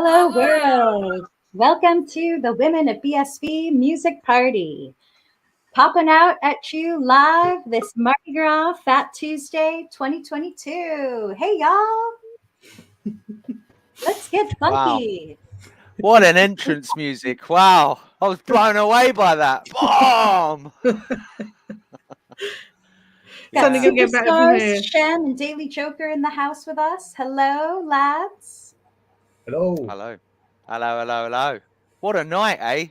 Hello, world. Welcome to the Women of BSV Music Party. Popping out at you live this Mardi Gras Fat Tuesday 2022. Hey, y'all. Let's get funky. Wow. What an entrance music. Wow. I was blown away by that. Boom. Got Something can get better from here. superstars Shem and Daily Joker in the house with us. Hello, lads. Hello. Hello. Hello, hello, hello. What a night, eh?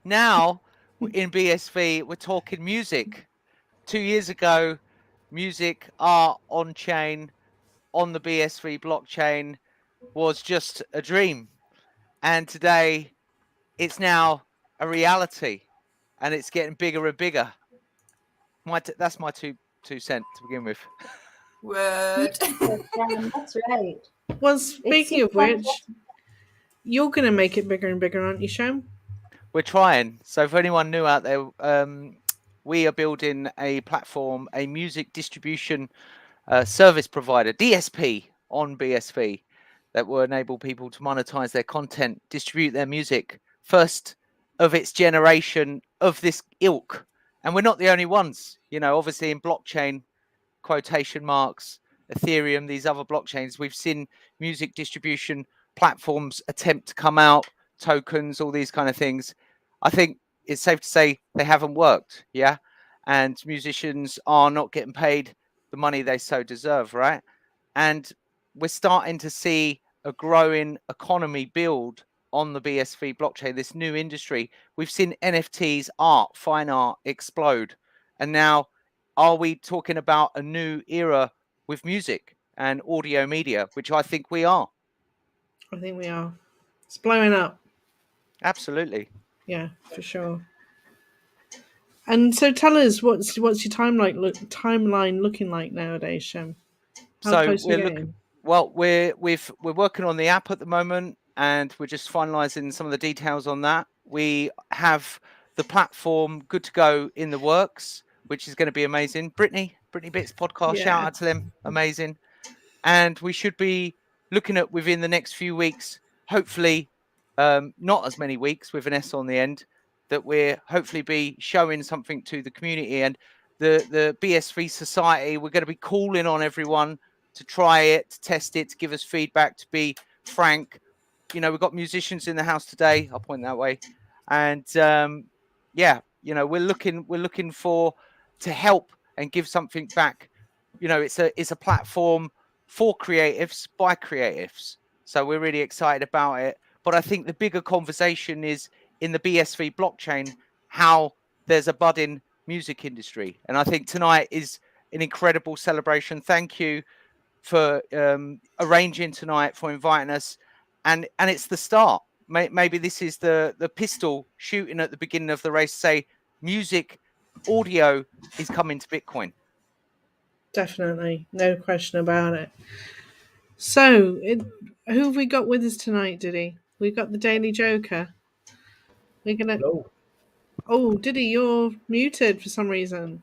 Now in BSV, we're talking music. 2 years ago, music, art, on chain, on the BSV blockchain was just a dream. And today it's now a reality and it's getting bigger and bigger. That's my two cents to begin with. Word. That's right. Well, speaking of which, you're going to make it bigger and bigger, aren't you, Shem? We're trying. So for anyone new out there, we are building a platform, a music distribution service provider, DSP, on BSV that will enable people to monetize their content, distribute their music, first of its generation of this ilk. And we're not the only ones, obviously in blockchain, quotation marks, Ethereum, these other blockchains, we've seen music distribution platforms attempt to come out, tokens, all these kind of things. I think it's safe to say they haven't worked, yeah? And musicians are not getting paid the money they so deserve, right? And we're starting to see a growing economy build on the BSV blockchain, this new industry. We've seen NFTs, art, fine art explode. And now, are we talking about a new era with music and audio media, which I think we are? I think we are. It's blowing up. Absolutely. Yeah, for sure. And so tell us, what's your timeline looking like nowadays, Shem? How close are you getting? Well, we're working on the app at the moment, and we're just finalising some of the details on that. We have the platform good to go in the works, which is going to be amazing. Brittany Bits podcast, shout out to them, amazing. And we should be looking at within the next few weeks, hopefully, not as many weeks with an S on the end, that we're hopefully be showing something to the community and the BSV society. We're going to be calling on everyone to try it, to test it, to give us feedback, to be frank. We've got musicians in the house today. I'll point that way. And we're looking for to help and give something back. It's a platform for creatives by creatives. So we're really excited about it. But I think the bigger conversation is in the BSV blockchain, how there's a budding music industry. And I think tonight is an incredible celebration. Thank you for arranging tonight, for inviting us. And it's the start. Maybe this is the pistol shooting at the beginning of the race, say music, audio is coming to Bitcoin. Definitely. No question about it. So, who have we got with us tonight, Diddy? We've got the Daily Joker. We're going to... Hello. Oh, Diddy, you're muted for some reason.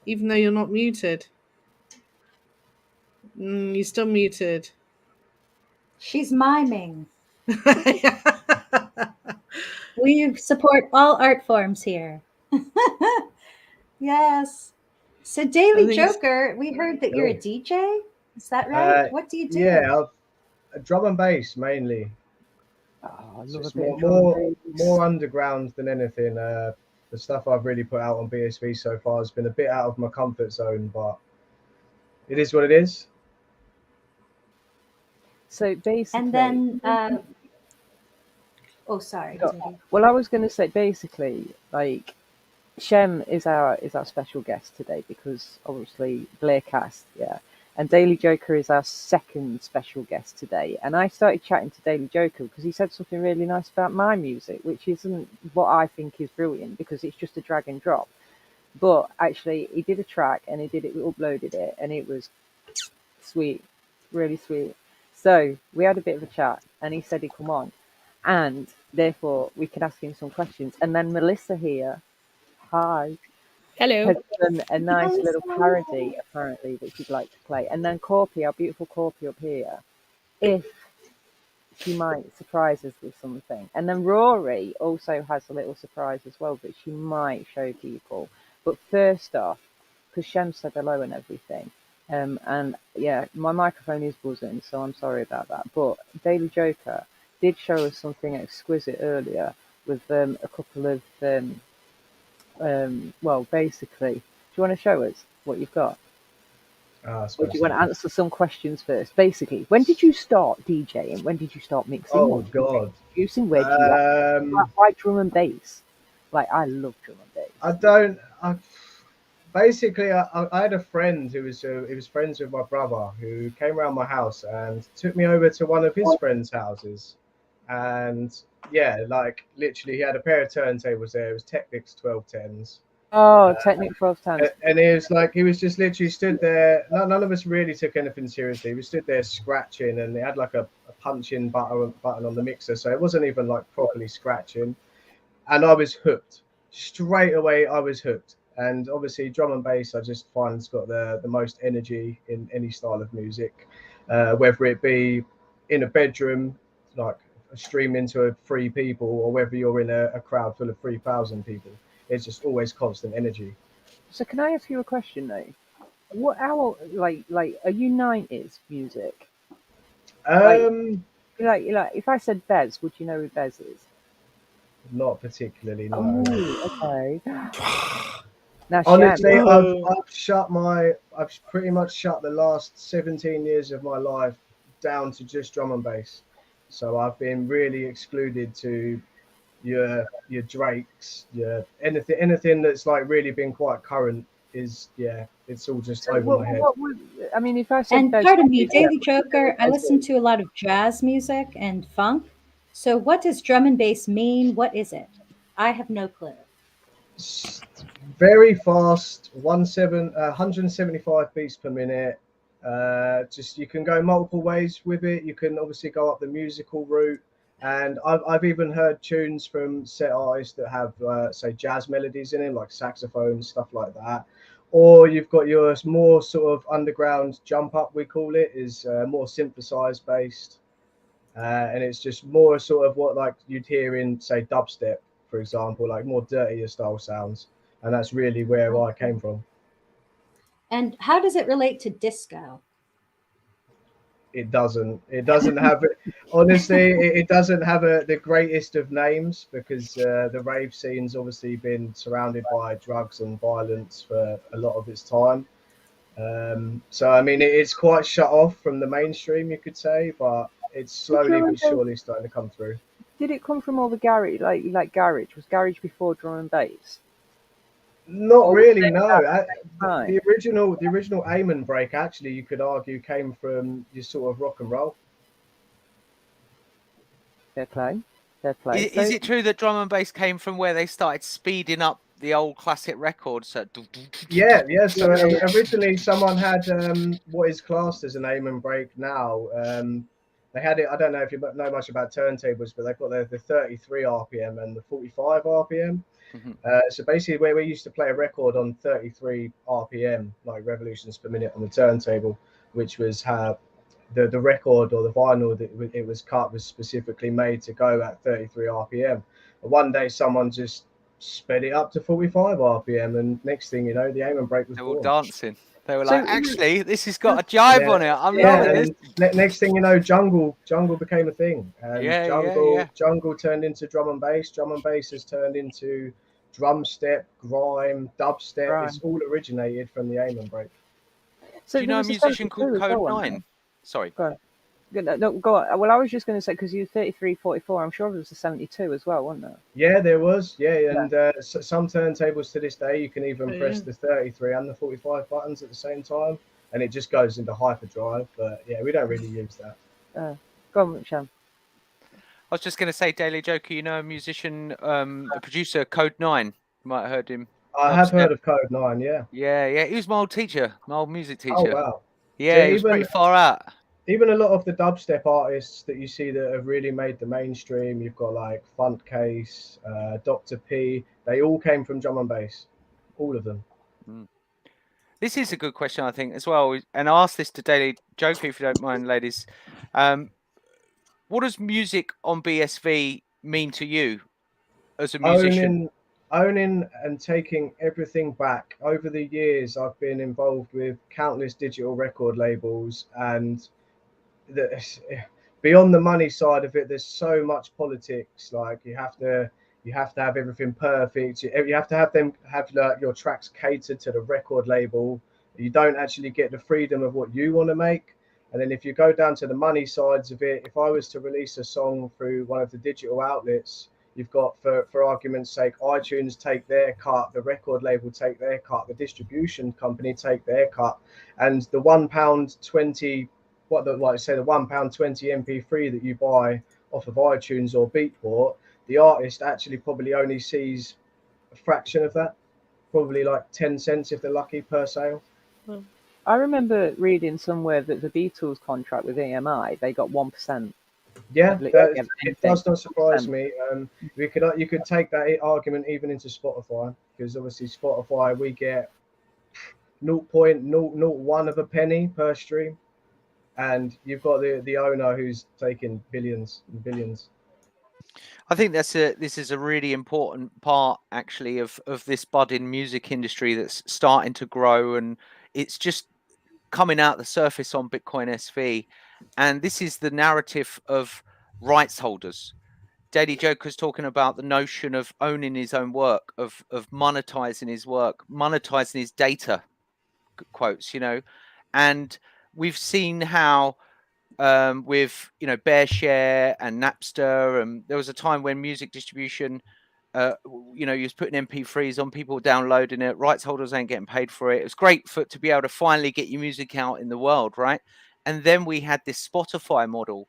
Even though you're not muted. You're still muted. She's miming. We support all art forms here. Yes. So Daily Joker, we heard that you're a DJ. Is that right? What do you do? Yeah, drum and bass mainly. Oh, it's more underground than anything. The stuff I've really put out on BSV so far has been a bit out of my comfort zone, but it is what it is. So basically, and then sorry. Well, I was going to say basically, like, Shem is our special guest today because obviously Blarecast, yeah, and Daily Joker is our second special guest today. And I started chatting to Daily Joker because he said something really nice about my music, which isn't what I think is brilliant because it's just a drag and drop. But actually, he did a track and he uploaded it, and it was sweet, really sweet. So we had a bit of a chat, and he said he'd come on, and therefore we could ask him some questions. And then Melissa here, hi, hello, has done a nice little parody apparently that she'd like to play. And then Corpy, our beautiful Corpy up here, if she might surprise us with something. And then Rory also has a little surprise as well that she might show people. But first off, because Shem said hello and everything, and yeah, my microphone is buzzing, so I'm sorry about that. But Daily Joker did show us something exquisite earlier with a couple of, well, basically, do you want to show us what you've got? Or do you want to answer some questions first? Basically, when did you start DJing? When did you start mixing? Oh God! Producing? Where did you? Why drum and bass? Like, I love drum and bass. Basically, I had a friend who was friends with my brother, who came around my house and took me over to one of his friends' houses, and yeah, like literally, he had a pair of turntables there. It was Technics 1210s. Oh, Technic 1210s. And he was just literally stood there. None of us really took anything seriously. We stood there scratching, and they had like a punch-in button on the mixer, so it wasn't even like properly scratching. And I was hooked straight away. I was hooked, and obviously drum and bass, I just find it's got the most energy in any style of music, whether it be in a bedroom, like streaming to 3 people, or whether you're in a crowd full of 3,000 people. It's just always constant energy. So can I ask you a question though? How like are you 90s music? Like if I said Bez, would you know who Bez is? Not particularly, no. Oh, okay. Now, honestly, I've pretty much shut the last 17 years of my life down to just drum and bass. So I've been really excluded to your Drakes, your anything that's like really been quite current is it's all just over my head. I mean, if I said, and pardon me, Daily Joker, I listen to a lot of jazz music and funk. So what does drum and bass mean? What is it? I have no clue. Very fast, 175 beats per minute. Just you can go multiple ways with it. You can obviously go up the musical route. And I've even heard tunes from set artists that have, say, jazz melodies in it, like saxophone, stuff like that. Or you've got your more sort of underground jump up, we call it, is more synthesized based. And it's just more sort of what like you'd hear in, say, dubstep, for example, like more dirtier style sounds. And that's really where I came from. And how does it relate to disco? It doesn't have it. Honestly, it doesn't have the greatest of names, because the rave scene's obviously been surrounded by drugs and violence for a lot of its time. So I mean, it's quite shut off from the mainstream, you could say, but it's slowly but surely starting to come through. Did it come from all the garage, like garage? Was garage before drum and bass? Not really, no. The original aim and break, actually, you could argue, came from your sort of rock and roll. Fair play. Is it true that drum and bass came from where they started speeding up the old classic records? So yeah. So originally, someone had what is classed as an aim and break now. They had it. I don't know if you know much about turntables, but they've got the 33 RPM and the 45 RPM. Mm-hmm. So basically, where we used to play a record on 33 RPM, like revolutions per minute on the turntable, which was how the record or the vinyl that it was cut was specifically made to go at 33 RPM. And one day, someone just sped it up to 45 RPM, and next thing you know, the aim and break was born. They were dancing. They were like, actually, this has got a jive on it. I'm loving this. Next thing you know, jungle became a thing. And jungle turned into drum and bass. Drum and bass has turned into drum step, grime, dubstep. It's all originated from the aim and break. So do you know a musician called Code 9? Sorry. Go on. No, go on. Well, I was just going to say, because you 33, 44, I'm sure there was a 72 as well, wasn't there? Yeah, there was. Yeah, and some turntables to this day, you can even press the 33 and the 45 buttons at the same time, and it just goes into hyperdrive. But yeah, we don't really use that. Go on, Shem. I was just going to say, Daily Joker, you know a musician, a producer, Code 9. You might have heard him. I have heard of Code 9, yeah. Yeah. He was my old teacher, my old music teacher. Oh, wow. Yeah, he was pretty far out. Even a lot of the dubstep artists that you see that have really made the mainstream, you've got like Funkcase, Dr. P, they all came from drum and bass. All of them. This is a good question, I think, as well. And I'll ask this to Daily Joker, if you don't mind, ladies. what does music on BSV mean to you as a musician? Owning and taking everything back. Over the years, I've been involved with countless digital record labels, and beyond the money side of it, there's so much politics. Like you have to have everything perfect. You have to have like, your tracks catered to the record label. You don't actually get the freedom of what you want to make. And then if you go down to the money sides of it, if I was to release a song through one of the digital outlets, you've got, for argument's sake, iTunes take their cut, the record label take their cut, the distribution company take their cut, and the £1.20, the £1.20 MP3 that you buy off of iTunes or Beatport, the artist actually probably only sees a fraction of that, probably like 10 cents if they're lucky per sale. I remember reading somewhere that the Beatles contract with EMI, they got 1%. Yeah, it does not surprise me. You could take that argument even into Spotify, because obviously Spotify, we get 0.001 of a penny per stream, and you've got the owner who's taking billions and billions. I think this is a really important part, actually, of this budding music industry that's starting to grow, and it's just coming out the surface on Bitcoin SV. And this is the narrative of rights holders. Daily Joker's talking about the notion of owning his own work, of monetizing his work, monetizing his data, quotes, and we've seen how with BearShare and Napster, and there was a time when music distribution, you was putting MP3s on, people downloading it, rights holders ain't getting paid for it. It was great to be able to finally get your music out in the world, right? And then we had this Spotify model,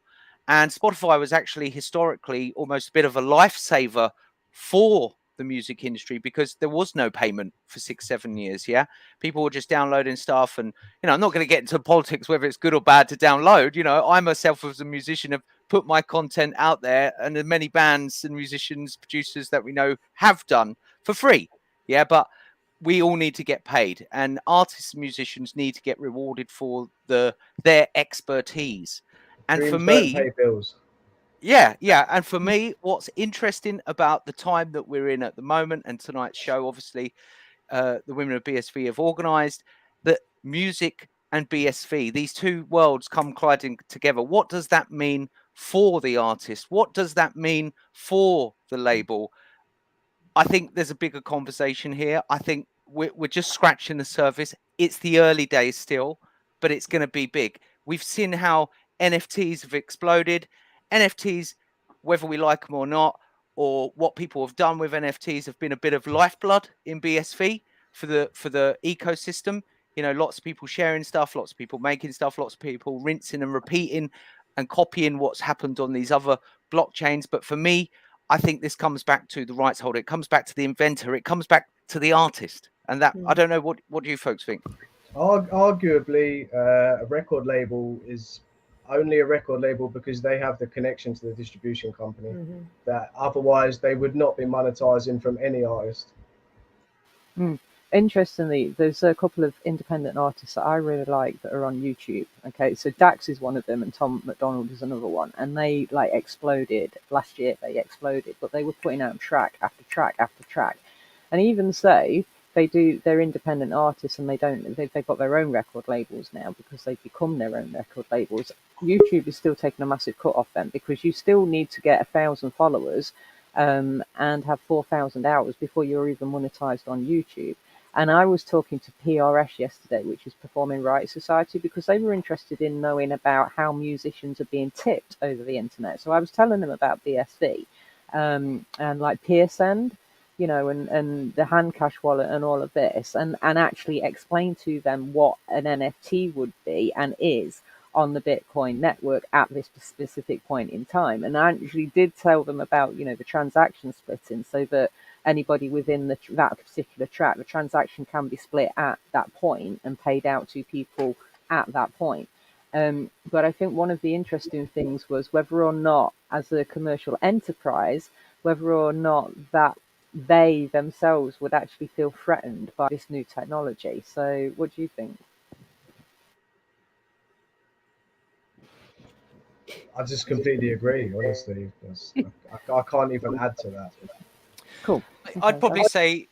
and Spotify was actually historically almost a bit of a lifesaver for the music industry, because there was no payment for 6-7 years. People were just downloading stuff, and I'm not going to get into politics whether it's good or bad to download. I myself as a musician have put my content out there, and the many bands and musicians, producers that we know have done for free. But we all need to get paid, and artists and musicians need to get rewarded for their expertise. And Dreams for me, don't pay bills. And for me, what's interesting about the time that we're in at the moment, and tonight's show, obviously, the Women of BSV have organised that music and BSV, these two worlds come colliding together. What does that mean for the artist? What does that mean for the label? I think there's a bigger conversation here. I think we're just scratching the surface. It's the early days still, but it's going to be big. We've seen how NFTs have exploded. NFTs, whether we like them or not, or what people have done with NFTs, have been a bit of lifeblood in BSV for the ecosystem. Lots of people sharing stuff, lots of people making stuff, lots of people rinsing and repeating and copying what's happened on these other blockchains. But for me, I think this comes back to the rights holder. It comes back to the inventor. It comes back to the artist. And that, I don't know, what do you folks think? Arguably, a record label is only a record label because they have the connection to the distribution company, that otherwise they would not be monetizing from any artist. Interestingly, there's a couple of independent artists that I really like that are on YouTube. Okay, so Dax is one of them, and Tom McDonald is another one, and they exploded last year. They exploded, but they were putting out track after track after track, and even so, they're independent artists, and they've got their own record labels now because they've become their own record labels. YouTube is still taking a massive cut off them, because you still need to get 1,000 followers and have 4,000 hours before you're even monetized on YouTube. And I was talking to PRS yesterday, which is Performing Rights Society, because they were interested in knowing about how musicians are being tipped over the internet. So I was telling them about BSV and like Pearsend, and the Handcash wallet and all of this, and actually explain to them what an NFT would be and is on the Bitcoin network at this specific point in time. And I actually did tell them about, the transaction splitting, so that anybody within that particular track, the transaction can be split at that point and paid out to people at that point. But I think one of the interesting things was whether or not, as a commercial enterprise, whether or not that they themselves would actually feel threatened by this new technology. So what do you think? I just completely agree. Honestly, I can't even add to that. Cool. I'd probably say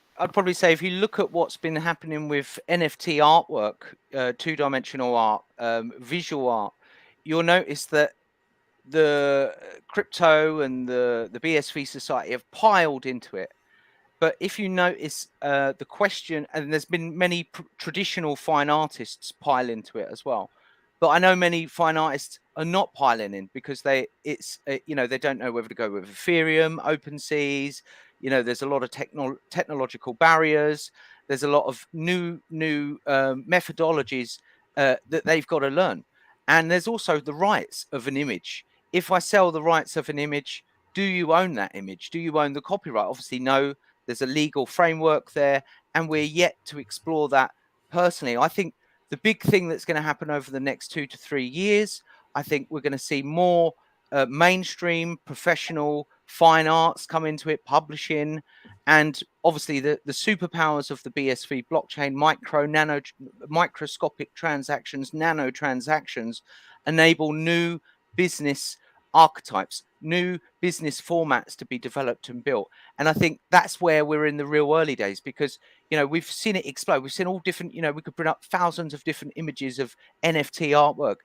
if you look at what's been happening with NFT artwork, two-dimensional art, visual art, you'll notice that the crypto and the BSV Society have piled into it. But if you notice the question, and there's been many traditional fine artists pile into it as well. But I know many fine artists are not piling in because they don't know whether to go with Ethereum, OpenSeas. There's a lot of technological barriers. There's a lot of new methodologies that they've got to learn. And there's also the rights of an image. If I sell the rights of an image, do you own that image? Do you own the copyright? Obviously, no. There's a legal framework there, and we're yet to explore that personally. I think the big thing that's going to happen over the next 2 to 3 years, I think we're going to see more mainstream professional fine arts come into it, publishing, and obviously the superpowers of the BSV blockchain, microscopic transactions, nano transactions, enable new business archetypes, new business formats to be developed and built. And I think that's where we're in the real early days, because we've seen it explode. We've seen all different, we could bring up thousands of different images of NFT artwork,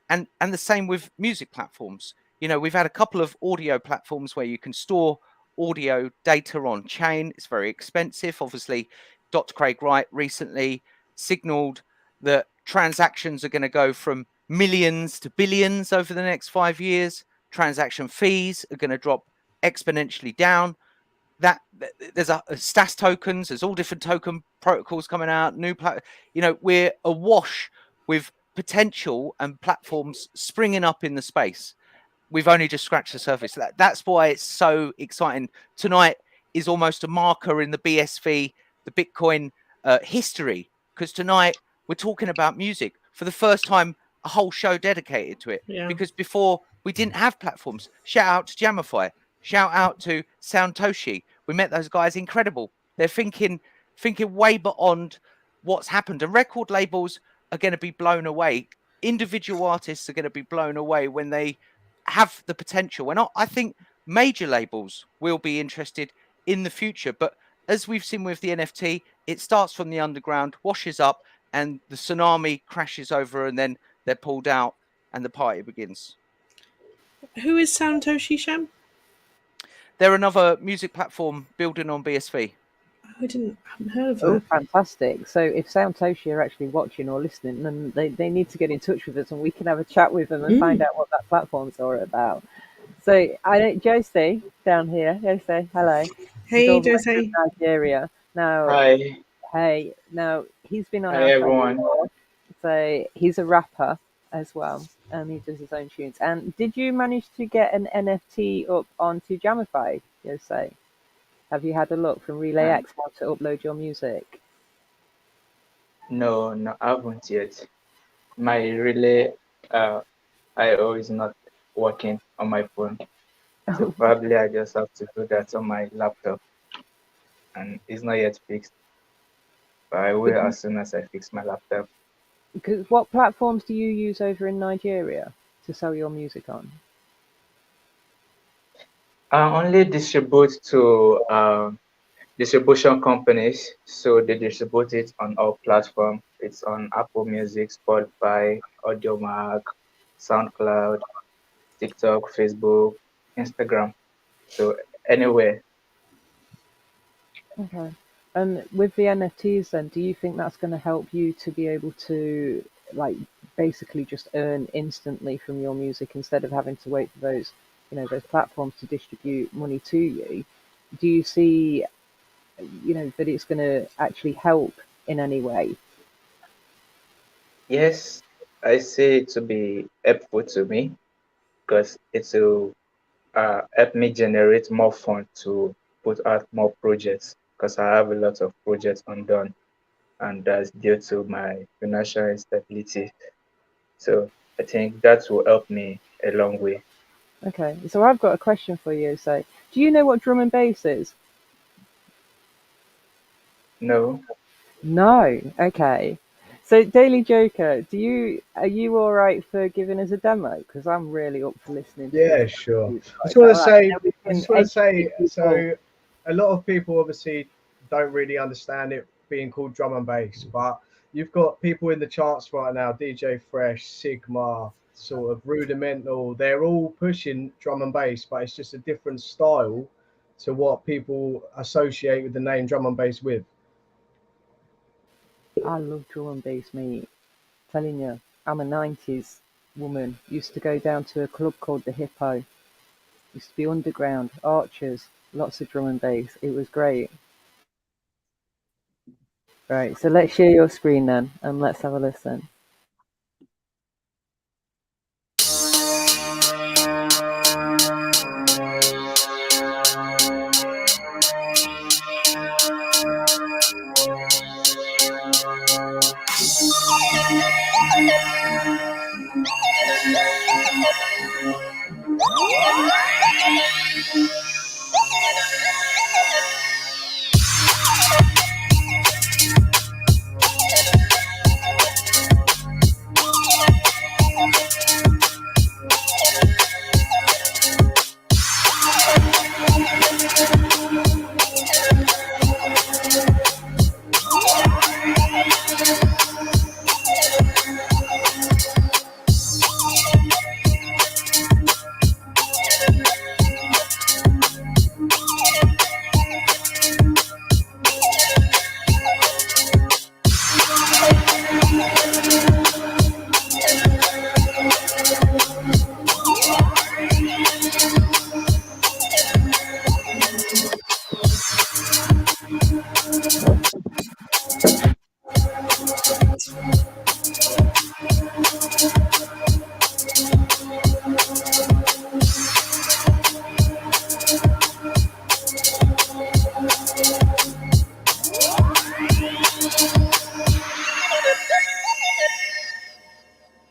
and the same with music platforms. We've had a couple of audio platforms where you can store audio data on chain. It's very expensive. Obviously, Dr. Craig Wright recently signaled that transactions are going to go from millions to billions over the next 5 years. Transaction fees are going to drop exponentially down. That there's a STAS tokens, there's all different token protocols coming out, we're awash with potential and platforms springing up in the space. We've only just scratched the surface. That's why it's so exciting. Tonight is almost a marker in the BSV, the Bitcoin history, because tonight we're talking about music for the first time, a whole show dedicated to it. Yeah. Because before we didn't have platforms. Shout out to Jamify. Shout out to Soundtoshi. We met those guys, incredible. They're thinking way beyond what's happened, and record labels are going to be blown away. Individual artists are going to be blown away when they have the potential. And I think major labels will be interested in the future. But as we've seen with the NFT, it starts from the underground, washes up, and the tsunami crashes over, and then they're pulled out and the party begins. Who is Soundtoshi, Shem? They're another music platform building on BSV. I haven't heard of Oh, that. fantastic. So if Soundtoshi are actually watching or listening, then they need to get in touch with us and we can have a chat with them and find out what that platform's all about. So Jose down here, Jose, hello. Hey, Jose. Nigeria. Now, Hi. Hey, now he's been on Hi, our show everyone. before. So he's a rapper as well, and he does his own tunes. And did you manage to get an NFT up onto Jamify, Jose? Have you had a look from Relay X how to upload your music? No, I haven't yet. My relay IO is not working on my phone. So probably I just have to do that on my laptop. And it's not yet fixed. But I will as soon as I fix my laptop. Because what platforms do you use over in Nigeria to sell your music on? I only distribute to distribution companies, so they distribute it on all platforms. It's on Apple Music, Spotify, AudioMac, SoundCloud, TikTok, Facebook, Instagram, so anywhere. Okay. And with the NFTs then, do you think that's going to help you to be able to like basically just earn instantly from your music instead of having to wait for those platforms to distribute money to you? Do you see that it's going to actually help in any way? Yes, I see it to be helpful to me because it will help me generate more funds to put out more projects because I have a lot of projects undone, and that's due to my financial instability. So I think that will help me a long way. Okay, so I've got a question for you. So, do you know what drum and bass is? No. No. Okay. So, Daily Joker, are you all right for giving us a demo? Because I'm really up for listening to Yeah, it. sure. Is I just that want to right? say, Then we I can just want to say, educate people. so a lot of people obviously don't really understand it being called drum and bass, but you've got people in the charts right now, DJ Fresh, Sigma, sort of Rudimental. They're all pushing drum and bass, but it's just a different style to what people associate with the name drum and bass with. I love drum and bass, mate. Telling you, I'm a 90s woman. Used to go down to a club called the Hippo. Used to be underground, archers, lots of drum and bass. It was great. Right, so let's share your screen then, and let's have a listen.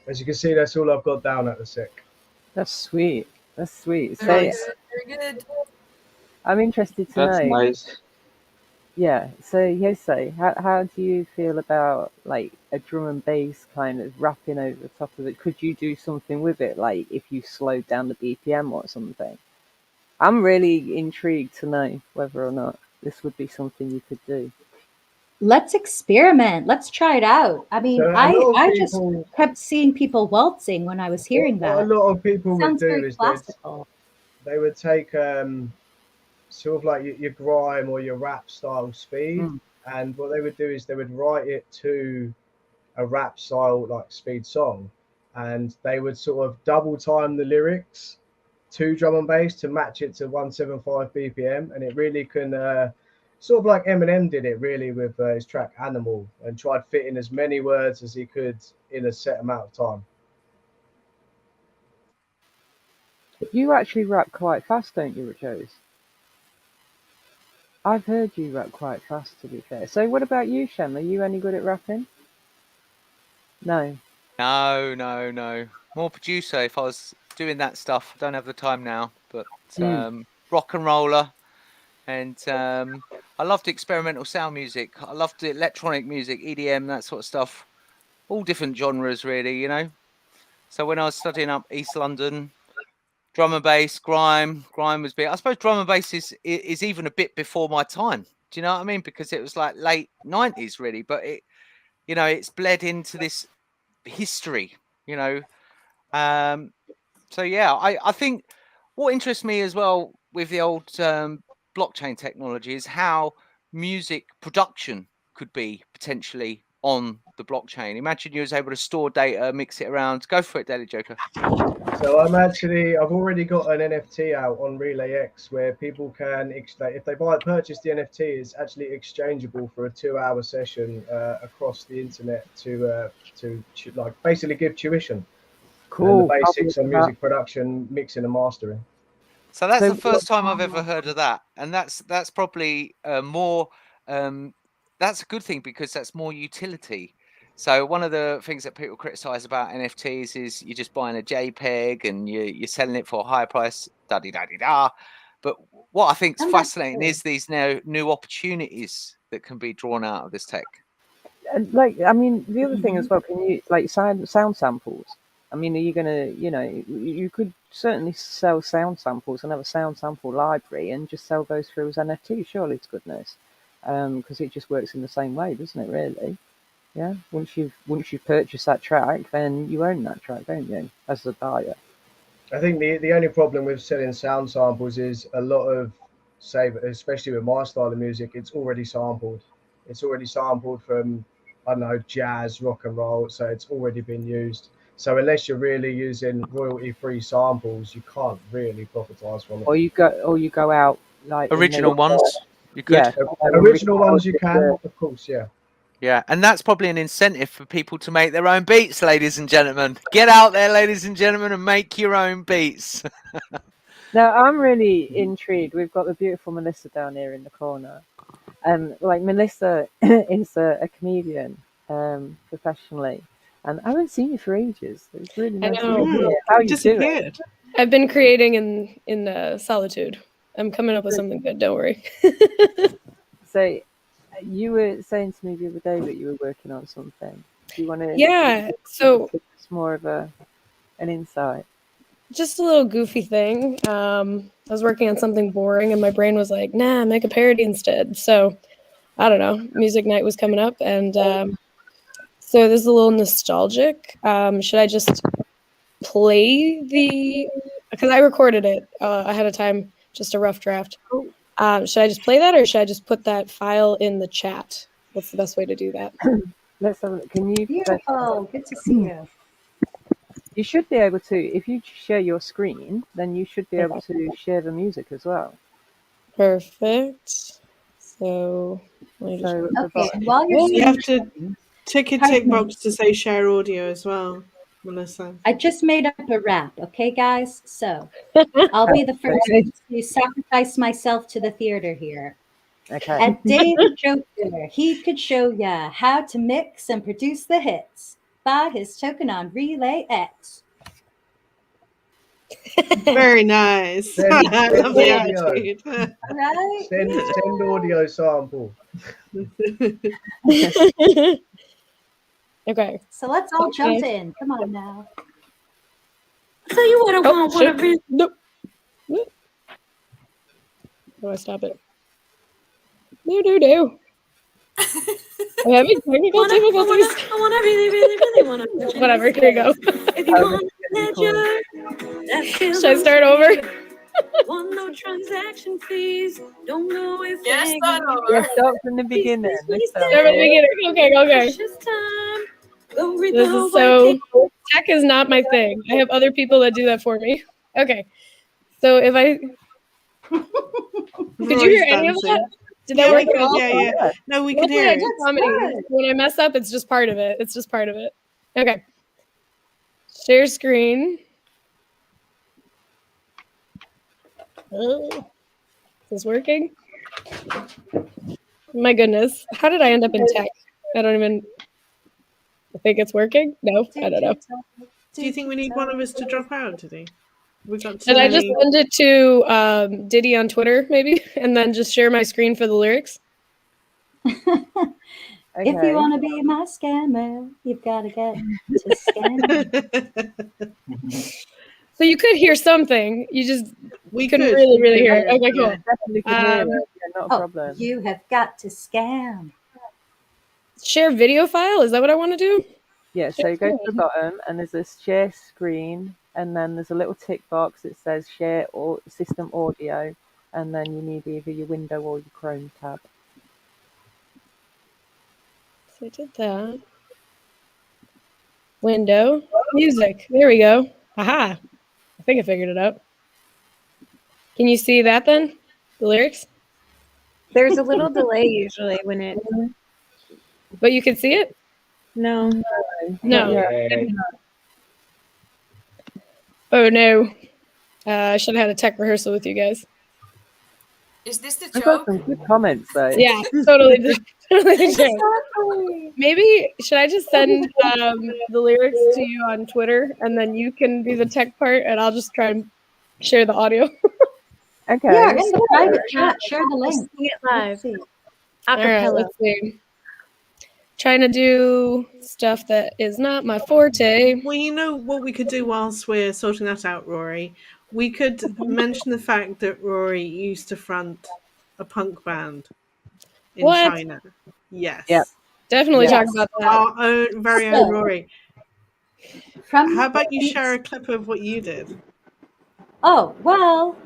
As you can see, that's all I've got down at the sec. That's sweet. That's sweet. So, Very good. Very good. I'm interested to That's know. nice. Yeah. So, Yosei, how do you feel about like a drum and bass kind of rapping over the top of it? Could you do something with it, like if you slowed down the BPM or something? I'm really intrigued to know whether or not this would be something you could do. Let's experiment. Let's try it out. I mean, So a lot of I just people, kept seeing people waltzing when I was hearing what a that. lot of people would Sounds do very is classical. they would take sort of like your grime or your rap style speed, Mm. and what they would do is they would write it to a rap style like speed song, and they would sort of double time the lyrics to drum and bass to match it to 175 BPM, and it really can sort of like Eminem did it really with his track Animal, and tried fitting as many words as he could in a set amount of time. You actually rap quite fast, don't you, Rose? I've heard you rap quite fast, to be fair. So what about you, Shem? Are you any good at rapping? No. No. More producer. If I was doing that stuff, I don't have the time now. But rock and roller, and I loved experimental sound music. I loved the electronic music, EDM, that sort of stuff. All different genres, really. You know. So when I was studying up East London, drum and bass, grime was big. I suppose drum and bass is even a bit before my time. Do you know what I mean? Because it was like late 90s, really. But it, you know, it's bled into this history. You know. So yeah, I think what interests me as well with the old blockchain technology is how music production could be potentially on the blockchain. Imagine you was able to store data, mix it around. Go for it, Daily Joker. So I've already got an NFT out on Relay X where people can, if they purchase the NFT, it's actually exchangeable for a 2-hour session across the internet to like basically give tuition. Cool. And the basics on music production, mixing and mastering. So that's the first time I've ever heard of that, and that's probably more. That's a good thing because that's more utility. So one of the things that people criticize about NFTs is you're just buying a JPEG and you're selling it for a higher price. Da-di-da-di-da. But what I think is fascinating is these new opportunities that can be drawn out of this tech. Like, I mean, the other thing as well, can you, like, sound samples? I mean, are you gonna, you could certainly sell sound samples and have a sound sample library and just sell those through as NFT, surely, to goodness, because it just works in the same way, doesn't it? Really? Yeah. Once you've purchased that track, then you own that track, don't you, as the buyer? I think the only problem with selling sound samples is a lot of, say, especially with my style of music, it's already sampled. It's already sampled from, I don't know, jazz, rock and roll, so it's already been used. So unless you're really using royalty-free samples, you can't really profitize from it. Or you go out like Original ones, you could. Yeah, Original ones you can, of course, yeah. Yeah, and that's probably an incentive for people to make their own beats, ladies and gentlemen. Get out there, ladies and gentlemen, and make your own beats. Now, I'm really intrigued. We've got the beautiful Melissa down here in the corner. Like, Melissa is a comedian professionally, and I haven't seen you for ages. It's really nice to hear how you disappeared. I've been creating in solitude. I'm coming up with something good. Don't worry. So, you were saying to me the other day that you were working on something. Do you want to? Yeah. So it's more of an insight. Just a little goofy thing. I was working on something boring, and my brain was like, "Nah, make a parody instead." So, I don't know. Music Night was coming up, and so this is a little nostalgic. Should I just play because I recorded it ahead of time, just a rough draft. Should I just play that, or should I just put that file in the chat? What's the best way to do that? Let's have a look. Can you? Beautiful. Good to see you. You should be able to, if you share your screen, then you should be able to share the music as well. Perfect. So okay, while you have to tick box to say share audio as well, Melissa. I just made up a rap, okay, guys? So I'll be the first to sacrifice myself to the theater here. Okay. At Daily Joker, he could show ya how to mix and produce the hits. Buy his token on Relay X. Very nice. I love the attitude. All right. Send audio sample. Okay. So let's all jump in. Come on now. Tell you what I want. Nope. How do I stop it? Do. I'm having technical difficulties. I want to really want to. Whatever, here you go. If you want ledger, should I start over? Want no transaction fees. Don't know if yes, start over. Yeah, start from the beginning. Start from the beginning. Okay. This is so. Tech is not my thing. I have other people that do that for me. Okay. So if I. Did you hear any of that? Did that work? Yeah. No, we could hear it. When I mess up, it's just part of it. Okay. Share screen. Oh, is this working? My goodness. How did I end up in tech? I think it's working. No, I don't know. Do you think we need one of us to drop out today? Did I just send it to Diddy on Twitter, maybe, and then just share my screen for the lyrics? Okay. If you want to be my scammer, you've got to get to scam. So you could hear something. We couldn't really hear it. Okay, cool. Definitely could hear it. Yeah, not a problem. You have got to scam. Share video file? Is that what I want to do? Yeah, so you go to the bottom and there's this share screen, and then there's a little tick box that says share or system audio, and then you need either your window or your Chrome tab. So I did that. Window, music. There we go. Aha. I think I figured it out. Can you see that then? The lyrics? There's a little delay usually when it. But you can see it? No. Oh no. I should have had a tech rehearsal with you guys. Is this the I got joke? some good comments though. Yeah, totally the joke. Maybe should I just send the lyrics to you on Twitter, and then you can do the tech part, and I'll just try and share the audio. Okay. Yeah, in the private chat, share the link. Sing it live. All right, let's see. trying to do stuff that is not my forte. Well, you know what we could do whilst we're sorting that out, Rory? We could mention the fact that Rory used to front a punk band in What? China. Yes. Yep. Definitely Yes. talk about that. Our own, very own Rory. From How about you share a clip of what you did? Oh, well,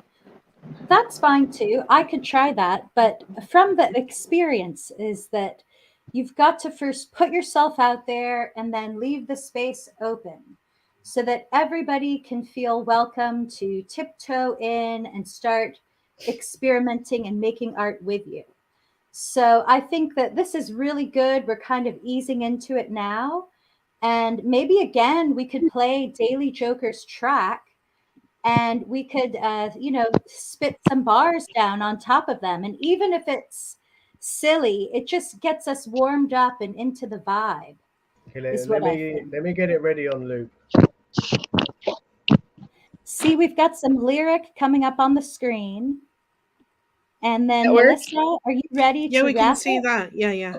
that's fine too. I could try that. But from the experience is that you've got to first put yourself out there and then leave the space open so that everybody can feel welcome to tiptoe in and start experimenting and making art with you. So I think that this is really good. We're kind of easing into it now. And maybe again, we could play Daily Joker's track and we could, spit some bars down on top of them. And even if it's silly, it just gets us warmed up and into the vibe. Okay, Is let what I me think. let me get it ready on loop. See, we've got some lyric coming up on the screen. And then That works? Melissa, are you ready Yeah, to we can rap see it? that. Yeah.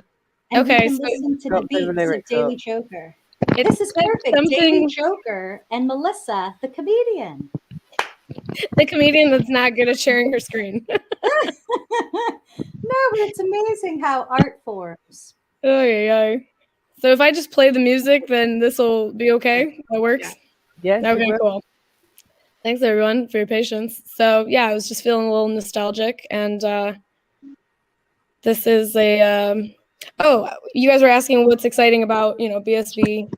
And Okay, we can so listen to the drop the beats of lyrics Daily up. Joker. It's This is perfect. Daily something, Joker and Melissa, the comedian. the comedian that's not good at sharing her screen. No, but it's amazing how art forms. Oh, yeah. So if I just play the music, then this will be okay? That works? Yeah. Okay, cool. Thanks, everyone, for your patience. So, yeah, I was just feeling a little nostalgic, and this is a... you guys were asking what's exciting about, BSV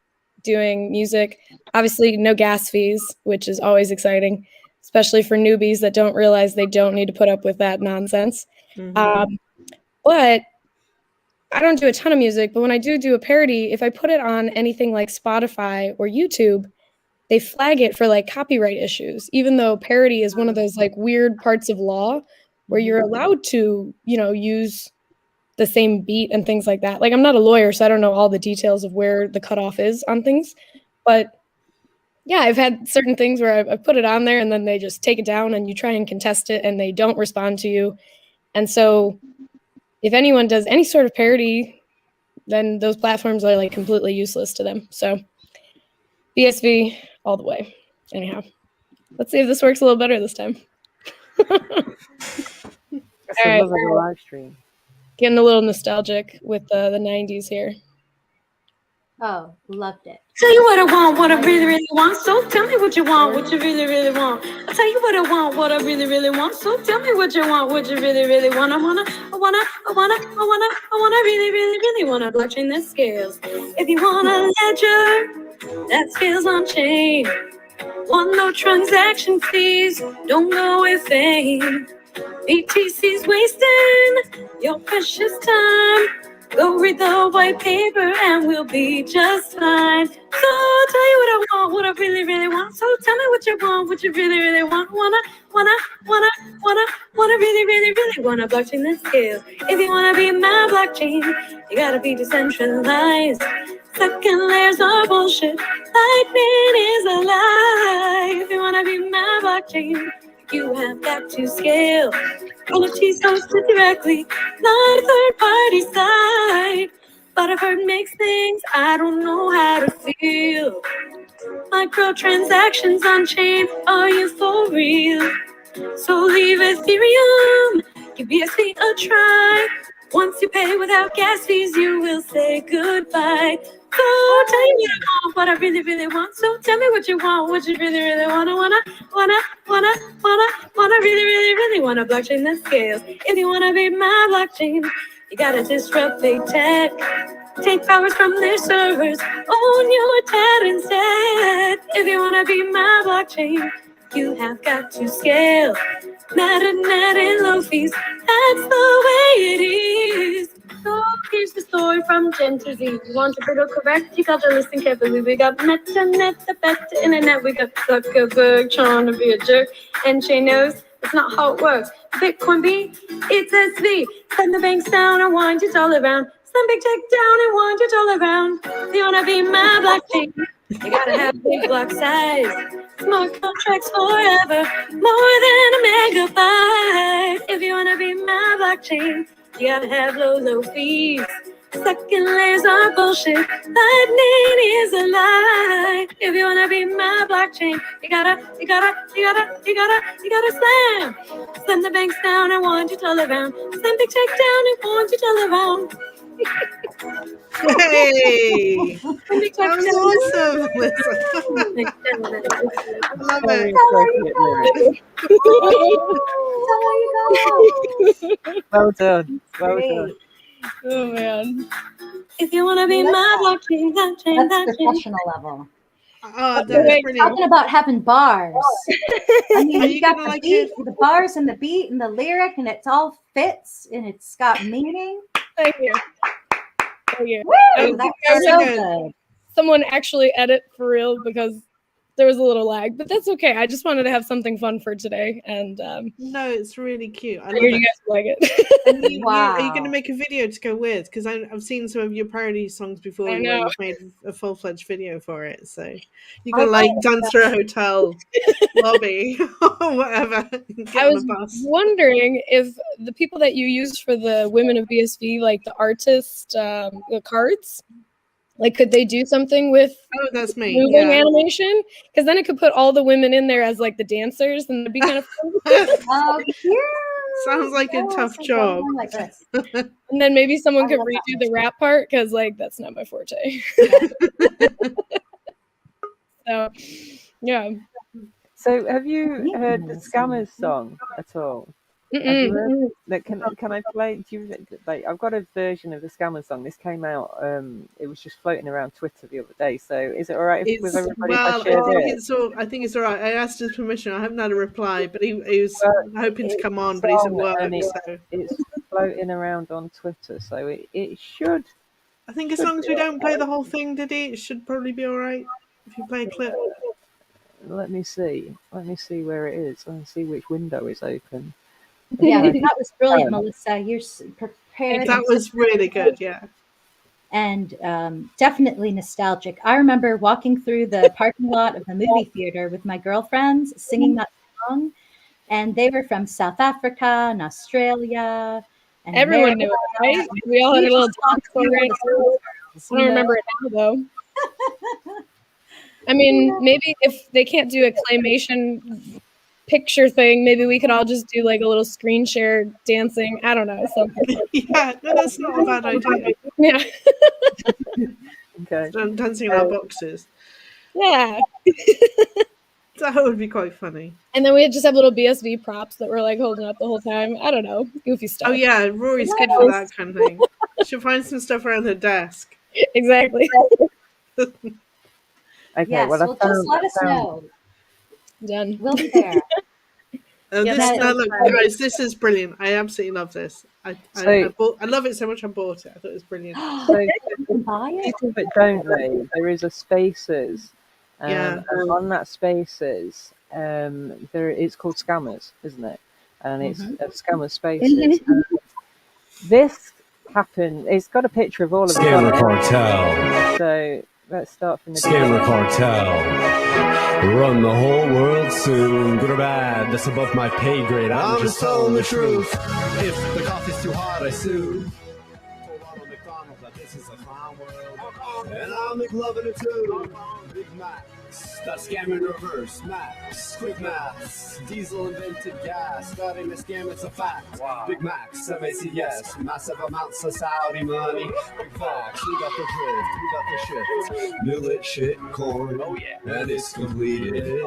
doing music. Obviously, no gas fees, which is always exciting, especially for newbies that don't realize they don't need to put up with that nonsense. But I don't do a ton of music, but when I do a parody, if I put it on anything like Spotify or YouTube, they flag it for like copyright issues, even though parody is one of those like weird parts of law where you're allowed to, use the same beat and things like that. Like, I'm not a lawyer, so I don't know all the details of where the cutoff is on things. But yeah, I've had certain things where I've put it on there and then they just take it down and you try and contest it and they don't respond to you. And so if anyone does any sort of parody, then those platforms are like completely useless to them. So BSV all the way. Anyhow, let's see if this works a little better this time. That's All right. love of the live stream. Getting a little nostalgic with the 90s here. Oh, loved it. Tell you what I really, really want. So tell me what you want, what you really, really want. I'll tell you what I want, what I really, really want. So tell me what you want, what you really, really want. I wanna really, really, really wanna blockchain that scales. If you want a ledger that scales on chain, want no transaction fees, don't go with fame. BTC's wasting your precious time. Go read the white paper and we'll be just fine. So I'll tell you what I want, what I really, really want. So tell me what you want, what you really, really want. Wanna really, really, really wanna blockchain that scale. If you wanna be my blockchain, you gotta be decentralized. Second layers are bullshit. Lightning is a lie. If you wanna be my blockchain, you have got to scale. All of these hosted directly, not a third-party site. But I've heard mixed things, I don't know how to feel. Microtransactions on chain, are you for real? So leave Ethereum, give BSV a try. Once you pay without gas fees, you will say goodbye. So I'll tell you what I want, what I really, really want. So tell me what you want, what you really, really wanna really, really, really wanna blockchain that scales. If you wanna be my blockchain, you gotta disrupt big tech. Take powers from their servers, own your TED instead. If you wanna be my blockchain, you have got to scale. Net and low fees, that's the way it is. So here's the story from Gen to Z. You want to predict correct? You gotta listen carefully. We got MetaNet, the best internet. We got Zuckerberg trying to be a jerk. And Chain knows it's not how it works. Bitcoin B, it's SV. Send the banks down and wind it all around. Send big tech down and wind it all around. If you wanna be my blockchain, you gotta have big block size. Smart contracts forever, more than a megabyte. If you wanna be my blockchain, you gotta have low fees. Second layers are bullshit. Lightning is a lie. If you wanna be my blockchain, you gotta slam. Slam the banks down, I want you to live around. Slam the check down, I want you to live around. Hey, that was awesome, Melissa. I love Very it. appropriate lyrics. Well done. Well done. Oh man. If you wanna be my blockchain, That's professional level. Oh, that's Wait, brilliant. Talking about having bars. I mean, Are you you got gonna the like beat, it? the bars and the beat and the lyric, and it's all fits and it's got meaning. Thank you. Thank you. Woo! That's very so good. good. Someone actually edit for real because there was a little lag, but that's okay. I just wanted to have something fun for today, and No, it's really cute. I love figured you it. guys would like it. And are you Wow. going to make a video to go with? Because I've seen some of your parody songs before I where know. you've made a full-fledged video for it. So you can like dance through a hotel lobby or whatever. Get I on was a bus. wondering if the people that you use for the Women of BSV, like the artist, the cards, like could they do something with Oh, that's me. moving Yeah. animation? Because then it could put all the women in there as like the dancers, and it'd be kind of fun. Oh, cute. Sounds like a tough Yes, job. something like this. And then maybe someone I could love that redo the rap part, because like that's not my forte. So, yeah. So, have you heard the Scammers song at all? Have you heard? Like, can I play? Do you like? I've got a version of the Scammers song. This came out. It was just floating around Twitter the other day. So, is it all right with everybody if I share it? I think it's all right. I asked his permission. I haven't had a reply, but he was hoping to come on, but he's at work. So It's floating around on Twitter, so it should. I think as long as we don't play the whole thing, Diddy, it should probably be all right if you play a clip. Let me see. Let me see where it is. Let me see which window is open. Yeah, that was brilliant, Melissa. You're prepared. That was really good, yeah. And definitely nostalgic. I remember walking through the parking lot of the movie theater with my girlfriends singing that song, and they were from South Africa and Australia. And Everyone knew it, right? We all had a little dance for it. I don't remember it now, though. I mean, maybe if they can't do a claymation picture thing, maybe we could all just do like a little screen share dancing. I don't know, something. Yeah, no, that's not a bad idea. Yeah. Okay. Dancing in our boxes. Yeah. That would be quite funny. And then we'd just have little BSV props that we're like holding up the whole time. I don't know. Goofy stuff. Oh, yeah, Rory's good for that kind of thing. She'll find some stuff around her desk. Exactly. Okay, yes, well, just let us know. Done. We'll be there. Look, guys, this is brilliant. I absolutely love this. I love it so much I bought it. I thought it was brilliant. So, people that don't know, there is a Spaces. And on that Spaces, it's called Scammers, isn't it? And it's Scammers Spaces. This happened. It's got a picture of all of Scammer Cartel. So let's start from the Scammer Cartel. Run the whole world soon. Good or bad, that's above my pay grade. I'm just telling the truth. If the coffee's too hot, I sue. Told Ronald McDonald that this is a clown world. And I'm McLovin' it too. Big Max, that's scam in reverse. Max, quick maths. Diesel invented gas. Starting to scam, it's a fact. Wow. Big Max, MACS. Massive amounts of Saudi money. Big facts, we got the drift, we got the shift. Millet, shit, corn. Oh yeah. And it's completed.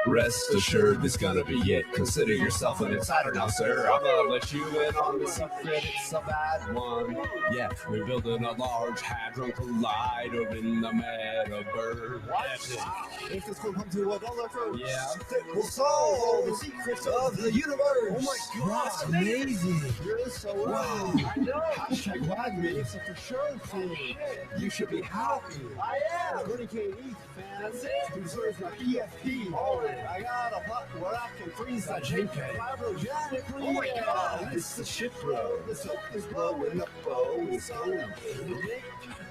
Rest assured, this gonna be it. Consider yourself an insider now, sir. I'm gonna let you in on the secret. It's a bad one. Yeah, we're building a large hadron collider in the metaverse. If this will come to a dollar first, it will solve all the secrets of the universe. Oh my god, that's amazing. You're so wow. I know. Hashtag WAG me. It's a for sure thing. You should be happy. I am. 20K ETH, fans. Preserve my PFP. I got a plot where I can freeze that JK. Cryogenically. Oh my god. It's the shit, bro. This hope is blowing up, oh. It's going.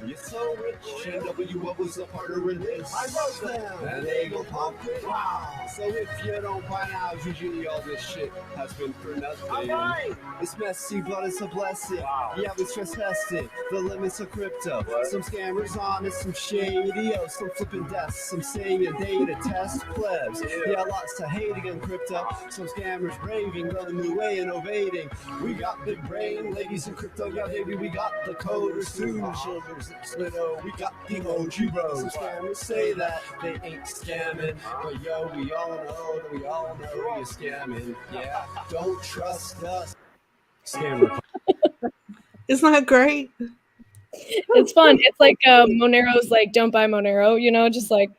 You get so rich. NWO was a partner in this. I love them. And they go pump it. Wow. So if you don't buy now, usually all this shit has been for nothing. All right. It's messy, but it's a blessing. Wow. Yeah, we stress tested the limits of crypto. What? Some scammers honest, some shady, some flipping desks, some saying a day to test plebs. Yeah, lots to hate against crypto. Some scammers braving, running the way, innovating. We got big brain ladies in crypto, yeah, baby, we got the coders too. Shoulders, Slido, we got the OG bros. Some scammers say that they ain't scamming, but yo, we all know you're scamming. Yeah, don't trust us. Scammer. Isn't that great? It's fun. It's like Monero's like, don't buy Monero, you know, just like,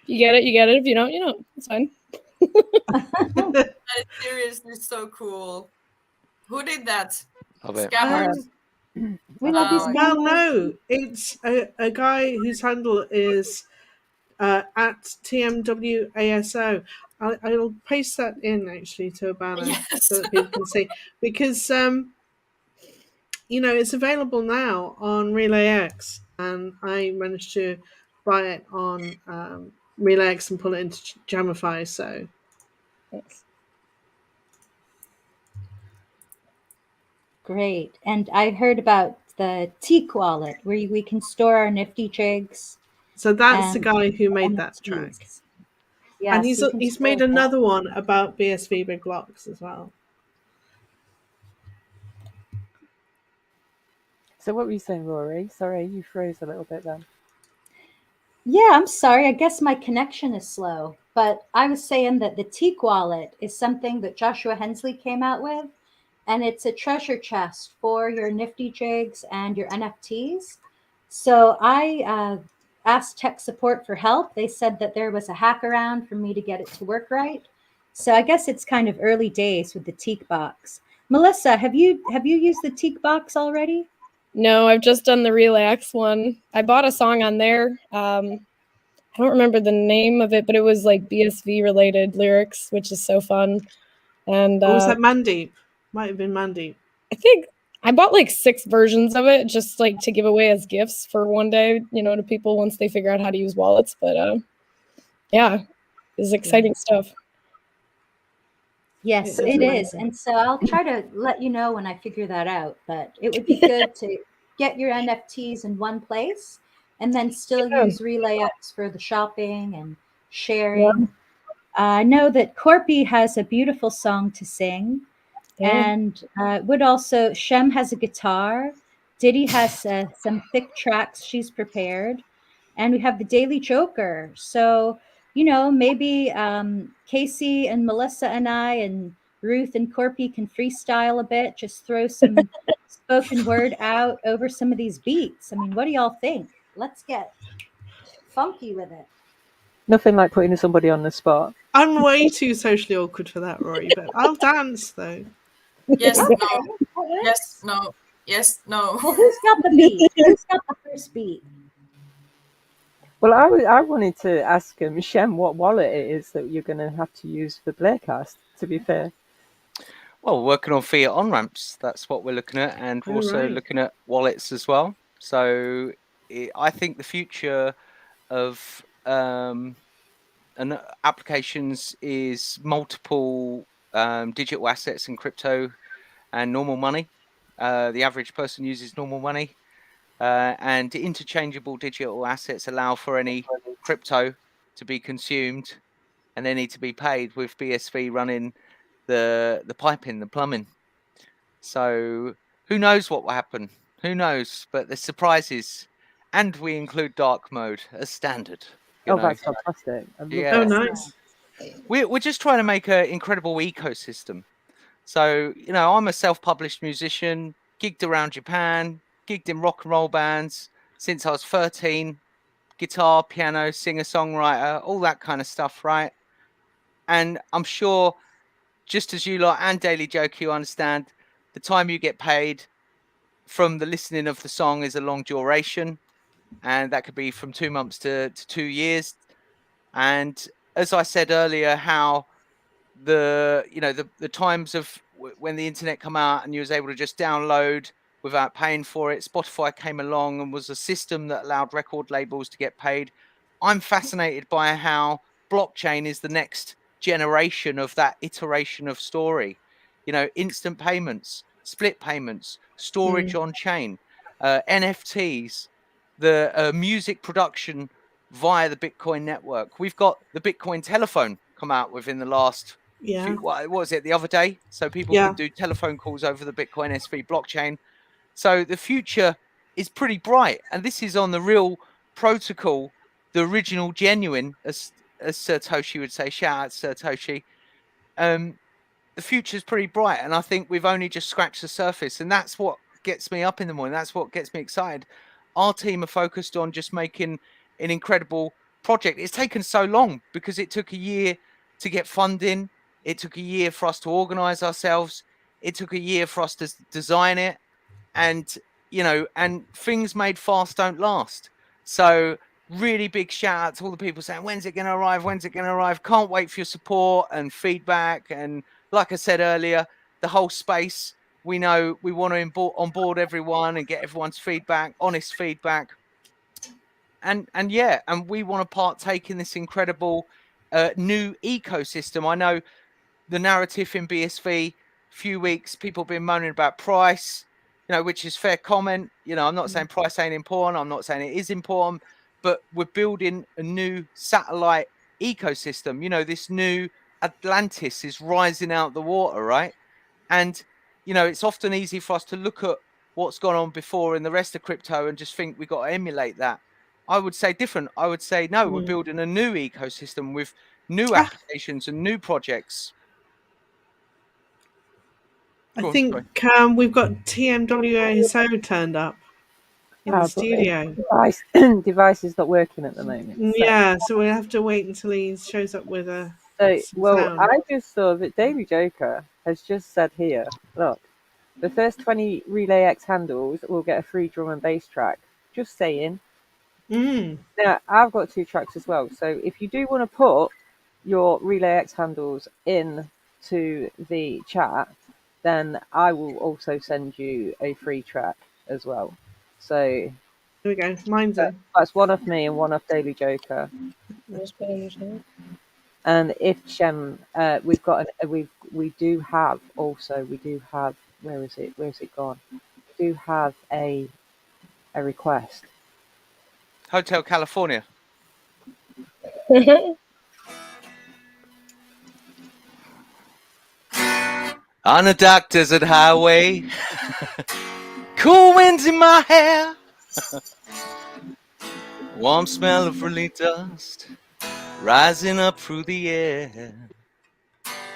you get it. If you don't, you don't. It's fine. That is seriously so cool. Who did that? Love it. Scammers. We love these Well, no, it's a guy whose handle is at TMWASO. I'll paste that in actually to a banner so that people can see, because you know, it's available now on RelayX, and I managed to buy it on RelayX and pull it into Jamify. So Thanks. Great. And I heard about the Teak wallet where we can store our nifty jigs. So that's the and guy who made that NFTs. track. Yeah, And so you can he's store made that. another one about BSV Big Blocks as well. So what were you saying, Rory? Sorry, you froze a little bit then. Yeah, I'm sorry. I guess my connection is slow. But I was saying that the Teak wallet is something that Joshua Hensley came out with. And it's a treasure chest for your nifty jigs and your NFTs. So I asked tech support for help. They said that there was a hack around for me to get it to work right. So I guess it's kind of early days with the Teak box. Melissa, have you used the Teak box already? No, I've just done the Relax one. I bought a song on there. I don't remember the name of it, but it was like BSV related lyrics, which is so fun. And Or was that Mandeep? Might have been Mandeep. I think I bought like 6 versions of it just like to give away as gifts for one day, you know, to people once they figure out how to use wallets. But yeah, it's exciting stuff. Yes, it is. And so I'll try to let you know when I figure that out. But it would be good to get your NFTs in one place and then still use RelayX for the shopping and sharing. Yeah. I know that Corpy has a beautiful song to sing. And would also, Shem has a guitar. Diddy has some thick tracks she's prepared. And we have the Daily Joker. So, you know, maybe Casey and Melissa and I and Ruth and Corpy can freestyle a bit, just throw some spoken word out over some of these beats. I mean, what do y'all think? Let's get funky with it. Nothing like putting somebody on the spot. I'm way too socially awkward for that, Rory, but I'll dance though. Yes, no. Yes, no. Yes, no. Well, who's got the beat? Who's got the first beat? Well, I wanted to ask Shem what wallet it is that you're going to have to use for Blarecast, to be fair. Well, we're working on fiat on-ramps. That's what we're looking at. And we're also looking at wallets as well. So I think the future of applications is multiple digital assets in crypto and normal money. The average person uses normal money. And interchangeable digital assets allow for any crypto to be consumed and they need to be paid with BSV running the piping, the plumbing. So who knows what will happen? Who knows? But there's surprises. And we include dark mode as standard. That's fantastic. Yeah. Oh, nice. We're just trying to make an incredible ecosystem. So, you know, I'm a self-published musician, gigged around Japan, gigged in rock and roll bands since I was 13, guitar, piano, singer-songwriter, all that kind of stuff, right? And I'm sure, just as you lot and Daily Joke, you understand, the time you get paid from the listening of the song is a long duration, and that could be from 2 months to 2 years. And as I said earlier, how the times of when the internet come out and you was able to just download without paying for it. Spotify came along and was a system that allowed record labels to get paid. I'm fascinated by how blockchain is the next generation of that iteration of story. You know, instant payments, split payments, storage on chain, NFTs, the music production via the Bitcoin network. We've got the Bitcoin telephone come out within the last few, what was it, the other day? So people can do telephone calls over the Bitcoin SV blockchain. So the future is pretty bright. And this is on the real protocol, the original genuine, as Satoshi would say. Shout out Satoshi. The future is pretty bright. And I think we've only just scratched the surface. And that's what gets me up in the morning. That's what gets me excited. Our team are focused on just making an incredible project. It's taken so long because it took a year to get funding. It took a year for us to organize ourselves. It took a year for us to design it. And, you know, and things made fast don't last. So really big shout out to all the people saying, when's it going to arrive? When's it going to arrive? Can't wait for your support and feedback. And like I said earlier, the whole space, we know we want to onboard everyone and get everyone's feedback, honest feedback. And yeah, and we want to partake in this incredible new ecosystem. I know the narrative in BSV, few weeks, people have been moaning about price, you know, which is fair comment. You know, I'm not saying price ain't important. I'm not saying it is important, but we're building a new satellite ecosystem. You know, this new Atlantis is rising out the water, right? And, you know, it's often easy for us to look at what's gone on before in the rest of crypto and just think we got to emulate that. I would say different. I would say, no, we're building a new ecosystem with new applications and new projects. I think we've got TMWASO turned up in the studio. Device is not working at the moment. So. Yeah, so we have to wait until he shows up with a. Well, I just saw that Daily Joker has just said here, look, the first 20 Relay X handles will get a free drum and bass track. Just saying. Now, I've got 2 tracks as well. So if you do want to put your Relay X handles in to the chat, then I will also send you a free track as well. So here we go. Mine's that's one of me and one of Daily Joker. And if Shem, we've got we do have where is it gone? We do have a request. Hotel California. On a dark desert highway, cool winds in my hair, warm smell of really dust rising up through the air.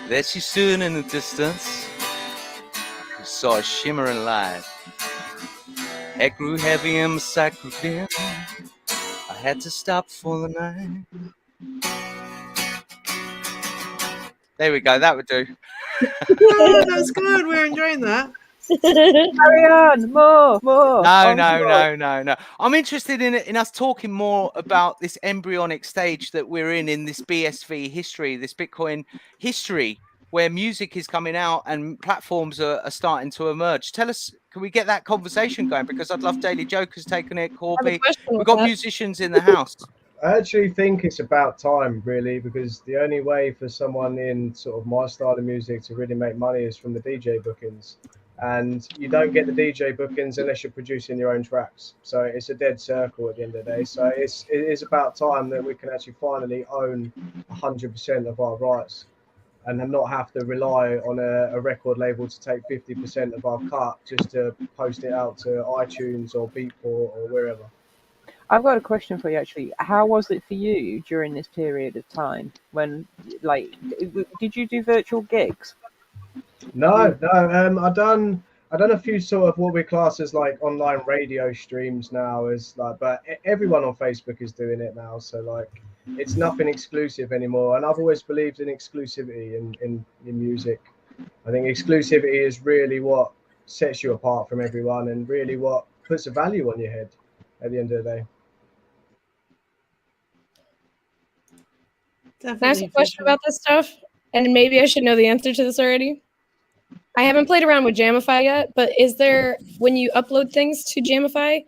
There she stood in the distance, we saw a shimmering light. It grew heavy and my sight grew dim. I had to stop for the night. There we go, that would do. That's good. We're enjoying that. Carry on, more. No. I'm interested in us talking more about this embryonic stage that we're in this BSV history, this Bitcoin history, where music is coming out and platforms are starting to emerge. Tell us, can we get that conversation going? Because I'd love Daily Joker's taking it, Corby. We've got musicians in the house. I actually think it's about time, really, because the only way for someone in sort of my style of music to really make money is from the DJ bookings. And you don't get the DJ bookings unless you're producing your own tracks. So it's a dead circle at the end of the day. So it is about time that we can actually finally own 100% of our rights and not have to rely on a record label to take 50% of our cut just to post it out to iTunes or Beatport or wherever. I've got a question for you, actually. How was it for you during this period of time when, like, did you do virtual gigs? No. I've done a few sort of what we class as like online radio streams now, but everyone on Facebook is doing it now. So like, it's nothing exclusive anymore. And I've always believed in exclusivity in music. I think exclusivity is really what sets you apart from everyone and really what puts a value on your head at the end of the day. Can I ask a question about this stuff? And maybe I should know the answer to this already. I haven't played around with Jamify yet, but is there, when you upload things to Jamify,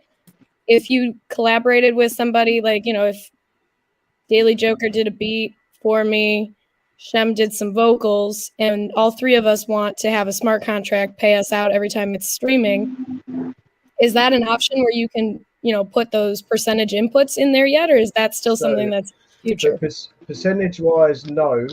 if you collaborated with somebody, like, you know, if Daily Joker did a beat for me, Shem did some vocals, and all three of us want to have a smart contract pay us out every time it's streaming, is that an option where you can, you know, put those percentage inputs in there yet, or is that still something that's future? Percentage-wise, no.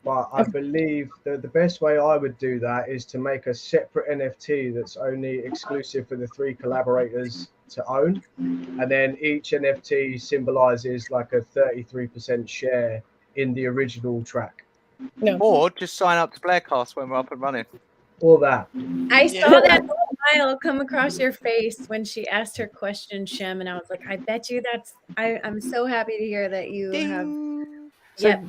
But I believe that the best way I would do that is to make a separate NFT that's only exclusive for the 3 collaborators to own. And then each NFT symbolizes like a 33% share in the original track. No. Or just sign up to Blarecast when we're up and running. Or that. I saw that smile come across your face when she asked her question, Shem, and I was like, I bet you that's. I'm so happy to hear that you have. So Yep.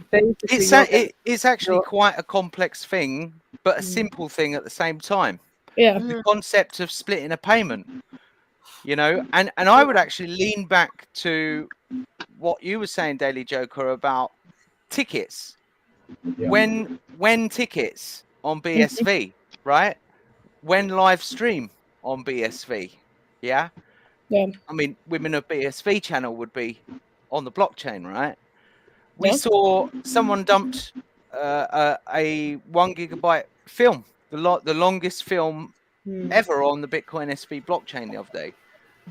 It's actually quite a complex thing, but a simple thing at the same time. Yeah. The concept of splitting a payment, you know, and I would actually lean back to what you were saying, Daily Joker, about tickets. Yeah. When tickets on BSV, right? When live stream on BSV, yeah? Yeah. I mean, Women of BSV channel would be on the blockchain, right? We saw someone dumped a 1 gigabyte film, the longest film ever on the Bitcoin SV blockchain the other day,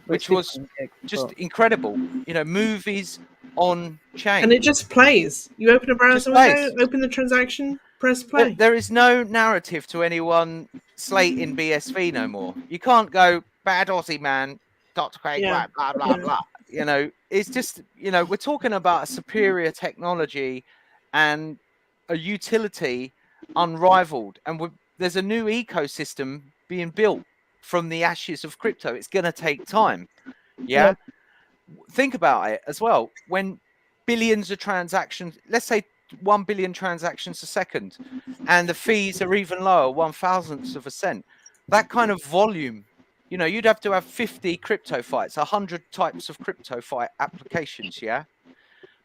which was just incredible. You know, movies on chain. And it just plays. You open a browser window, open the transaction, press play. There is no narrative to anyone slating BSV no more. You can't go, bad Aussie man, Dr. Craig, blah, blah, blah. You know, it's just, you know, we're talking about a superior technology and a utility unrivaled. And there's a new ecosystem being built from the ashes of crypto. It's going to take time. Yeah? Think about it as well. When billions of transactions, let's say 1 billion transactions a second, and the fees are even lower, 1/1000th of a cent, that kind of volume. You know, you'd have to have 50 crypto fights, 100 types of crypto fight applications, yeah?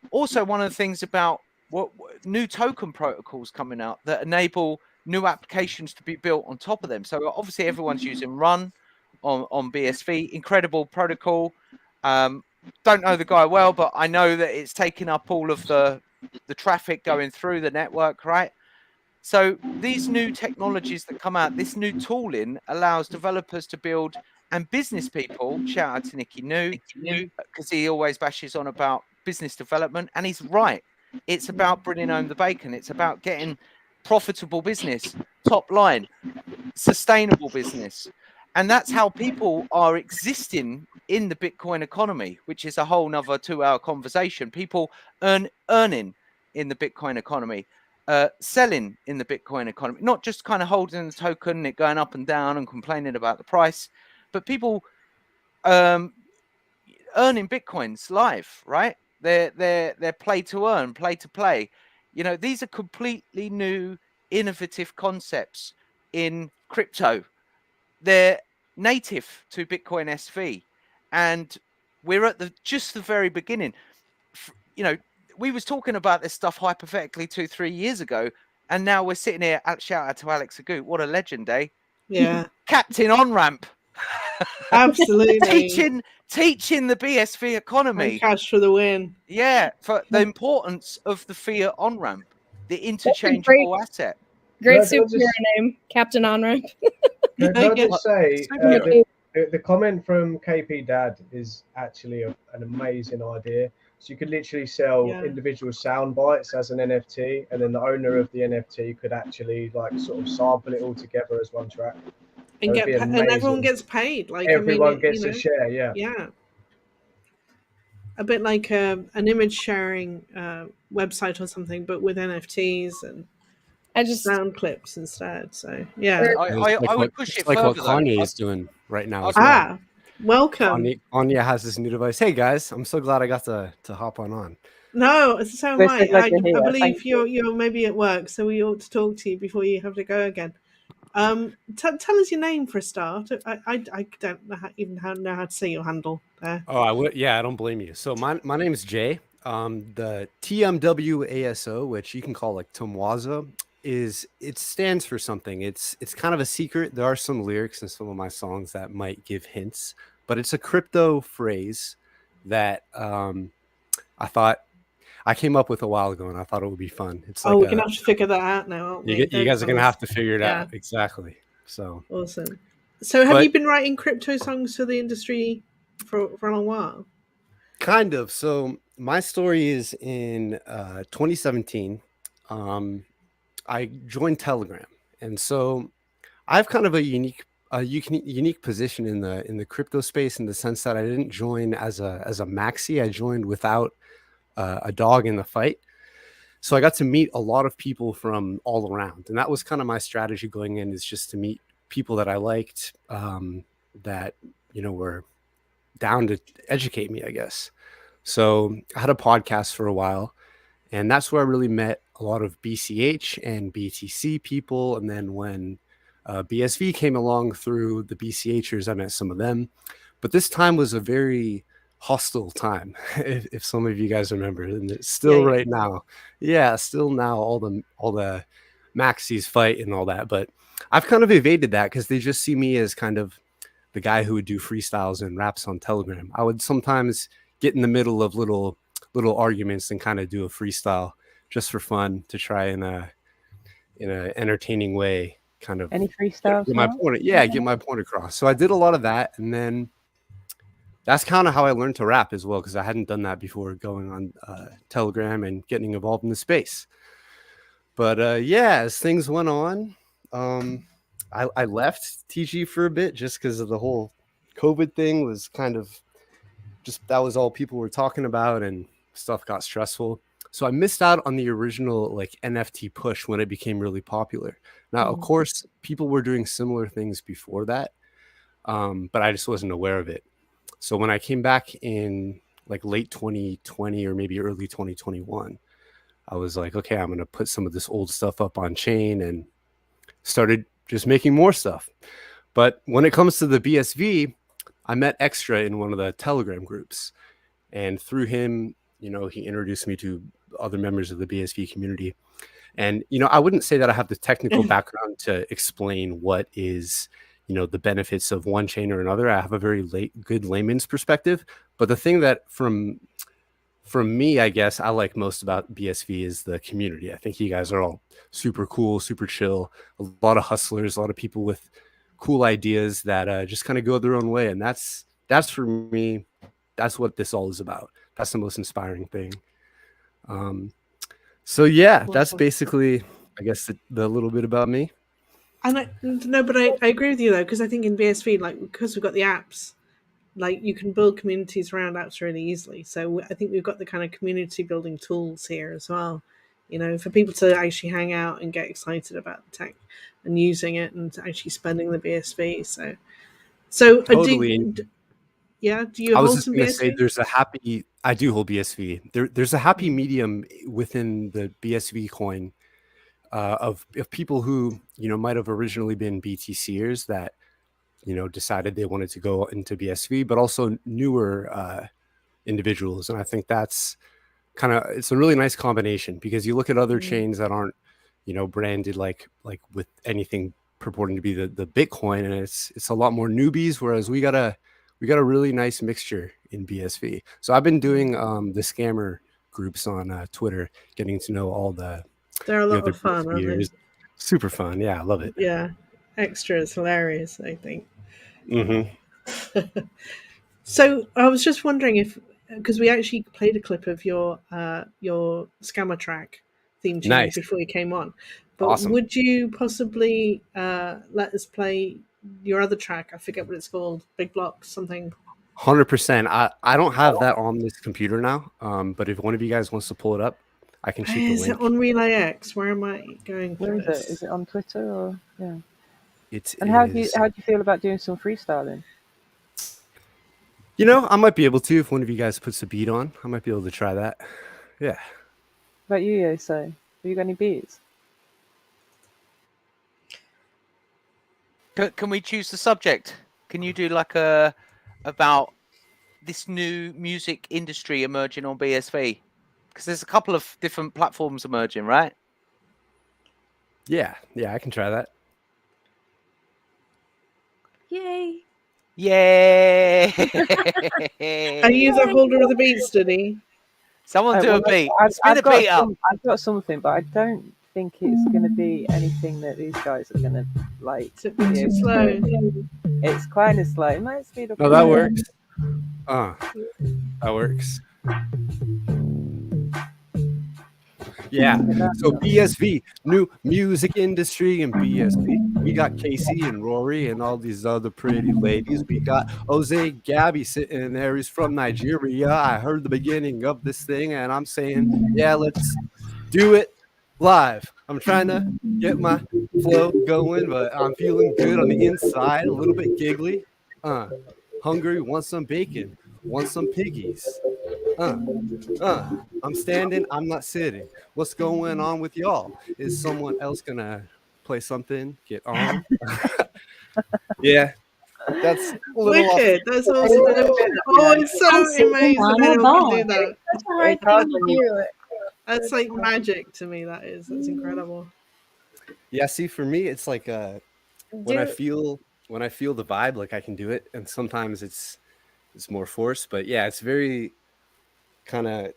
Also, one of the things about what new token protocols coming out that enable new applications to be built on top of them. So obviously everyone's using Run on BSV, incredible protocol. Don't know the guy well, but I know that it's taking up all of the traffic going through the network, right? So these new technologies that come out, this new tooling allows developers to build, and business people, shout out to Nicky New, because he always bashes on about business development, and he's right. It's about bringing home the bacon. It's about getting profitable business, top line, sustainable business. And that's how people are existing in the Bitcoin economy, which is a whole nother 2-hour conversation. People earning in the Bitcoin economy. Selling in the Bitcoin economy, not just kind of holding the token, it going up and down and complaining about the price, but people earning Bitcoins live, right? They're play to earn, play to play. You know, these are completely new, innovative concepts in crypto. They're native to Bitcoin SV, and we're at just the very beginning. You know, we was talking about this stuff hypothetically 2-3 years ago, and now we're sitting here. Shout out to Alex Agut. What a legend, eh? Yeah. Captain on ramp. Absolutely. teaching the BSV economy. And cash for the win. Yeah, for the importance of the fiat on ramp, the interchangeable asset. Great superhero name, Captain On Ramp. Can I just say, the comment from KP Dad is actually an amazing idea. So you could literally sell individual sound bites as an NFT, and then the owner of the NFT could actually like sort of sample it all together as one track. And everyone gets paid. Like everyone gets a share, Yeah. A bit like an image sharing website or something, but with NFTs and sound clips instead. So yeah, I would push it like further. What Kanye is doing right now. Welcome. Kanye has this new device. Hey guys, I'm so glad I got to hop on. No, so am I. I believe you're maybe at work, so we ought to talk to you before you have to go again. Tell us your name for a start. I don't know know how to say your handle there. Oh, I would. Yeah, I don't blame you. So my name's Jay. The TMWASO, which you can call like Tomwaza, it stands for something. It's kind of a secret. There are some lyrics in some of my songs that might give hints, but it's a crypto phrase that I thought I came up with a while ago, and I thought it would be fun. It's like we're gonna have to figure that out now, aren't we? you guys are gonna have to figure it out. Exactly. So awesome. So have you been writing crypto songs for the industry for a long while? Kind of. So my story is in 2017. I joined Telegram, and so I have kind of a unique position in the crypto space in the sense that I didn't join as a maxi. I joined without a dog in the fight. So I got to meet a lot of people from all around, and that was kind of my strategy going in, is just to meet people that I liked, that were down to educate me, I guess. So I had a podcast for a while, and that's where I really met a lot of BCH and BTC people. And then when BSV came along through the BCHers, I met some of them. But this time was a very hostile time, if some of you guys remember, and it's still right now. Yeah, still now all the maxis fight and all that. But I've kind of evaded that because they just see me as kind of the guy who would do freestyles and raps on Telegram. I would sometimes get in the middle of little arguments and kind of do a freestyle just for fun, to try in a entertaining way, kind of any freestyle get my point. Get my point across. So I did a lot of that, and then that's kind of how I learned to rap as well, because I hadn't done that before going on Telegram and getting involved in the space. But as things went on, I left TG for a bit just because of the whole COVID thing. Was kind of just, that was all people were talking about, and stuff got stressful. So I missed out on the original like NFT push when it became really popular. Now, of course, people were doing similar things before that, but I just wasn't aware of it. So when I came back in like late 2020 or maybe early 2021, I was like, okay, I'm going to put some of this old stuff up on chain, and started just making more stuff. But when it comes to the BSV, I met Extra in one of the Telegram groups, and through him, he introduced me to other members of the BSV community. And, I wouldn't say that I have the technical background to explain what is, the benefits of one chain or another. I have a very good layman's perspective. But the thing that from me, I guess, I like most about BSV is the community. I think you guys are all super cool, super chill, a lot of hustlers, a lot of people with cool ideas that just kind of go their own way. And that's for me, that's what this all is about. That's the most inspiring thing. That's basically, I guess, the little bit about me. And I agree with you though, because I think in BSV, like, because we've got the apps, like, you can build communities around apps really easily. So I think we've got the kind of community building tools here as well, for people to actually hang out and get excited about the tech and using it and actually spending the BSV. So totally. do you hold some BSV? I do hold BSV. There's a happy medium within the BSV coin of people who, might have originally been BTCers that, decided they wanted to go into BSV, but also newer individuals. And I think that's it's a really nice combination, because you look at other chains that aren't, branded like with anything purporting to be the Bitcoin, and it's a lot more newbies, whereas we got a really nice mixture in BSV. So I've been doing the scammer groups on Twitter, getting to know all the. They're a lot of fun, aren't they? Super fun. Yeah, I love it. Yeah, Extra is hilarious, I think. So I was just wondering if, because we actually played a clip of your Scammer track theme tune before you came on, but awesome. Would you possibly let us play your other track? I forget what it's called. Big Block something. 100%. I don't have that on this computer now, but if one of you guys wants to pull it up, I can shoot the link. Is it on RelayX? Where am I going? Where is it? Is it on Twitter or yeah? How do you feel about doing some freestyling? I might be able to, if one of you guys puts a beat on. I might be able to try that. Yeah. What about you, Yose? Have you got any beats? Can we choose the subject? Can you do like about this new music industry emerging on BSV? Because there's a couple of different platforms emerging, right? Yeah, I can try that. Yay. Yay! Are you the holder of the beat, Study? Someone do Well, a beat. I've Spin a got beat up. I've got something, but I don't think it's going to be anything that these guys are going to like. Is it too slow? It's kind of slow. It might speed up. No, that works. That works. Yeah. So BSV, new music industry and BSV. We got Casey and Rory and all these other pretty ladies. We got Jose Gabby sitting there. He's from Nigeria. I heard the beginning of this thing, and I'm saying, yeah, let's do it live. I'm trying to get my flow going, but I'm feeling good on the inside, a little bit giggly. Hungry, want some bacon, want some piggies. I'm standing, I'm not sitting. What's going on with y'all? Is someone else gonna play something? Get on. Yeah, that's a little Wicked. That's awesome. Oh, it's so amazing when anyone can do that. Such a hard thing to do. That's like magic to me. That's incredible. Yeah, see, for me, it's like when I feel the vibe, like I can do it, and sometimes it's more forced. But yeah, it's very kind of,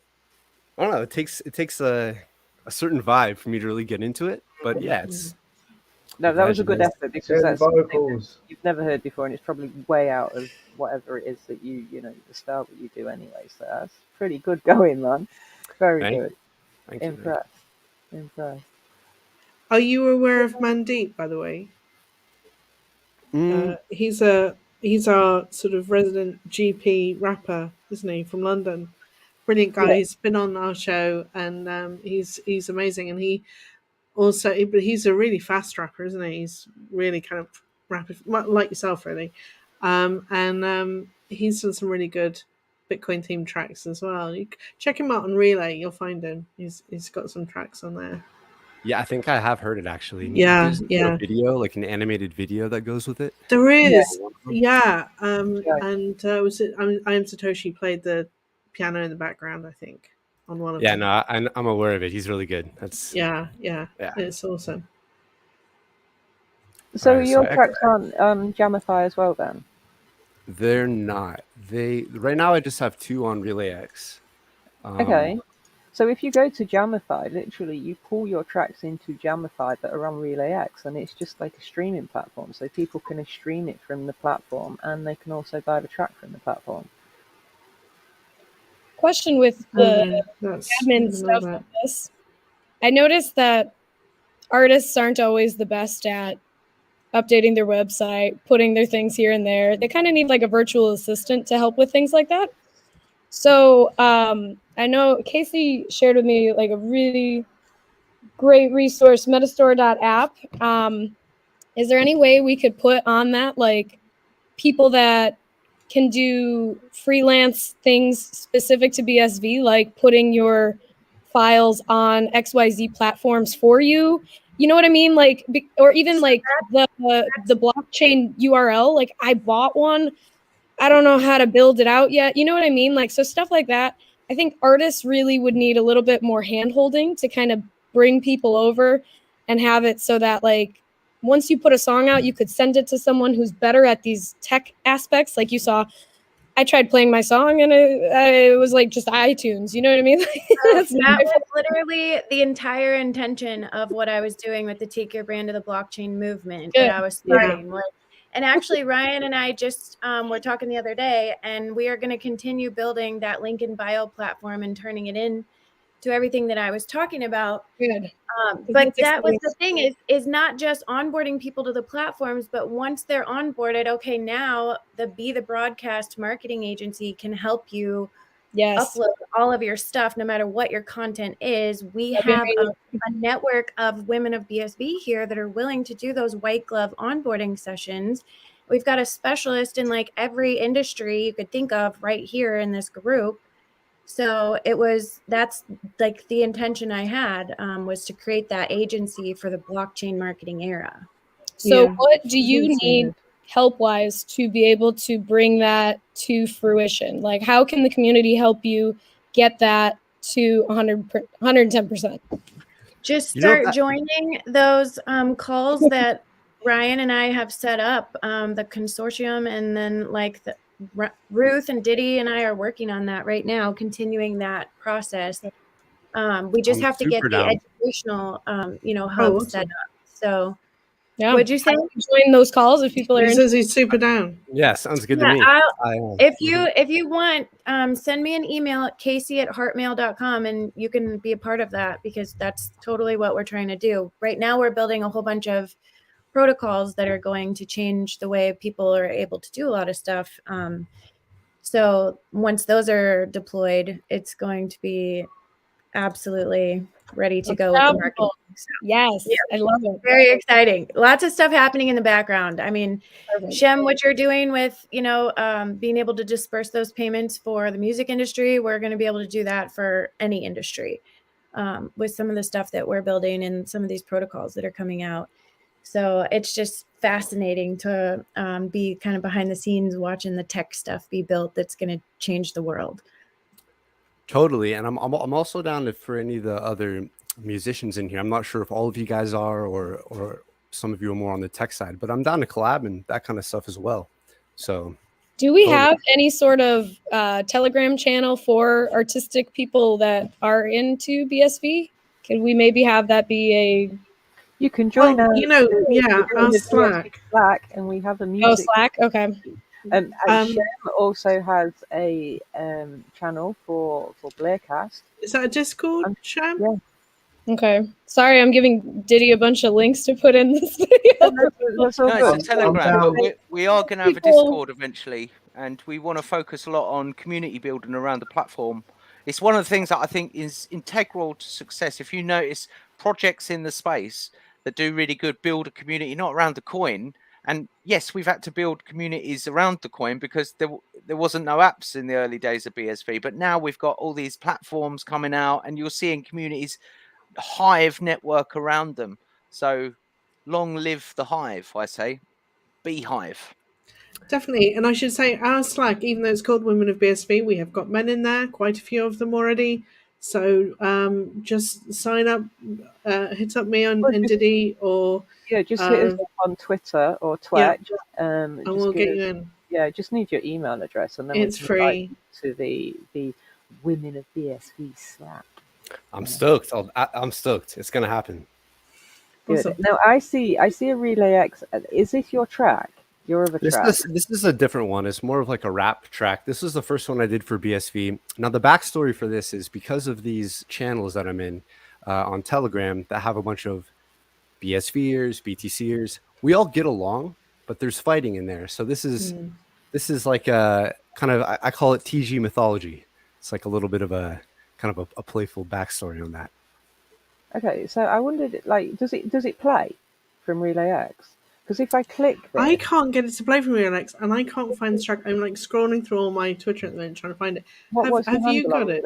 I don't know. It takes a certain vibe for me to really get into it. But yeah, it's that was a good effort because that's vocals you've never heard before, and it's probably way out of whatever it is that you know the style that you do anyway. So that's pretty good going, man. Very good. Thank you. Impressed. Are you aware of Mandeep, by the way? He's our sort of resident GP rapper, isn't he, from London? Brilliant guy. Yeah. He's been on our show, and he's amazing. And he also, but he's a really fast rapper, isn't he? He's really kind of rapid, like yourself, really. And he's done some really good Bitcoin themed tracks as well. You check him out on Relay, you'll find him. He's got some tracks on there. Yeah, I think I have heard it actually. Yeah. A video, like an animated video that goes with it. There is, yeah. And was it? I Am Satoshi played the piano in the background, I think, on one of them. Yeah, no, I'm aware of it. He's really good. That's yeah. It's awesome. So your tracks aren't Jamify as well, then? They're not. Right now I just have 2 on Relay X. Okay. So if you go to Jamify, literally you pull your tracks into Jamify that are on Relay X, and it's just like a streaming platform. So people can stream it from the platform, and they can also buy the track from the platform. Question with the admin stuff like this. I noticed that artists aren't always the best at updating their website, putting their things here and there. They kind of need like a virtual assistant to help with things like that. So I know Casey shared with me like a really great resource, metastore.app. Is there any way we could put on that like people that can do freelance things specific to BSV, like putting your files on XYZ platforms for you? You know what I mean? Like, or even like the blockchain URL, like I bought one. I don't know how to build it out yet. You know what I mean? Like, so stuff like that. I think artists really would need a little bit more hand-holding to kind of bring people over and have it so that like, once you put a song out, you could send it to someone who's better at these tech aspects. Like you saw, I tried playing my song and it was like just iTunes. You know what I mean? That was literally the entire intention of what I was doing with the Take Your Brand to the Blockchain movement that I was starting. Yeah. And actually, Ryan and I just were talking the other day, and we are going to continue building that link in bio platform and turning it in to everything that I was talking about. Good. But that was the thing is not just onboarding people to the platforms, but once they're onboarded, okay, now the broadcast marketing agency can help you upload all of your stuff, no matter what your content is. We have a network of women of BSV here that are willing to do those white glove onboarding sessions. We've got a specialist in like every industry you could think of right here in this group. So that's like the intention I had was to create that agency for the blockchain marketing era. So what do you need help-wise to be able to bring that to fruition? Like how can the community help you get that to 110%? Just start joining those calls that Ryan and I have set up, the consortium, and then like Ruth and Diddy and I are working on that right now, continuing that process. We just have to get the educational, hub set up. So, yeah. Would you say join those calls if people are? He says he's super down. Yeah, sounds good to me. If you want, send me an email at casey@heartmail.com and you can be a part of that, because that's totally what we're trying to do. Right now, we're building a whole bunch of protocols that are going to change the way people are able to do a lot of stuff. So once those are deployed, it's going to be absolutely ready to go with the marketing. Yes, yeah. I love it. Very exciting. Lots of stuff happening in the background. I mean, Shem, what you're doing with, being able to disperse those payments for the music industry, we're going to be able to do that for any industry with some of the stuff that we're building and some of these protocols that are coming out. So it's just fascinating to be kind of behind the scenes watching the tech stuff be built that's going to change the world. Totally. And I'm also down for any of the other musicians in here. I'm not sure if all of you guys are or some of you are more on the tech side, but I'm down to collab and that kind of stuff as well. So do we have any sort of Telegram channel for artistic people that are into BSV? Can we maybe have that be a... You can join our Slack. Slack, and we have a music. Oh, Slack. Okay. Shem also has a channel for Blarecast. Is that a Discord, Shem? Yeah. Okay. Sorry, I'm giving Diddy a bunch of links to put in this video. No, it's a Telegram. We are going to have a Discord eventually, and we want to focus a lot on community building around the platform. It's one of the things that I think is integral to success. If you notice projects in the space that do really good, build a community, not around the coin. And yes, we've had to build communities around the coin because there wasn't no apps in the early days of BSV. But now we've got all these platforms coming out, and you're seeing communities, hive network around them. So long live the hive, I say. Beehive. Definitely. And I should say our Slack, even though it's called Women of BSV, we have got men in there, quite a few of them already. So just sign up, hit up me on Diddy, or just hit us up on Twitter or Twitch. And we'll get you in. Yeah, just need your email address, and then it's free to the Women of BSV Slack. I'm stoked. I'm stoked. It's gonna happen. Good. Awesome. Now I see a Relay X. Is this your track? Your other track? This is a different one. It's more of like a rap track. This is the first one I did for BSV. Now the backstory for this is because of these channels that I'm in on Telegram that have a bunch of BSVers, BTCers. We all get along, but there's fighting in there. So this is like a kind of, I call it TG mythology. It's like a little bit of a kind of a playful backstory on that. Okay, so I wondered, like, does it play from Relay X? Because if I click this, I can't get it to play from Relay X, and I can't find the track. I'm like scrolling through all my Twitter at the moment trying to find it. Have you got it?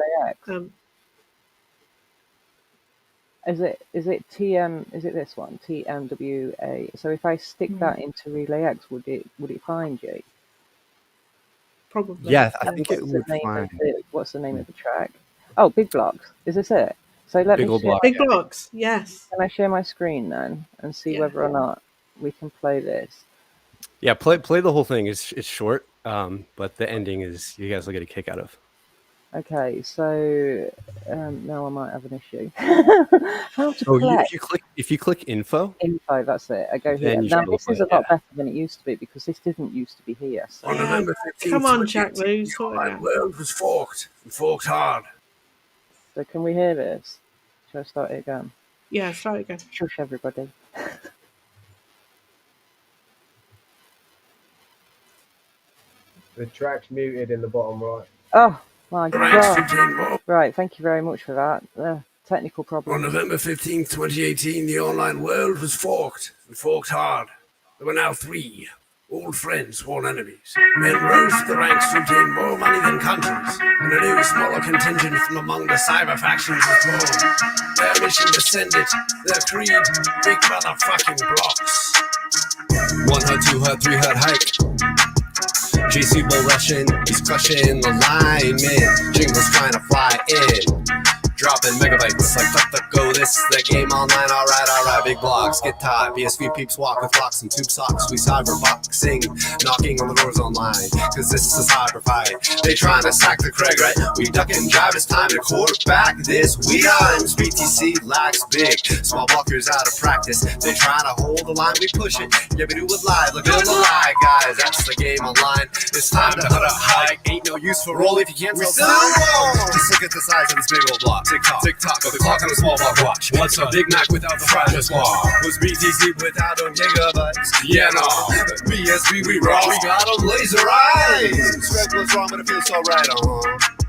Is it TM? Is it this one? TMWA. So if I stick that into Relay X, would it find you? Probably. Yeah, I think it would find. What's the name of the track? Oh, Big Blocks. Is this it? So let me share. Big Blocks. Yes. Can I share my screen then and see whether or not we can play this? Yeah, play the whole thing. It's short, but the ending is you guys will get a kick out of. Okay, so now I might have an issue. How to play? If you click info, that's it. I go here. Now this is a lot better than it used to be because this didn't used to be here. So. On November 15th, come on, Jack Lou. The online world was forked and forked hard. So can we hear this? Shall I start it again? Yeah, start it again. Shush, everybody. The track's muted in the bottom right. Oh my God! Right, thank you very much for that. Technical problem. On November 15th, 2018, the online world was forked and forked hard. There were now 3 old friends, sworn enemies. Men rose to the ranks to obtain more money than countries, and a new, smaller contingent from among the cyber factions was born. Their mission descended, their creed, big motherfucking blocks. 1 hut, 2 hut, 3 hut hike. JC Bull rushing, he's crushing the line, man. Jingle's trying to fly in. dropping megabytes like go. This is the game online. Alright. Big blocks get tied. PSV peeps walk with locks and tube socks. We cyberboxing, knocking on the doors online. Cause this is a cyber fight. They trying to sack the Craig, right? We duck and drive. It's time to quarterback this. We times BTC lacks big. Small blockers out of practice. They trying to hold the line. We push it. Yeah, we do it live. Look at the lie, guys. That's the game online. It's time to hunt a hike. Ain't no use for roll if you can't tell time. Just look at the size of this big old block. Tick-tock, with the clock on a small block watch. What's a Big Mac without the fries? Was BTC without them gigabytes? Yeah, no. BSV, we raw. We got them laser eyes. Red was wrong, but it feels so right,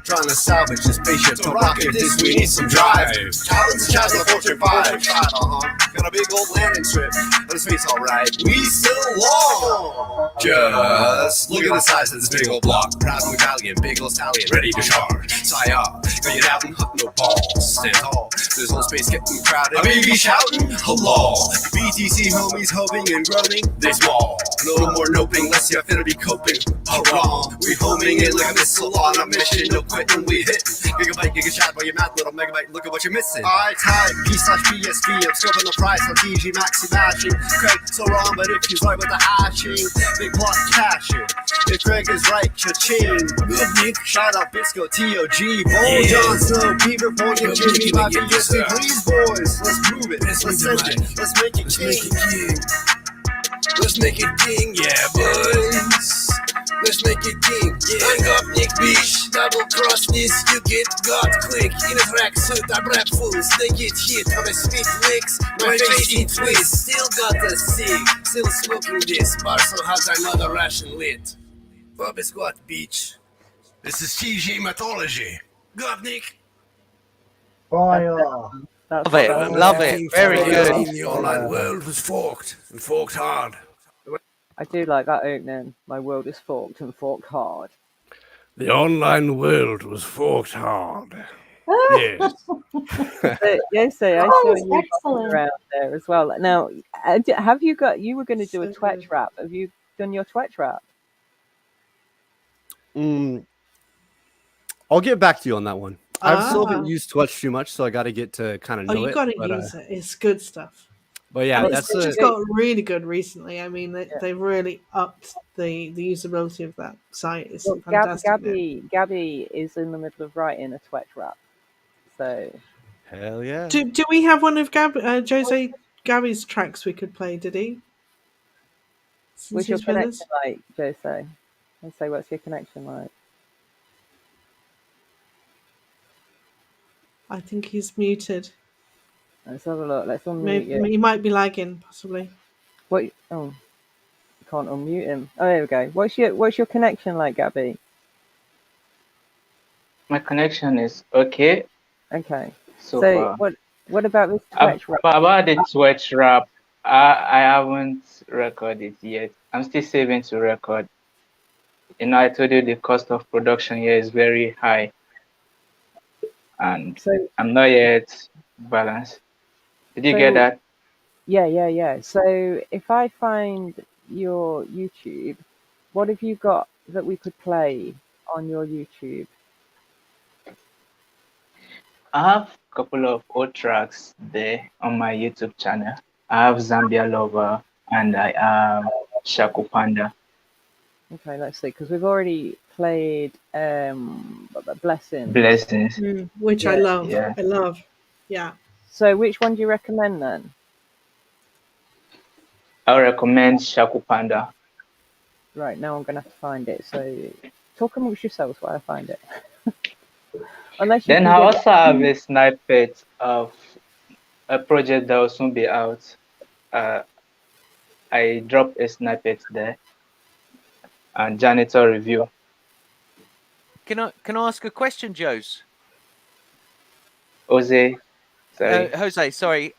Trying to salvage this spaceship to rocket this, we need some drive. Talon's chats on Fortune 5. Got a big old landing strip, but his face alright. We still long. Just look at the size of this big old block. Proud Italian, big old stallion, ready to charge. Sayah, got you out and hook no balls. Stand tall, this whole space getting crowded. A baby shouting, hello. BTC homies hoping and groaning, they small. No more noping, less you finna be coping. Wrong, we homing it like a missile on a mission. No quitting, we hitting. Gigabyte, gigashot, by your math, little megabyte. Look at what you're missing. I type P/PSV. I'm scoping the price on TG Maxi matching. Craig so wrong, but if he's right with the hashing, big block cashing. If Craig is right, cha-ching. Good Nick, shout out Bisco, TOG, Bull John Snow, Beaver, Morgan, Jimmy, my BSV. Please, boys, let's move it. Let's send it. Let's make it king. Let's make it king, yeah, boys. Let's make it king. Hang up, Nick Beach. Double cross this, you get got quick. In a track suit, I rap fools. They get hit on a speed licks. My face in twist. Still got a cig. Still smoking this. Barso has another ration lit. Bobby Squat Beach. This is TG Mythology. Got Nick. Fire. Love it. Very good. The online world was forked and forked hard. I do like that opening. My world is forked and forked hard. The online world was forked hard. Yes. Yes, I That saw was you excellent. around there as well. Now, have you got? You were going to do a Twitch rap. Have you done your Twitch rap? I'll get back to you on that one. I still haven't used Twitch too much, so I got to get to kind of know you it. got to use it. It's good stuff. But yeah, And that's Twitch has got really good recently. I mean, they've really upped the usability of that site. It's fantastic. Gabby is in the middle of writing a Twitch rap. So hell yeah. Do we have one of Gabby's tracks we could play? Did he? What's your connection like, Jose? Let's say, what's your connection like? I think he's muted. Let's have a look. Let's unmute you. He might be lagging, possibly. What? Oh, you can't unmute him. Oh, there we go. What's your connection like, Gabby? My connection is okay. Okay. So far. What about this Twitch rap? About the Twitch rap, I haven't recorded yet. I'm still saving to record. You know, I told you the cost of production here is very high, and I'm not yet balanced. Did you get that? Yeah. So if I find your YouTube, what have you got that we could play on your YouTube? I have a couple of old tracks there on my YouTube channel. I have Zambia Lover and I have Shaku Panda. Okay, let's see, because we've already played Blessings. Which I love. Yeah. I love. Yeah. So which one do you recommend then? I recommend Shaku Panda. Right, now I'm going to have to find it. So talk amongst yourselves while I find it. Then I also have a snippet of a project that will soon be out. I dropped a snippet there. And janitor review. Can I ask a question, Jose? Jose, sorry. Jose, sorry.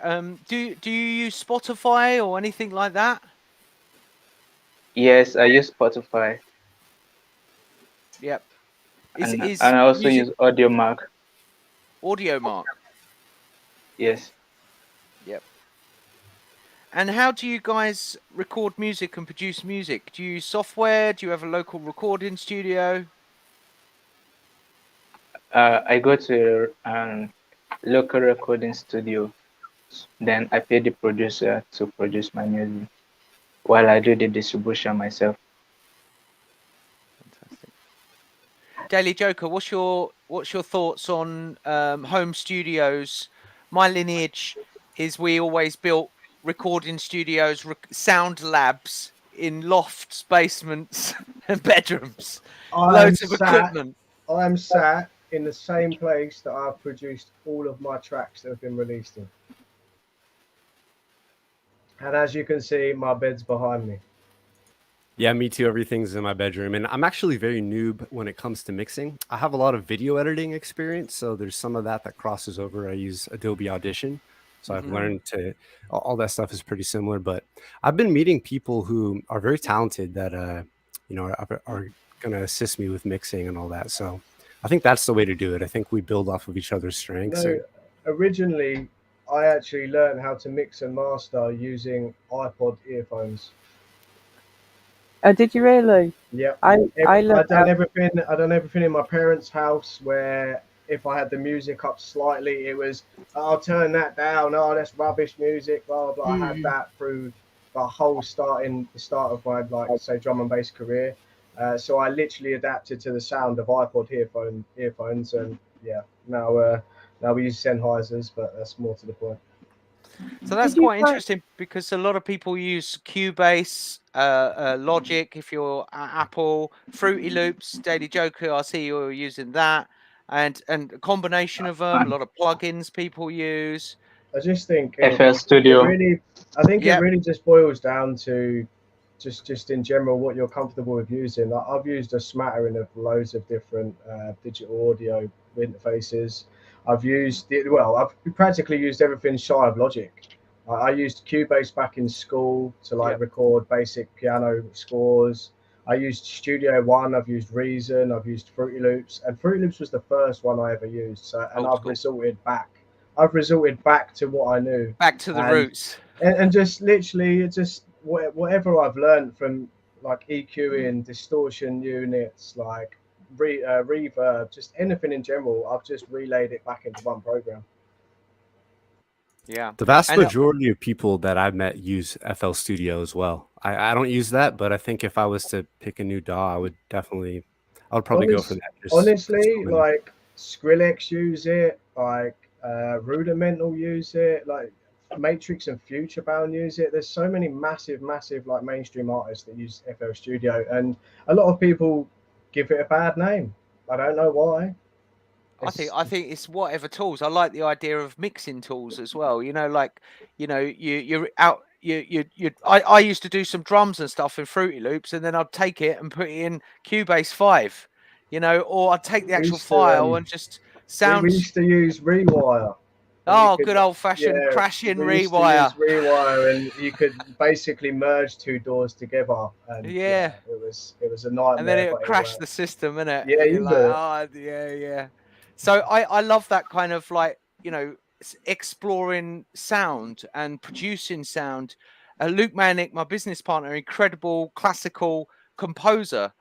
Do you use Spotify or anything like that? Yes, I use Spotify. Yep. And I also use AudioMark. AudioMark. Yes. Yep. And how do you guys record music and produce music? Do you use software? Do you have a local recording studio? I go to local recording studio. Then I pay the producer to produce my music while I do the distribution myself. Fantastic. Daily Joker, what's your thoughts on home studios? My lineage is we always built recording studios, sound labs in lofts, basements, and bedrooms. Loads of equipment. I'm sat in the same place that I've produced all of my tracks that have been released in. And as you can see, my bed's behind me. Yeah, me too. Everything's in my bedroom. And I'm actually very noob when it comes to mixing. I have a lot of video editing experience, so there's some of that crosses over. I use Adobe Audition. So I've learned all that stuff is pretty similar. But I've been meeting people who are very talented that, are going to assist me with mixing and all that. So I think that's the way to do it. I think we build off of each other's strengths. No, originally, I actually learned how to mix and master using iPod earphones. Did you really? Yeah. I done everything in my parents' house where if I had the music up slightly, it was, I'll turn that down. Oh, that's rubbish music, blah, blah. I had that through the whole the start of my, say, drum and bass career. So I literally adapted to the sound of iPod earphones. And yeah, now we use Sennheisers, but that's more to the point. So that's quite interesting because a lot of people use Cubase, Logic if you're Apple, Fruity Loops, Daily Joker. I see you're using that, and a combination of them. A lot of plugins people use. I just think FL Studio. It really just boils down to just in general what you're comfortable with using. I've used a smattering of loads of different digital audio interfaces. I've practically used everything shy of Logic. I used Cubase back in school to record basic piano scores. I used Studio One, I've used Reason, I've used Fruity Loops, and Fruity Loops was the first one I ever used. I've resorted back to what I knew. Back to the roots. And just literally whatever I've learned from like EQing, distortion units, like reverb, just anything in general, I've just relayed it back into one program. Yeah. The vast majority of people that I've met use FL Studio as well. I don't use that, but I think if I was to pick a new DAW, I would probably go for that. Honestly, like Skrillex use it, like Rudimental use it, like Matrix and Futurebound use it. There's so many massive like mainstream artists that use FL Studio, and a lot of people give it a bad name. I don't know why. I think it's whatever tools. I like the idea of mixing tools as well. I used to do some drums and stuff in Fruity Loops, and then I'd take it and put it in Cubase 5, or I'd take the actual file and just sound. We used to use Rewire. Oh, good old fashioned crashing Rewire. Rewire, and you could basically merge two doors together. And it was a nightmare. And then it would crash the system, innit? Yeah, yeah. So I love that kind of exploring sound and producing sound. Luke Manick, my business partner, incredible classical composer,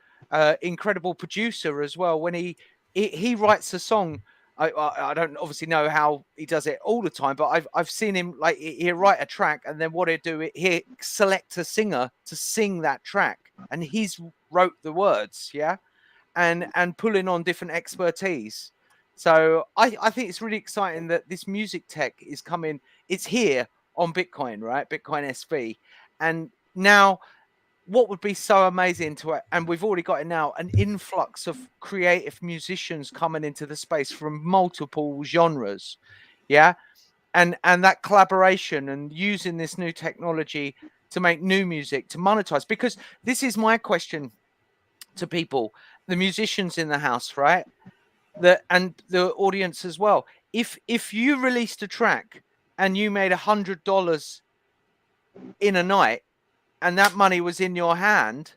incredible producer as well. When he writes a song, I don't obviously know how he does it all the time, but I've seen him he'll write a track, and then what he'll do, he'll select a singer to sing that track, and he's wrote the words, and pulling on different expertise. So I think it's really exciting that this music tech is coming. It's here on Bitcoin, right? Bitcoin SV. And now what would be so amazing and we've already got it now, an influx of creative musicians coming into the space from multiple genres. And that collaboration and using this new technology to make new music, to monetize. Because this is my question to people, the musicians in the house, right? And the audience as well. If you released a track and you made $100 in a night, and that money was in your hand,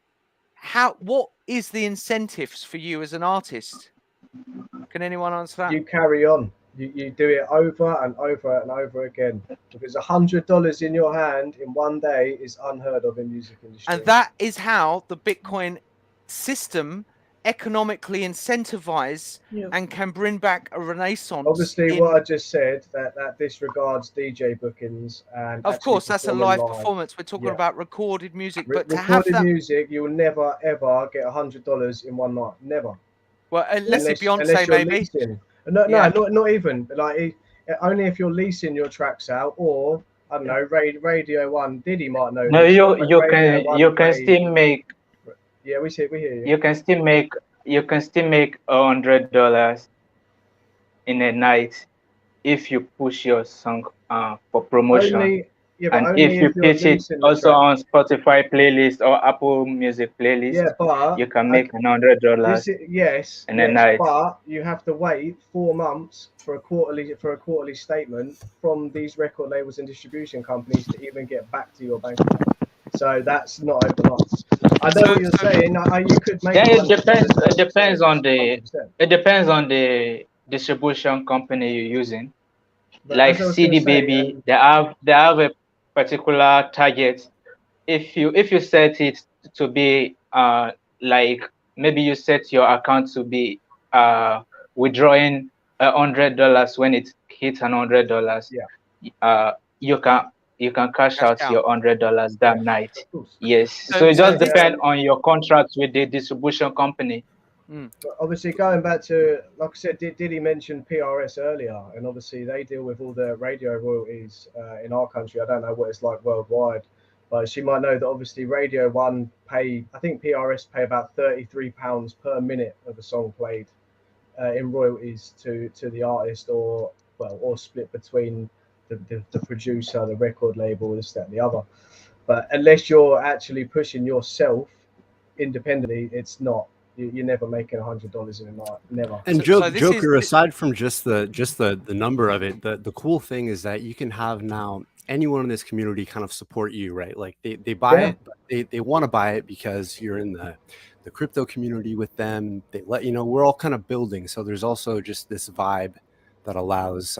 what is the incentives for you as an artist? Can anyone answer that? You carry on. You do it over and over and over again, because $100 in your hand in one day is unheard of in music industry. And that is how the Bitcoin system economically incentivize and can bring back a renaissance. Obviously, what I just said, that disregards DJ bookings. And of course, that's a live performance. We're talking about recorded music. But to have that music, you will never, ever get $100 in one night. Never. Well, unless it's Beyonce, maybe. Leasing. No, not even. Like, only if you're leasing your tracks out, or I don't know, Radio One. Diddy might know. No, you can still make. Yeah, we hear you. You can still make $100 in a night if you push your song for promotion. And if you pitch it also on Spotify playlist or Apple Music playlist, but you can make $100 in a night. But you have to wait 4 months for a quarterly statement from these record labels and distribution companies to even get back to your bank account. So that's not overnight. I know what you're saying. You could make. Yeah, it depends on the distribution company you're using. But like CD Baby, they have a particular target. If you set it to be like maybe you set your account to be withdrawing $100 when it hits $100. You can cash out your $100 that night. Yes. So it just depends on your contract with the distribution company. But obviously, going back to, like I said, Diddy mentioned PRS earlier, and obviously they deal with all the radio royalties in our country. I don't know what it's like worldwide, but she might know that obviously Radio One I think PRS pay about £33 per minute of a song played in royalties to the artist, or split between the producer, the record label, this, that, and the other. But unless you're actually pushing yourself independently, it's not. You're never making $100 in a night. Never. And Joker, aside from just the number of it, the cool thing is that you can have now anyone in this community kind of support you, right? Like they buy it, but they want to buy it because you're in the crypto community with them. They let you know we're all kind of building. So there's also just this vibe that allows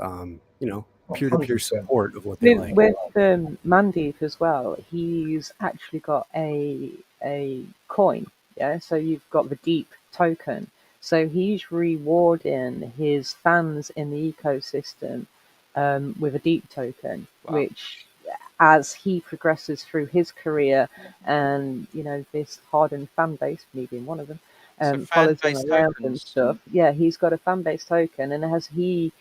peer-to-peer support of what they like. With Mandeep as well, he's actually got a coin. Yeah, so you've got the Deep token. So he's rewarding his fans in the ecosystem with a Deep token, which, as he progresses through his career, and this hardened fan base, me being one of them, follows him around and stuff. Yeah, he's got a fan base token, and as he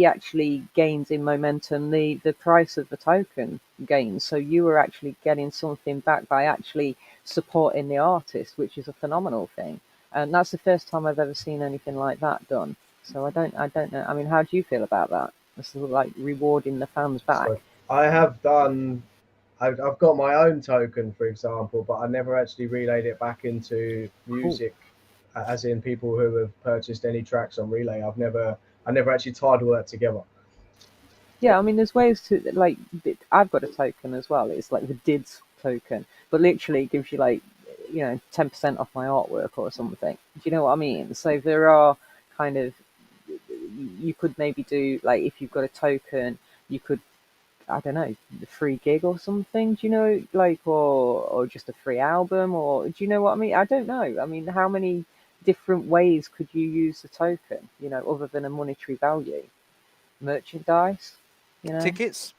actually gains in momentum, the price of the token gains. So you are actually getting something back by actually supporting the artist, which is a phenomenal thing. And that's the first time I've ever seen anything like that done. So I don't know. I mean, how do you feel about that? It's like rewarding the fans back. So I've got my own token, for example, but I never actually relayed it back into music, as in people who have purchased any tracks on Relay. I never actually tied all that together. Yeah, I mean, there's ways to, like, I've got a token as well. It's like the DIDS token, but literally it gives you 10% off my artwork or something. Do you know what I mean? So there are kind of, you could maybe do, like, if you've got a token, you could, I don't know, the free gig or something, do you know, like, or just a free album, or do you know what I mean? I don't know. I mean, how many different ways could you use the token, other than a monetary value? Merchandise, tickets,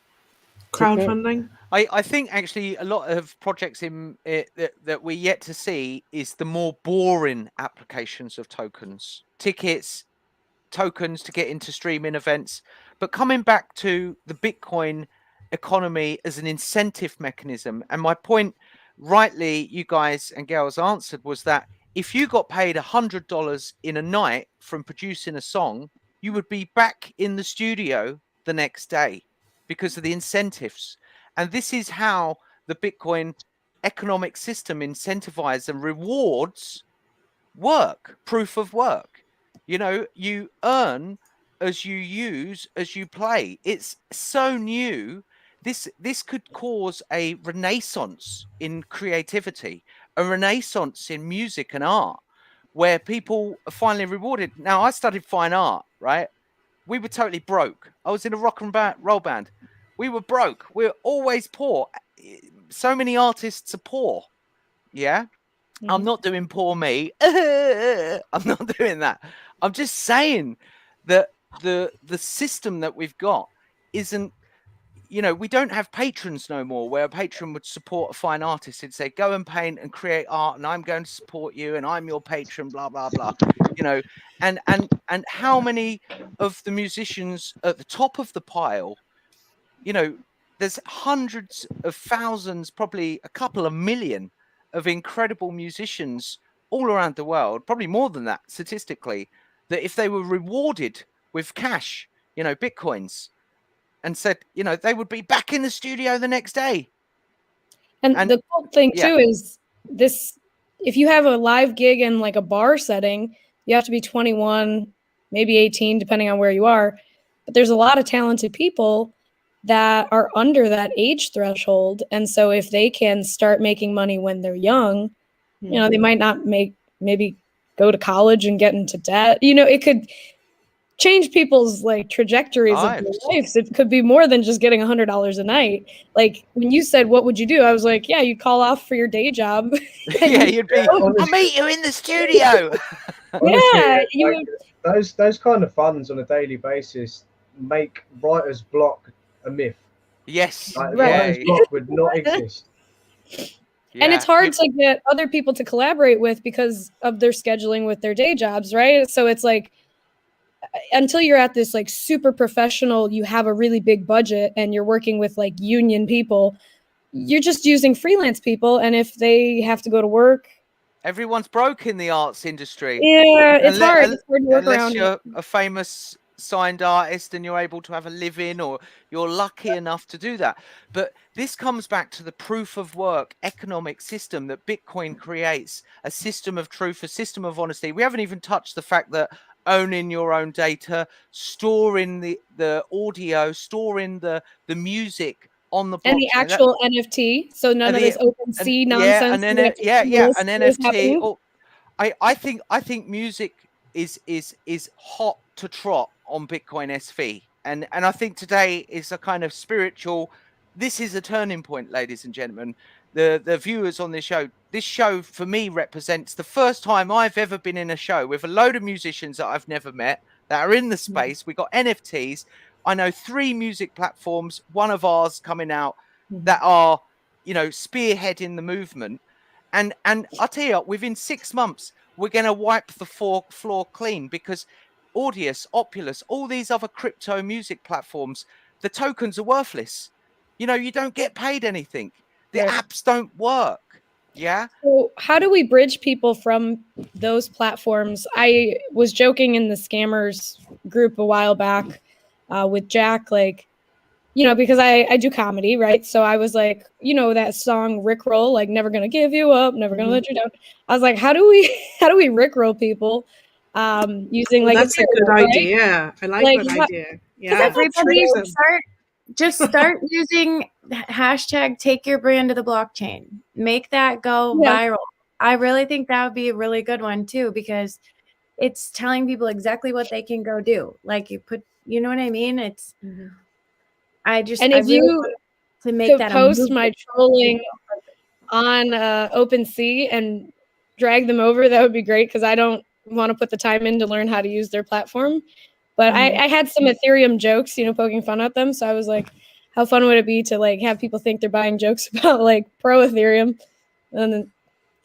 crowdfunding. I think actually a lot of projects in it that we're yet to see is the more boring applications of tokens, tickets, tokens to get into streaming events. But coming back to the Bitcoin economy as an incentive mechanism, and my point, rightly, you guys and girls answered, was that if you got paid $100 in a night from producing a song, you would be back in the studio the next day because of the incentives. And this is how the Bitcoin economic system incentivizes and rewards work, proof of work. You earn as you use, as you play. It's so new. This could cause a renaissance in creativity, a renaissance in music and art, where people are finally rewarded. Now, I studied fine art, right? We were totally broke. I was in a rock and roll band. We were broke. We were always poor. So many artists are poor. Yeah. I'm not doing poor me. I'm not doing that. I'm just saying that the system that we've got isn't, you know, we don't have patrons no more, where a patron would support a fine artist and say, go and paint and create art, and I'm going to support you, and I'm your patron, blah, blah, blah. You know, and how many of the musicians at the top of the pile, you know, there's hundreds of thousands, probably a couple of million of incredible musicians all around the world, probably more than that statistically, that if they were rewarded with cash, you know, bitcoins, and said, you know, they would be back in the studio the next day. And the cool thing too is this: if you have a live gig in like a bar setting, you have to be 21, maybe 18, depending on where you are. But there's a lot of talented people that are under that age threshold. And so if they can start making money when they're young, you know, they might not maybe go to college and get into debt. You know, it could change people's like trajectories of their lives. It could be more than just getting $100 a night. Like when you said, what would you do? I was like, yeah, you'd call off for your day job. Yeah, you'd be, I'll meet you in the studio. Yeah, those kind of funds on a daily basis make writer's block a myth. Yes, like, writer's block would not exist. And it's hard to get other people to collaborate with because of their scheduling with their day jobs, right? So it's like, until you're at this like super professional, you have a really big budget and you're working with like union people, you're just using freelance people. And if they have to go to work, everyone's broke in the arts industry. Yeah, it's hard. It's hard to work unless around you're it. a famous signed artist and you're able to have a living, or you're lucky enough to do that. But this comes back to the proof of work economic system that Bitcoin creates, a system of truth, a system of honesty. We haven't even touched the fact that owning your own data, storing the audio, storing the music on the blockchain. And the actual NFT, so none of this OpenSea nonsense. An NFT. I think music is hot to trot on Bitcoin SV, and I think today is a kind of spiritual. This is a turning point, ladies and gentlemen. The viewers on this show for me represents the first time I've ever been in a show with a load of musicians that I've never met that are in the space. We got NFTs. I know 3 music platforms, one of ours coming out, that are, you know, spearheading the movement. And I'll tell you, within 6 months, we're going to wipe the floor clean, because Audius, Opulus, all these other crypto music platforms, the tokens are worthless. You know, you don't get paid anything. The apps don't work. Yeah. So how do we bridge people from those platforms? I was joking in the scammers group a while back with Jack, like, you know, because I do comedy, right? So I was like, you know, that song Rickroll, like never gonna give you up, never gonna let you down. I was like, how do we Rickroll people using like that's a good idea. I like that idea. Yeah, everybody start using hashtag take your brand to the blockchain. Make that go viral. I really think that would be a really good one too, because it's telling people exactly what they can go do. Like you know what I mean? It's if you to make that post my trolling on OpenSea and drag them over, that would be great, because I don't want to put the time in to learn how to use their platform. But I had some Ethereum jokes, you know, poking fun at them. So I was like, how fun would it be to like have people think they're buying jokes about like pro Ethereum, and then it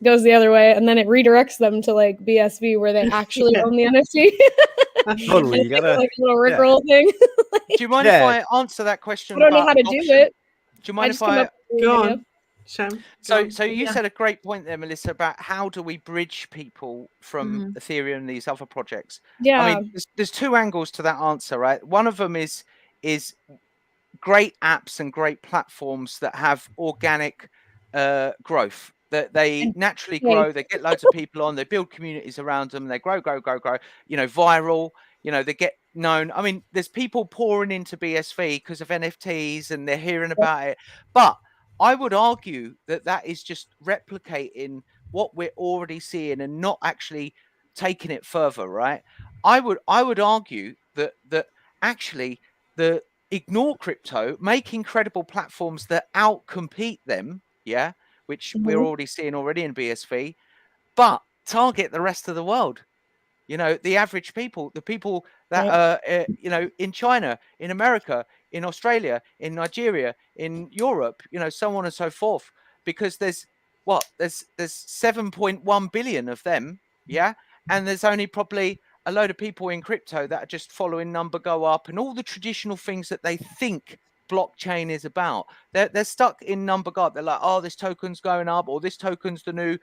goes the other way, and then it redirects them to like BSV where they actually own the NFT. Totally, you gotta like a little Rickroll thing. Do you mind if I answer that question? I don't know how to do it. Do you mind if I go on? Shem, so you said a great point there, Melissa, about how do we bridge people from Ethereum and these other projects. Yeah, I mean, there's 2 angles to that answer, right? One of them is great apps and great platforms that have organic growth, that they naturally grow, they get loads of people on, they build communities around them, they grow, you know, viral, you know, they get known. I mean, there's people pouring into BSV because of NFTs and they're hearing about it. But I would argue that is just replicating what we're already seeing and not actually taking it further, right? I would argue that actually the ignore crypto, make incredible platforms that outcompete them, which we're already seeing in BSV. but target the rest of the world. You know, the average people, the people that are, you know, in China, in America, in Australia, in Nigeria, in Europe, you know, so on and so forth. Because there's 7.1 billion of them, yeah, and there's only probably a load of people in crypto that are just following number go up and all the traditional things that they think blockchain is about. They're stuck in number go up. They're like, oh, this token's going up, or this token's the new.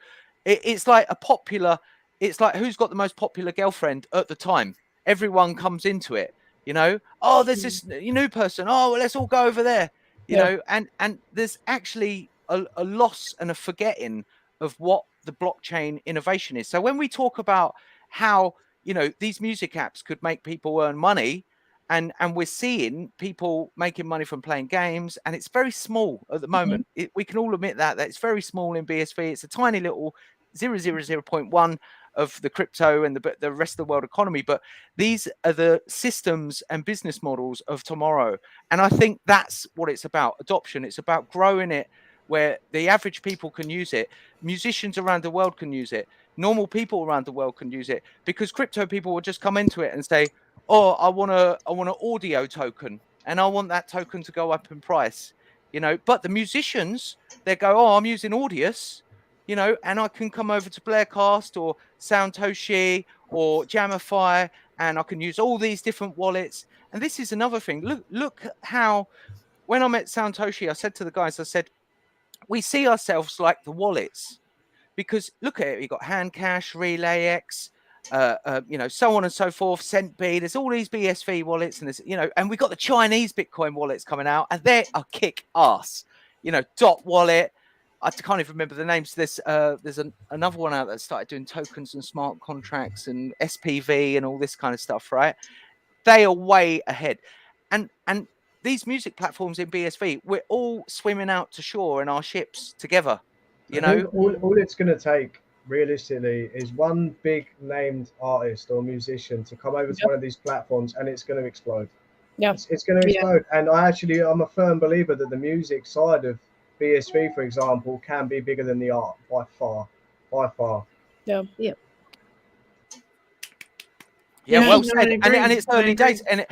It's like a popular. It's like who's got the most popular girlfriend at the time. Everyone comes into it, you know. Oh, there's this new person. Oh, well, let's all go over there, you know. And there's actually a loss and a forgetting of what the blockchain innovation is. So when we talk about how, you know, these music apps could make people earn money, and we're seeing people making money from playing games, and it's very small at the moment. We can all admit that it's very small in BSV. It's a tiny little 0.001 of the crypto and the rest of the world economy, but these are the systems and business models of tomorrow. And I think that's what it's about, adoption. It's about growing it where the average people can use it, musicians around the world can use it, normal people around the world can use it, because crypto people will just come into it and say, oh, I want an audio token and I want that token to go up in price, you know. But the musicians, they go, oh, I'm using Audius, you know, and I can come over to Blarecast or Soundtoshi or Jamify, and I can use all these different wallets. And this is another thing. Look how, when I met Soundtoshi, I said to the guys, I said, we see ourselves like the wallets, because look at it. You've got Handcash, RelayX, you know, so on and so forth, CentB. There's all these BSV wallets, and there's, you know, and we've got the Chinese Bitcoin wallets coming out, and they are kick ass. You know, Dot Wallet. I can't even remember the names. There's another one out that started doing tokens and smart contracts and SPV and all this kind of stuff, right? They are way ahead. And these music platforms in BSV, we're all swimming out to shore in our ships together. You know, all it's going to take realistically is one big named artist or musician to come over to one of these platforms, and it's going to explode. Yeah, it's going to explode. And I'm a firm believer that the music side of BSV, for example, can be bigger than the art by far. Yeah. Well said. And it's early days, and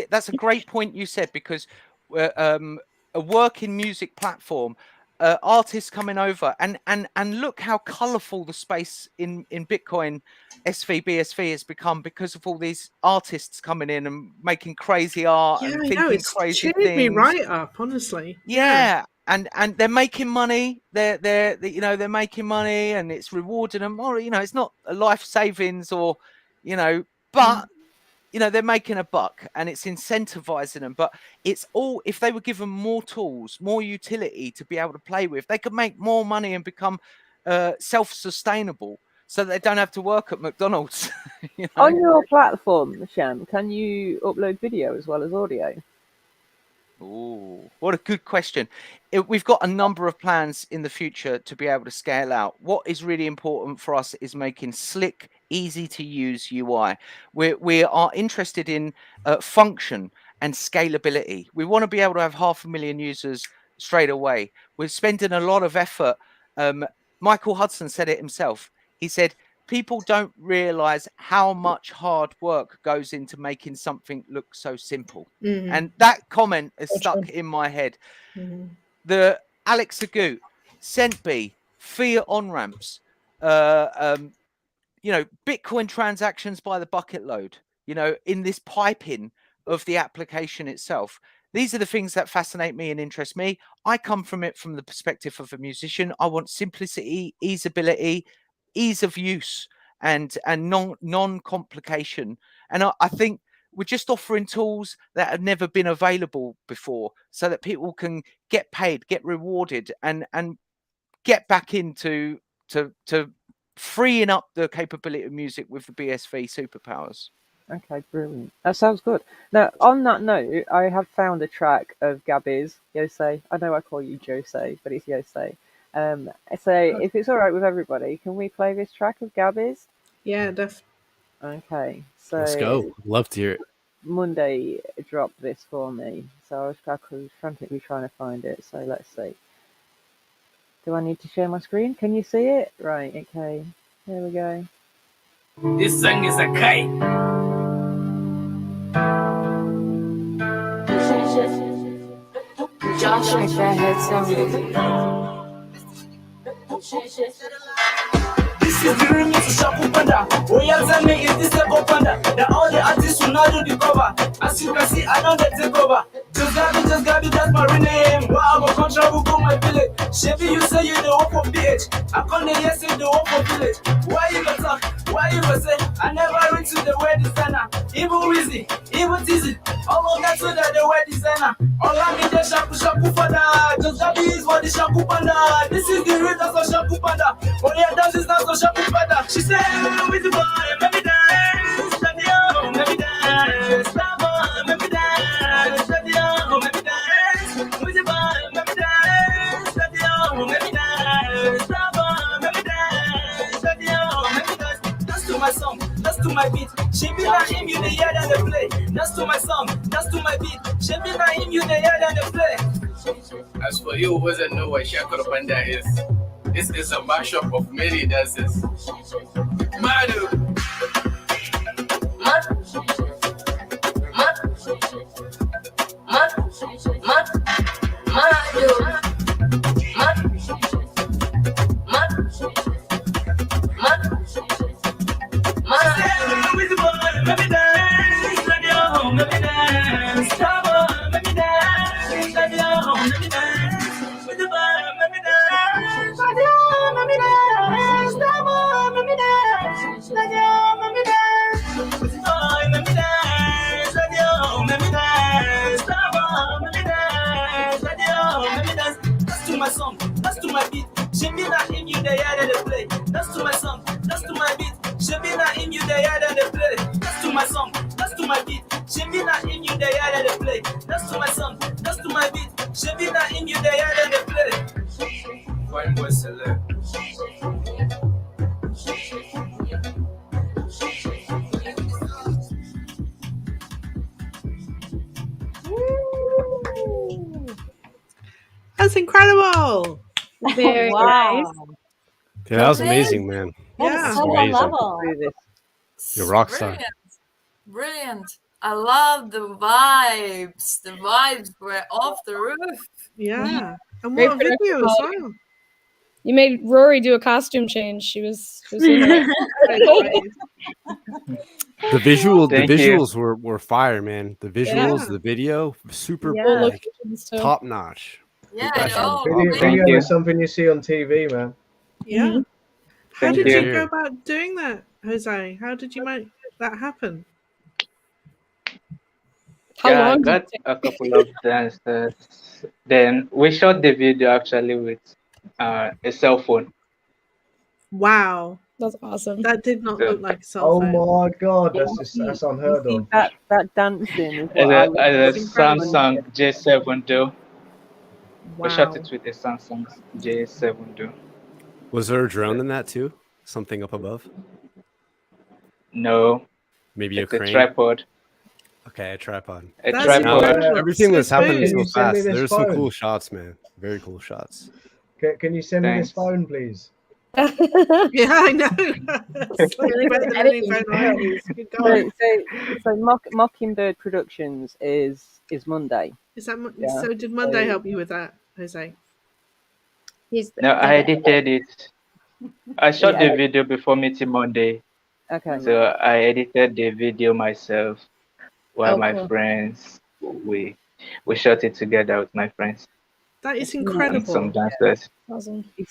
that's a great point you said, because a working music platform, artists coming over, and look how colourful the space in Bitcoin BSV has become, because of all these artists coming in and making crazy art and thinking crazy things. Me right up, honestly. And they're making money. They're you know, they're making money, and it's rewarding them. Or, you know, it's not a life savings, or, you know, but you know, they're making a buck, and it's incentivizing them. But it's all, if they were given more tools, more utility to be able to play with, they could make more money and become self-sustainable, so they don't have to work at McDonald's. You know? On your platform, Shem, can you upload video as well as audio? Oh, what a good question. We've got a number of plans in the future to be able to scale out. What is really important for us is making slick, easy to use UI. We are interested in function and scalability. We want to be able to have 500,000 users straight away. We're spending a lot of effort. Michael Hudson said it himself. He said, people don't realize how much hard work goes into making something look so simple. And that comment is stuck in my head. The Alex Agut, CentB, fiat on-ramps, you know, Bitcoin transactions by the bucket load, you know, in this piping of the application itself. These are the things that fascinate me and interest me. I come from it from the perspective of a musician. I want simplicity, easeability, ease of use, and non-complication. And I think we're just offering tools that have never been available before, so that people can get paid, get rewarded, and get back into to freeing up the capability of music with the BSV superpowers. Okay, brilliant. That sounds good. Now, on that note, I have found a track of Gabby's, Yosei. I know I call you Jose, but it's Yosei. So if it's all right with everybody, can we play this track of Gabby's? Yeah, definitely. Okay, so let's go. Love to hear it. Monday dropped this for me, so I was frantically trying to find it. So let's see. Do I need to share my screen? Can you see it? Right, okay. Here we go. This song is a kite. Josh, make that head sound. This is the remix of Shaku Panda. Oh yeah, tell me is this a Panda? That all the artists will not do the cover. As you can see, I know they take over. Just got it, that's my real name. Wow, I'm a contra who go my village. Chevy, you say you the one for PH. I can't yes, you the one for village. Why you gonna talk? Why you gonna say? I never read to the word designer. Even Wizzy, even Tizzy. All of that to the word designer. All I need is Shaku Panda. Just got is for the Shaku Panda. This is the rhythm of Shaku Panda. Oh yeah, dance is not so Shaku Panda. She said, with the boy, let me dance. Let me dance. Stop on, let me dance. Let me dance. With the boy, let me dance. Let me dance. Stop on, let me dance. Let me dance. Dance to my song, dance to my beat. She be like him, you the hear and the play. Dance to my song, dance to my beat. She be like him, you the hear and the play. As for you who doesn't know what Shaku Panda is, this is a mashup of many dances. Madu. That's to my beat. She be not in you, they had the play. That's to my song, that's to my beat. She be not in you, they had the play. That's to my song, that's to my beat. She be not in you, they had the play. That's to my song, that's to my beat. She be not in you, they had the play. Fine boy select. That's incredible. Very nice. Yeah, that was amazing, man. That's so amazing. level. You're a rock star. Brilliant. I love the vibes. The vibes were off the roof. Yeah. And Great what a video production as quality. well. You made Rory do a costume change. She was in it. The Thank you. visuals were fire, man. The visuals, the video, super like, top notch. Yeah, Video is something you see on TV, man. Yeah. How Thank did you. you go about doing that, Jose? How did you make that happen? Yeah, I got a couple of dancers. Then we shot the video actually with a cell phone. Wow. That's awesome. That did not look like a cell Oh phone. my god, that's unheard of. That dancing is As what I a was Samsung J7 do. We shot Wow. it with a Samsung J7 do. Was there a drone in that too? Something up above? No. Maybe It's a crane? trapod. Okay, a tripod. A tripod. Everything was happening so fast. this There's some phone? cool shots, man. Very cool shots. Can you send me this Thanks. phone, please? Yeah, I know. It's like better than any phone I use. Good God. So Mockingbird Productions is Monday. Is that Yeah. so? Did Monday help you with that, Jose? No, I edited it. I shot the video before meeting Monday. Okay. So I edited the video myself while my cool. friends we shot it together with my friends. That is And incredible. some dancers. Awesome. You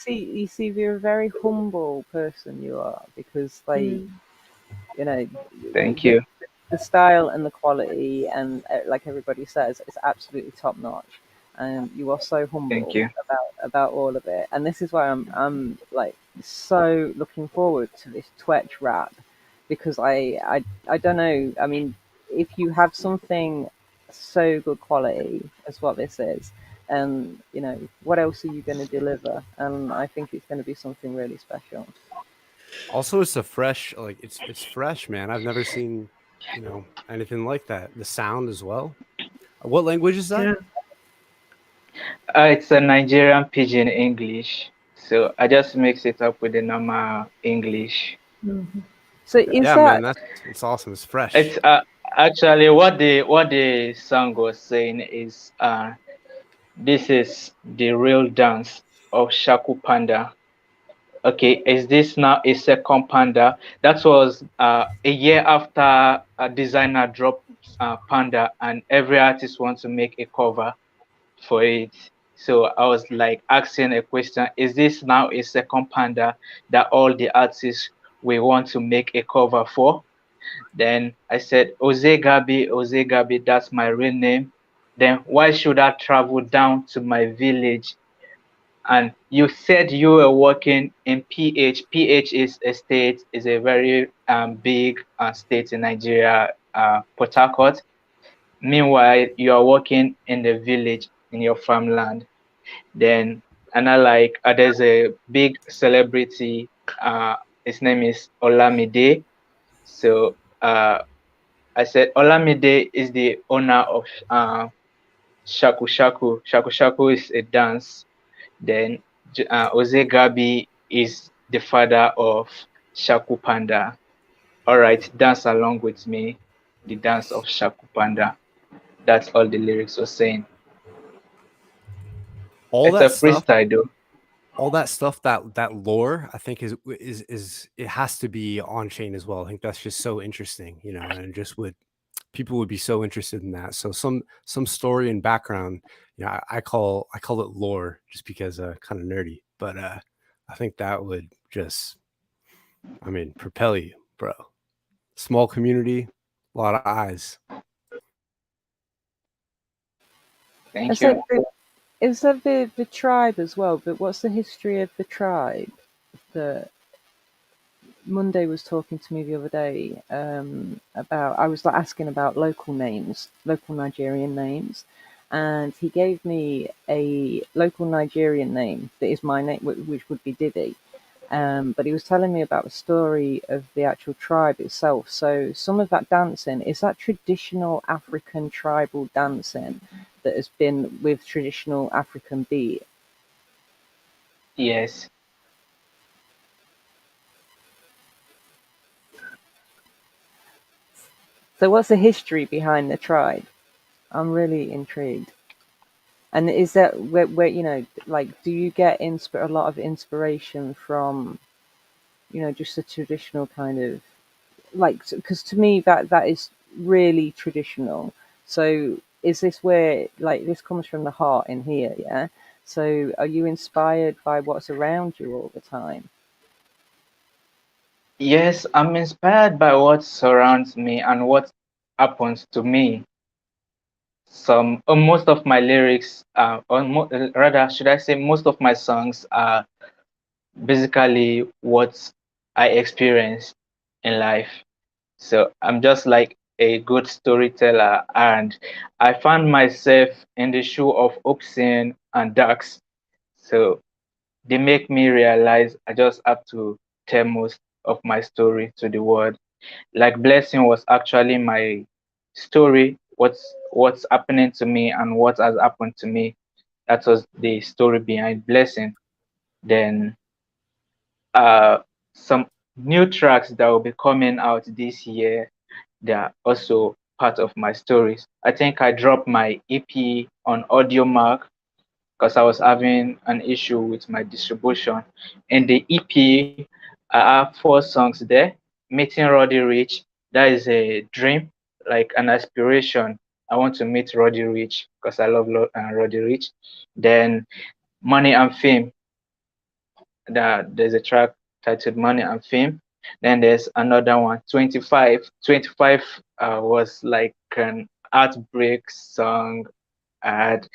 see, you're a very humble person. You are, because you know. Thank you. The style and the quality, and like everybody says, it's absolutely top notch. And you are so humble. Thank you. about all of it. And this is why I'm like so looking forward to this Twitch rap, because I don't know. I mean, if you have something so good quality as what this is, and you know, what else are you going to deliver? And I think it's going to be something really special. Also, it's a fresh, like it's fresh, man. I've never seen, anything like that. The sound as well. What language is that? Yeah. It's a Nigerian pidgin English. So I just mix it up with the normal English. Mm-hmm. So is man, it's awesome. It's fresh. It's actually what the song was saying is this is the real dance of Shaku Panda. Okay, is this now a second Panda? That was a year after a designer dropped Panda, and every artist wants to make a cover for it. So I was like asking a question: is this now a second Panda that all the artists will want to make a cover for? Then I said, Oze Gabi, that's my real name. Then why should I travel down to my village? And you said you were working in PH. PH is a state, is a very big state in Nigeria, Port Harcourt. Meanwhile, you are working in the village in your farmland. Then, and I like, there's a big celebrity. His name is Olamide. So I said Olamide is the owner of Shaku Shaku. Shaku Shaku is a dance. Then Oze Gabi is the father of Shaku Panda. All right, dance along with me, the dance of Shaku Panda. That's all the lyrics were saying. All it's that a freestyle stuff, though. All that stuff, that lore, I think is it has to be on chain as well. I think that's just so interesting, and just people would be so interested in that. So some story and background, I call it lore just because kind of nerdy, but I think that would just, propel you, bro. Small community, a lot of eyes. Thank you. Is that the tribe as well? But what's the history of the tribe? That Monday was talking to me the other day about. I was asking about local names, local Nigerian names, and he gave me a local Nigerian name that is my name, which would be Diddy. But he was telling me about the story of the actual tribe itself. So some of that dancing, is that traditional African tribal dancing that has been with traditional African beat? Yes. So what's the history behind the tribe? I'm really intrigued. And is that where do you get a lot of inspiration from, just a traditional kind of, because to me that is really traditional. So is this where, this comes from the heart in here, yeah? So are you inspired by what's around you all the time? Yes, I'm inspired by what surrounds me and what happens to me. Most of my lyrics, rather, should I say, most of my songs are basically what I experienced in life. So I'm just like a good storyteller, and I found myself in the shoe of Upsin and Ducks. So they make me realize I just have to tell most of my story to the world. Like Blessing was actually my story, what's happening to me and what has happened to me. That was the story behind Blessing. Then some new tracks that will be coming out this year, they are also part of my stories. I think I dropped my EP on AudioMark because I was having an issue with my distribution. In the EP, I have 4 songs there. Meeting Roddy Rich, that is a dream, like an aspiration. I want to meet Roddy Rich because I love Roddy Rich. Then Money and Fame, there's a track titled Money and Fame. Then there's another one, 25. 25 was like an heartbreak song. I had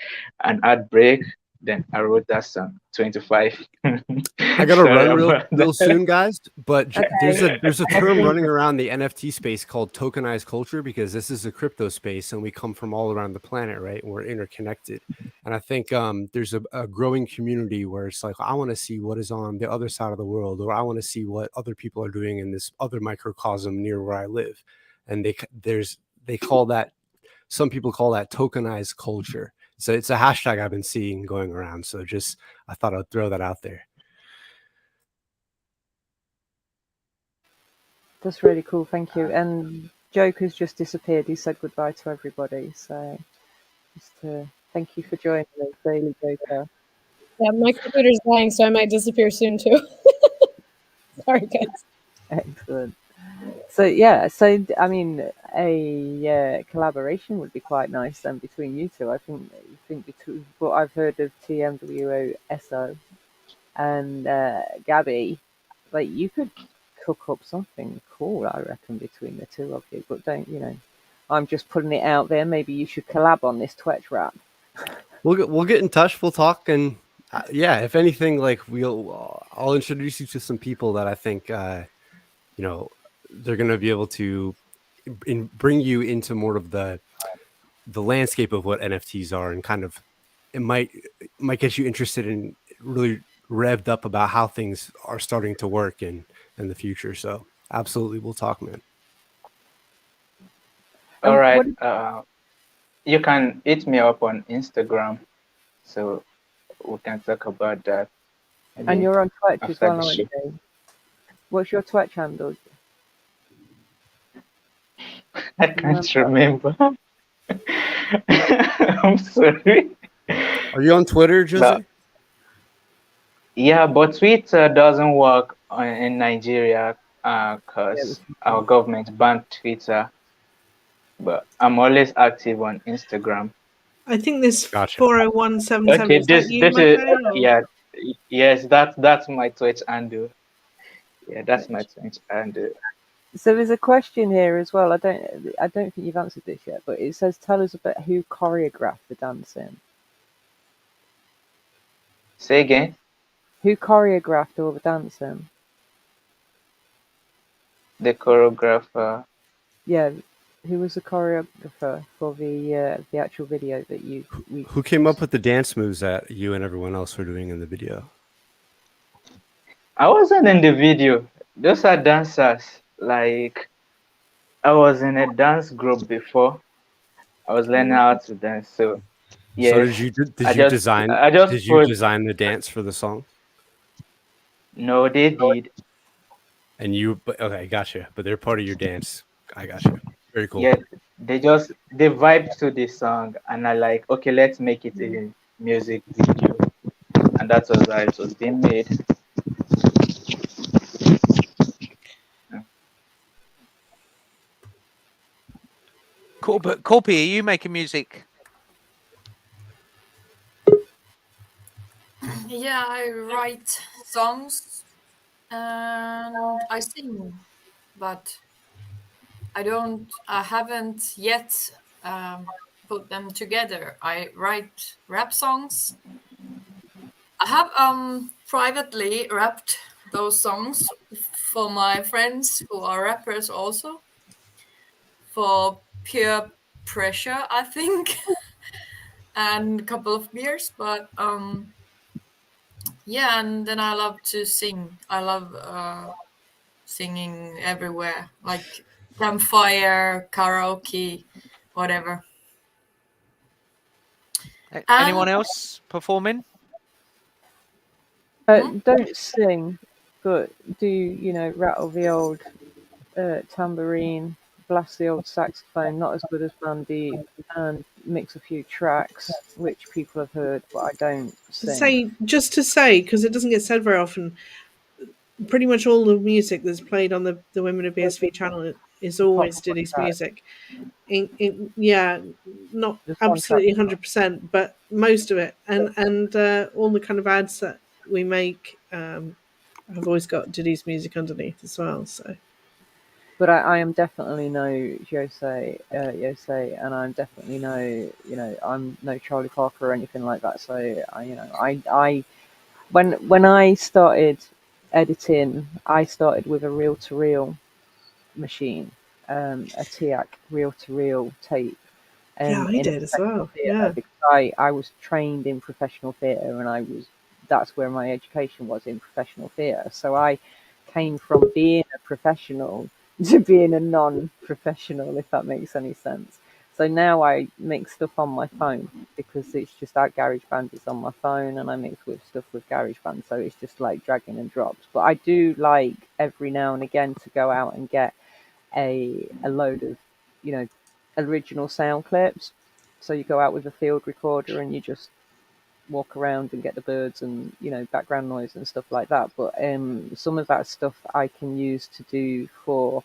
an heartbreak, then I wrote that song, 25. I gotta run real soon, guys. But there's a term running around the NFT space called tokenized culture, because this is a crypto space and we come from all around the planet, right? And we're interconnected. And I think there's a growing community where it's like, I want to see what is on the other side of the world, or I want to see what other people are doing in this other microcosm near where I live. And they call that, some people call that tokenized culture. So it's a hashtag I've been seeing going around. So I thought I'd throw that out there. That's really cool. Thank you. And Joker's just disappeared. He said goodbye to everybody. So just thank you for joining us, Daily Joker. Yeah, my computer's dying, so I might disappear soon too. Sorry, guys. Excellent. So yeah, so I mean, a collaboration would be quite nice then between you two. I think between what I've heard of TMWOSO and Gabby, like you could cook up something cool, I reckon, between the two of you. But don't, I'm just putting it out there. Maybe you should collab on this Twitch rap. We'll get in touch. We'll talk, and yeah, if anything, like I'll introduce you to some people that I think they're going to be able to bring you into more of the landscape of what NFTs are, and kind of it might get you interested in really revved up about how things are starting to work in the future. So absolutely, we'll talk, man. All right. You can hit me up on Instagram, so we can talk about that. And you're on Twitch as well, aren't you? What's your Twitch handle? I can't remember. I'm sorry. Are you on Twitter, Jose? Yeah, but Twitter doesn't work in Nigeria because our government banned Twitter. But I'm always active on Instagram. I think this 40177. Okay, this is yes, that's my Twitch handle. Yeah, that's my Twitch handle. So there's a question here as well. I don't think you've answered this yet, but it says, tell us about who choreographed the dancing. Say again. Who choreographed all the dancing? The choreographer. Yeah, who was the choreographer for the actual video that Who came up with the dance moves that you and everyone else were doing in the video? I wasn't in the video. Those are dancers. Like, I was in a dance group before. I was learning how to dance. So, yeah. So did you design the dance for the song? No, they did. And okay, gotcha. But they're part of your dance. I gotcha. Very cool. Yeah, they vibed to the song, and I like, okay, let's make it a music video, and that was how it was being made. Cool, but Corpy, are you making music? Yeah, I write songs and I sing, but I haven't yet put them together. I write rap songs. I have privately rapped those songs for my friends who are rappers also, for peer pressure, I think, and a couple of beers, but yeah, and then I love to sing. I love singing everywhere, like campfire, karaoke, whatever. Anyone else performing? Don't sing, but do rattle the old tambourine, blast the old saxophone, not as good as Bandy, and mix a few tracks which people have heard, but I don't sing. Just to say, because it doesn't get said very often, pretty much all the music that's played on the Women of BSV channel is always Diddy's music. Yeah, not absolutely 100%, but most of it, and all the kind of ads that we make have always got Diddy's music underneath as well. So, but I am definitely no Yosei, and I'm definitely no, I'm no Charlie Parker or anything like that. So I when I started editing, I started with a reel-to-reel machine, a TIAC reel-to-reel tape. Yeah, I did as well. Yeah, because I was trained in professional theatre, and that's where my education was, in professional theatre. So I came from being a professional to being a non-professional, if that makes any sense. So now I mix stuff on my phone because it's just that GarageBand is on my phone, and I mix with stuff with GarageBand, so it's just like dragging and drops. But I do like every now and again to go out and get a load of, you know, original sound clips. So you go out with a field recorder and you just walk around and get the birds and, you know, background noise and stuff like that. But some of that stuff I can use to do for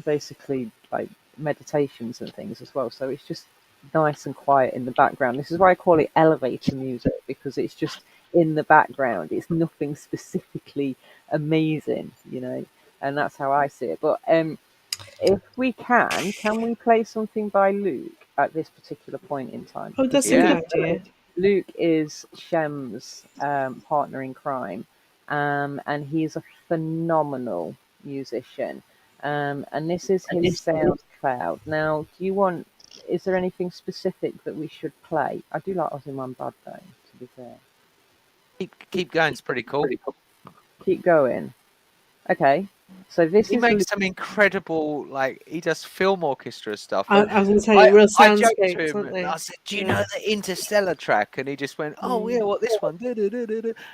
basically like meditations and things as well. So it's just nice and quiet in the background. This is why I call it elevator music, because it's just in the background. It's nothing specifically amazing, you know, and that's how I see it. But if we can we play something by Luke at this particular point in time? Oh, that's a good idea. Luke is Shem's partner in crime, and he's a phenomenal musician. And this is his SoundCloud. Now, is there anything specific that we should play? I do like Ozyman Bad though, to be fair. Keep going, it's pretty cool. Keep going. Okay. So he makes some incredible, like, he does film orchestra stuff. I was going to say, real soundscapes, aren't they? I said, do you know the Interstellar track? And he just went, oh, yeah, what, this one? I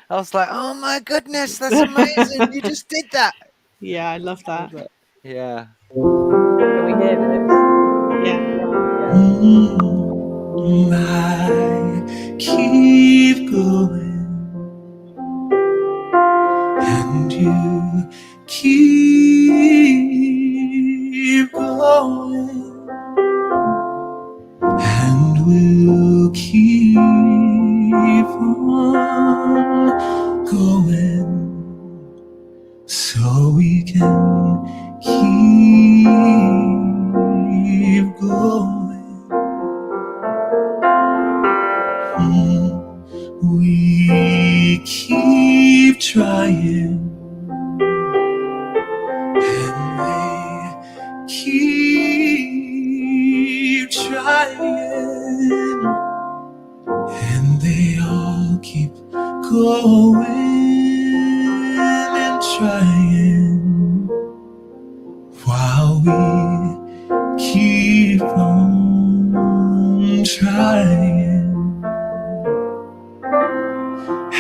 was like, oh, my goodness, that's amazing. You just did that. Yeah, I love that. Yeah. Can we hear this? I keep going, and you keep going, and we'll keep on going, so we can keep going. We keep trying, and they keep trying, and they all keep going and trying, while we keep on trying.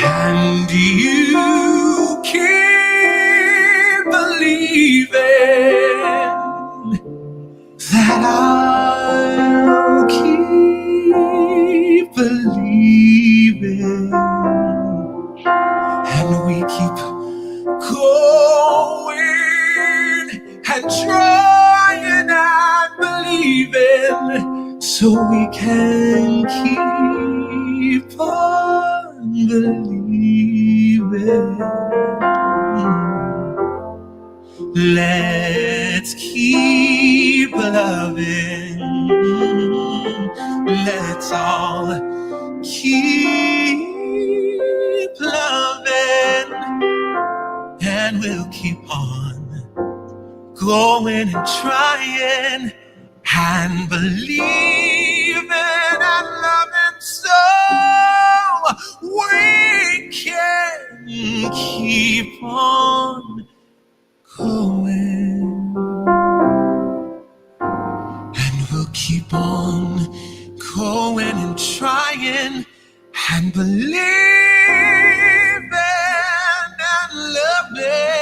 And you keep believing that I'll keep believing, and we keep going and trying and believing, so we can keep on believing. Let's keep loving. Let's all keep loving, and we'll keep on going and trying and believing and loving, so we can keep on going, and we'll keep on going and trying and believing and loving,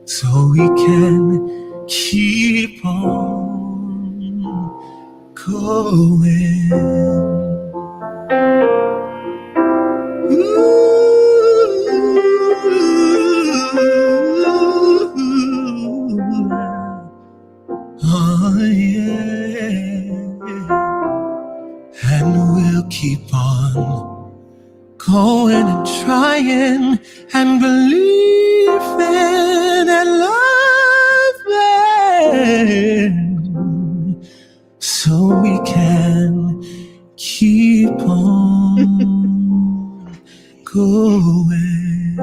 so we can keep on going. Oh yeah, and we'll keep on going and trying and believing and loving, so we can keep on going.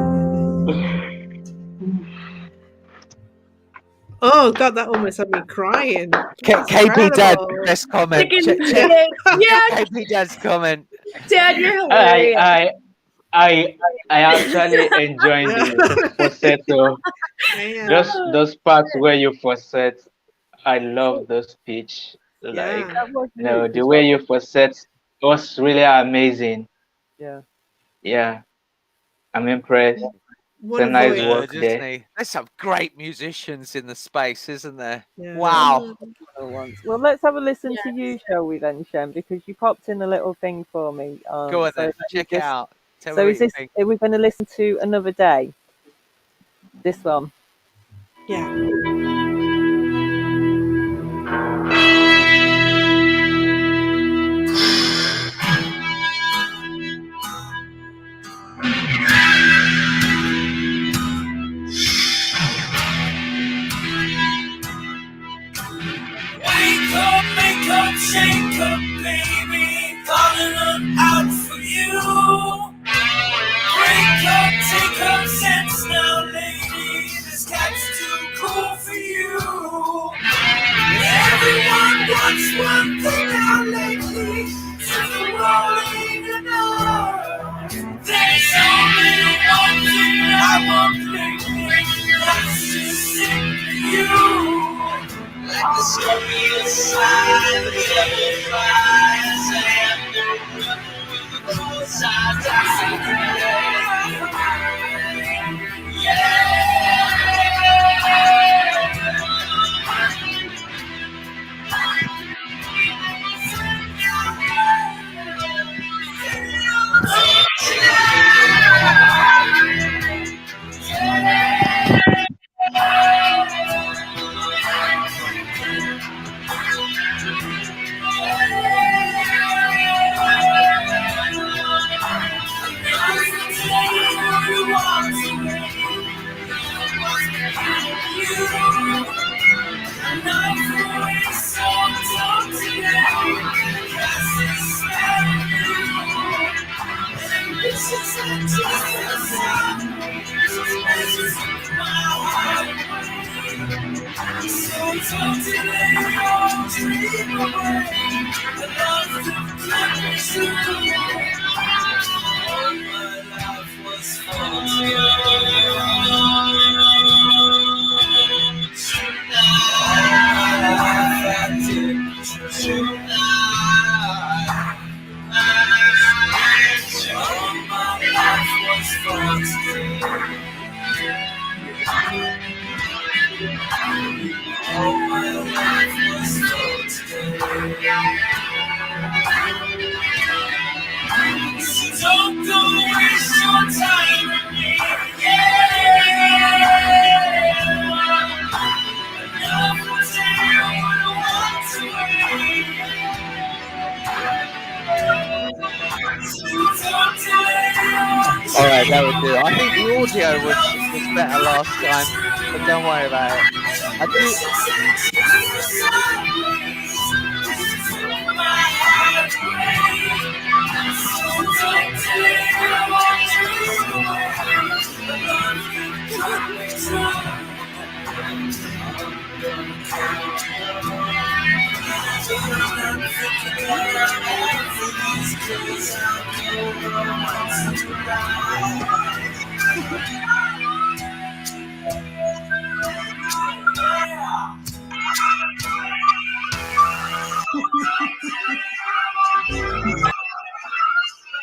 Oh God, that almost had me crying. KP Dad, best comment. KP Dad's comment. Dad, you're hilarious. I actually enjoyed the falsetto. Just those parts where you falset I love the speech. Like, Yeah. That was you know, Luke the as way well. you facet was really amazing. Yeah. Yeah, I'm impressed. It's What a a nice voice. work Isn't there. he? There's some great musicians in the space, isn't there? Yeah. Wow. Well, let's have a listen to you, shall we then, Shem? Because you popped in a little thing for me. Go on So then. let me Check it out. Tell me So what is you this? think. Are we going to listen to Another Day? This one. Yeah. Wake up, make up, shake up, baby. Calling out for you. Break up, take up, sense now, lady. This cat's too cool for you. Everyone wants one thing now lately. Since the world ain't enough. There's only one thing I want lately. That's to sing for you. Like the scorpion side, the devil flies, and the cool side dies. Don't go waste your time with me, All right, that would do. I think the audio was better last time, but don't worry about it. I do.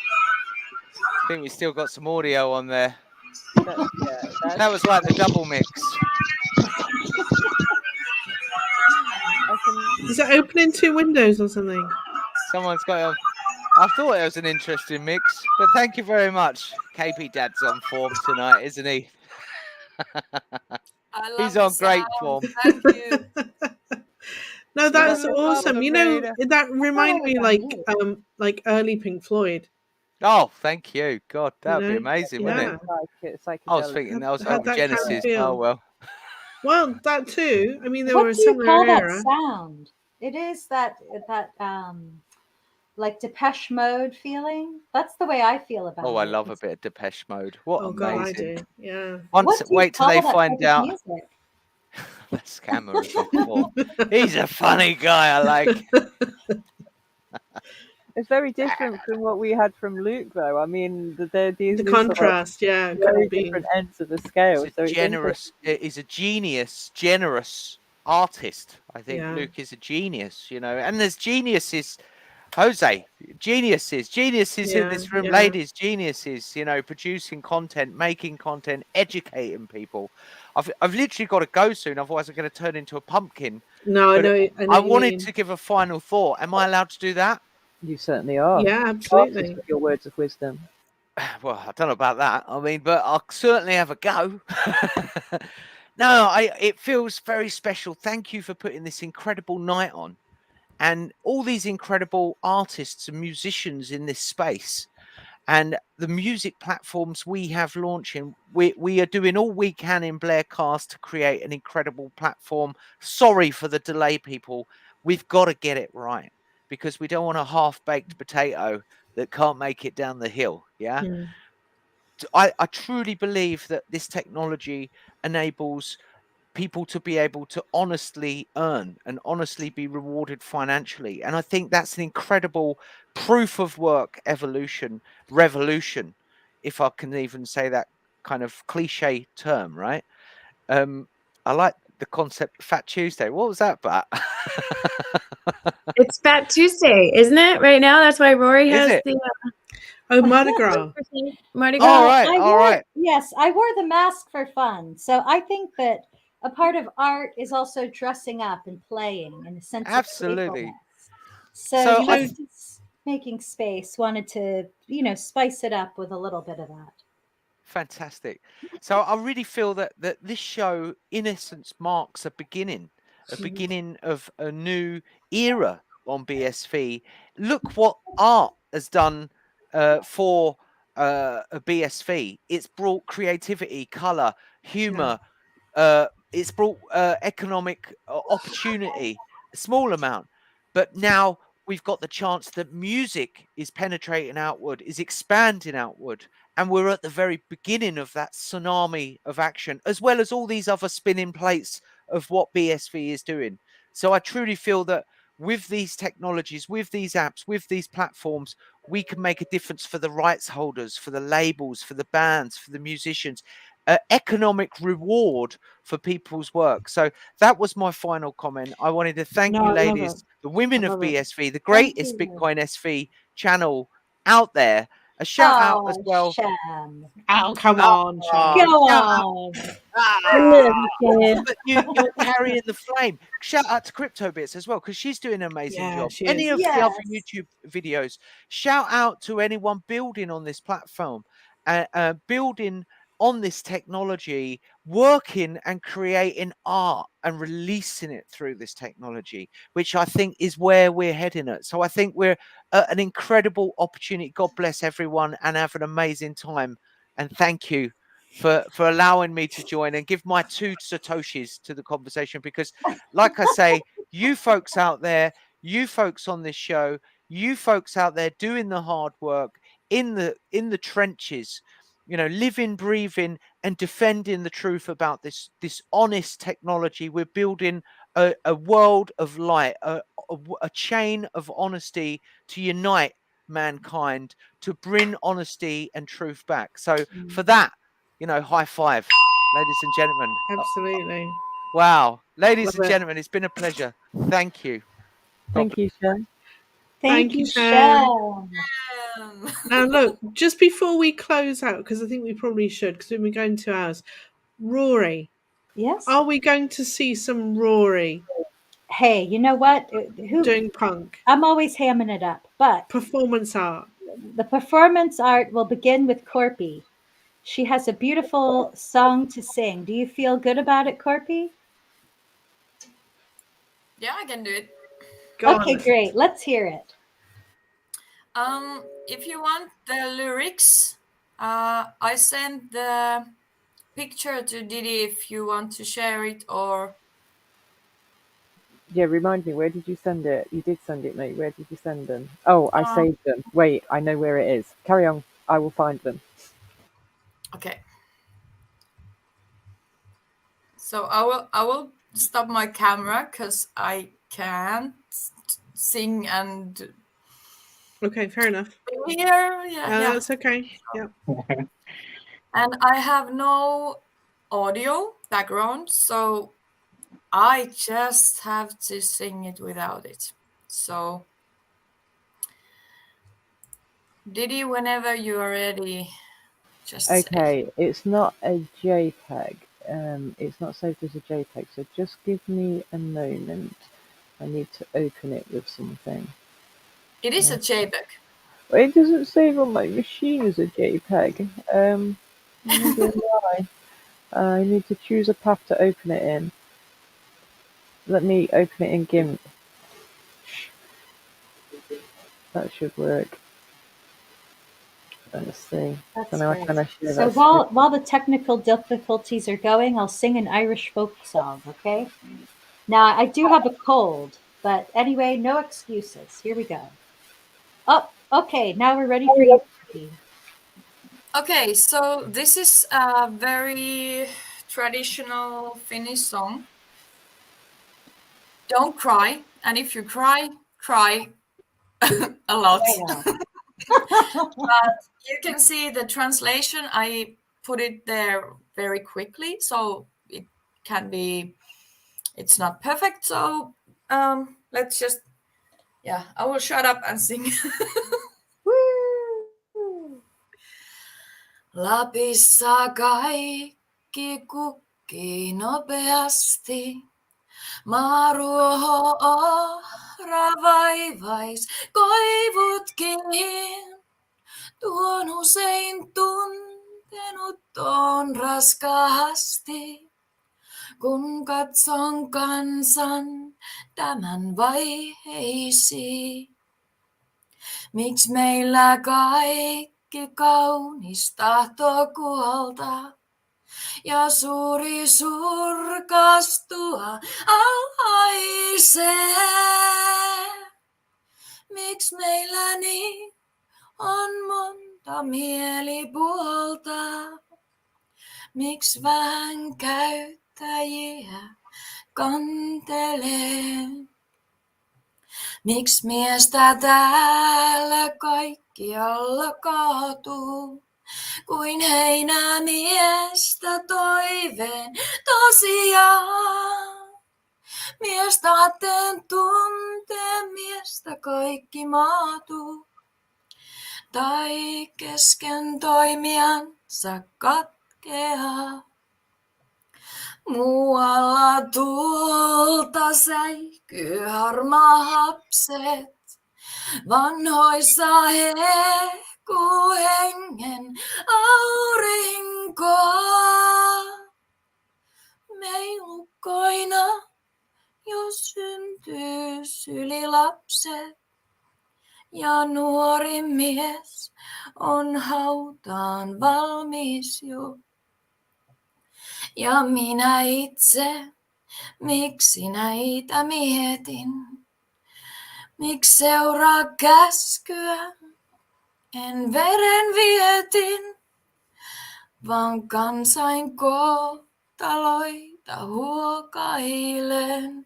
I think we still got some audio on there. That was like the double mix. Is it opening two windows or something? Someone's got a... I thought it was an interesting mix, but thank you very much. KP Dad's on form tonight, isn't he? He's on great form. Thank you. No, that's awesome. You know, that reminded me like early Pink Floyd. Oh, thank you. God, that would be amazing, wouldn't it? It's like I was thinking that was Had that kind of Genesis. feel. Oh, well. Well, that too. I mean, they What were a do you similar call era. that sound? It is that like Depeche Mode feeling. That's the way I feel about it. Oh, I love a bit of Depeche Mode. What Oh amazing. God, I do. Yeah. Wait till they find out. Music? The scammer is on form. He's a funny guy. I like. It's very different from what we had from Luke, though. I mean, the contrast, sort of yeah, very different ends of the scale. He's a generous. He's a genius, generous artist. I think Luke is a genius, you know, and there's geniuses. Jose, geniuses in this room, ladies, geniuses, you know, producing content, making content, educating people. I've literally got to go soon, otherwise I'm going to turn into a pumpkin. No, I know. I wanted to give a final thought. Am I allowed to do that? You certainly are. Yeah, absolutely. With your words of wisdom. Well, I don't know about that. I mean, but I'll certainly have a go. No, it feels very special. Thank you for putting this incredible night on. And all these incredible artists and musicians in this space, and the music platforms we have launching, we are doing all we can in Blarecast to create an incredible platform. Sorry for the delay, people. We've got to get it right, because we don't want a half-baked potato that can't make it down the hill. Yeah. I truly believe that this technology enables people to be able to honestly earn and honestly be rewarded financially. And I think that's an incredible proof of work revolution, if I can even say that kind of cliche term, right? I like the concept Fat Tuesday. What was that about? It's Fat Tuesday, isn't it? Right now, that's why Rory has the. Mardi Gras. Mardi Gras. All right. Yes, I wore the mask for fun. So I think that a part of art is also dressing up and playing in a sense Absolutely. of playfulness. So just making space, wanted to, you know, spice it up with a little bit of that. Fantastic. So I really feel that this show, in essence, marks a beginning of a new era on BSV. Look what art has done for a BSV. It's brought creativity, color, humor. It's brought economic opportunity, a small amount. But now we've got the chance that music is penetrating outward, is expanding outward. And we're at the very beginning of that tsunami of action, as well as all these other spinning plates of what BSV is doing. So I truly feel that with these technologies, with these apps, with these platforms, we can make a difference for the rights holders, for the labels, for the bands, for the musicians, economic reward for people's work. So that was my final comment. I wanted to thank you, ladies, the women of BSV, the greatest Bitcoin SV channel out there. A shout out as well. Shem. Oh, come on, Shem. Go on. You're carrying the flame. Shout out to Crypto Bits as well, because she's doing an amazing job. Any of the other YouTube videos. Shout out to anyone building on this platform, building on this technology, working and creating art and releasing it through this technology, which I think is where we're heading at. So I think we're at an incredible opportunity. God bless everyone and have an amazing time. And thank you for allowing me to join and give my 2 Satoshis to the conversation, because like I say, you folks out there, you folks on this show, you folks out there doing the hard work in the trenches, you know, living, breathing, and defending the truth about this honest technology. We're building a world of light, a chain of honesty to unite mankind, to bring honesty and truth back. So for that, you know, high five, ladies and gentlemen. Absolutely. Wow. Ladies and gentlemen, it's been a pleasure. Thank you. Thank you, Shem. Thank you, Shem. Now, look, just before we close out, because I think we probably should, because we've been going 2 hours. Rory. Yes? Are we going to see some Rory? Hey, you know what? Doing punk. I'm always hamming it up, but... Performance art. The performance art will begin with Corpy. She has a beautiful song to sing. Do you feel good about it, Corpy? Yeah, I can do it. Okay, great. Let's hear it. If you want the lyrics, I sent the picture to Didi if you want to share it, or... Yeah, remind me, where did you send it? You did send it, mate. Where did you send them? Oh, I saved them. Wait, I know where it is. Carry on. I will find them. Okay. So I will stop my camera because I can't sing and... Okay, fair enough. Here, yeah. That's okay. Yeah. And I have no audio background, so I just have to sing it without it. So, Didi, whenever you are ready, just Okay, it's not a JPEG. It's not saved as a JPEG. So just give me a moment. I need to open it with something. It is a JPEG. Well, it doesn't save on my machine as a JPEG. I wonder why. I need to choose a path to open it in. Let me open it in GIMP. That should work. Let's see. That's So now great. I kind of share So that while the technical difficulties are going, I'll sing an Irish folk song, okay? Now, I do have a cold, but anyway, no excuses. Here we go. Oh, okay, now we're ready for you. Okay, so this is a very traditional Finnish song. Don't cry, and if you cry, cry a lot. But you can see the translation. I put it there very quickly, so it can be, it's not perfect. So let's just, I will shut up and sing. Lapissa kaikki kukkii nopeasti. Maaruoho ohra vaivais koivutkin. Tuon usein tuntenut on raskaasti, kun katson kansan tämän vaiheisiin. Miksi meillä kaikki kaunis tahtoo kuolta ja suuri surkastua alhaisee? Miksi meillä niin on monta mielipuolta? Miksi vähän käyttäjiä kantelee? Miksi miestä täällä kaikkialla kaatuu, kuin heinämiestä toiveen tosiaan? Miestä aatteen tunteen, miestä kaikki maatuu, tai kesken toimiansa katkeaa. Muualla tulta säikyy harmaa hapset, vanhoissa hehkuu hengen aurinko. Meilukkoina jo syntyy sylilapset, ja nuori mies on hautaan valmis jo. Ja minä itse, miksi näitä mietin, miksi seuraa käskyä, en veren vietin, vaan kansain kohtaloita huokailen.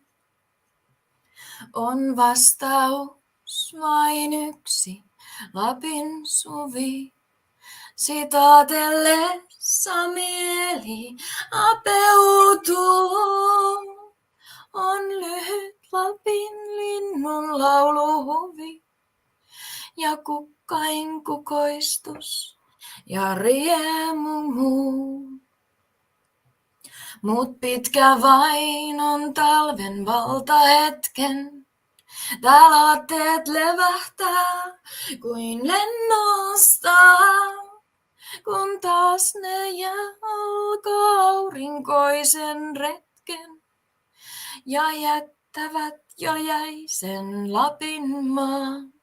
On vastaus vain yksi, Lapin suvi. Sitaatellessa mieli apeutuu. On lyhyt Lapin linnun lauluhuvi ja kukkain kukoistus ja riemu muu. Mut pitkä vain on talven valtahetken. Täällä aatteet levähtää kuin lennosta, kun taas ne alkaa aurinkoisen retken ja jättävät jo jäisen Lapin maan.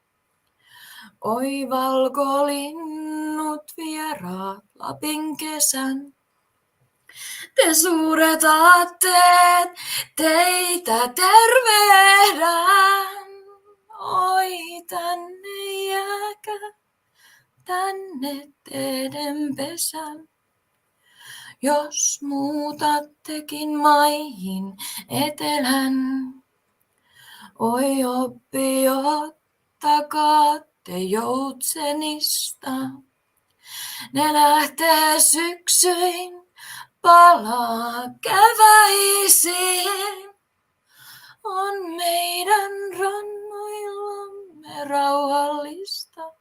Oi valkolinnut vieraat Lapin kesän, te suuret aatteet, teitä tervehdän. Oi tänne jääkä, tänne teidän pesän. Jos muutattekin maihin etelän, oi oppi ottakaa te joutsenista. Ne lähtee syksyin, palaa keväisiin, on meidän rannoillamme rauhallista.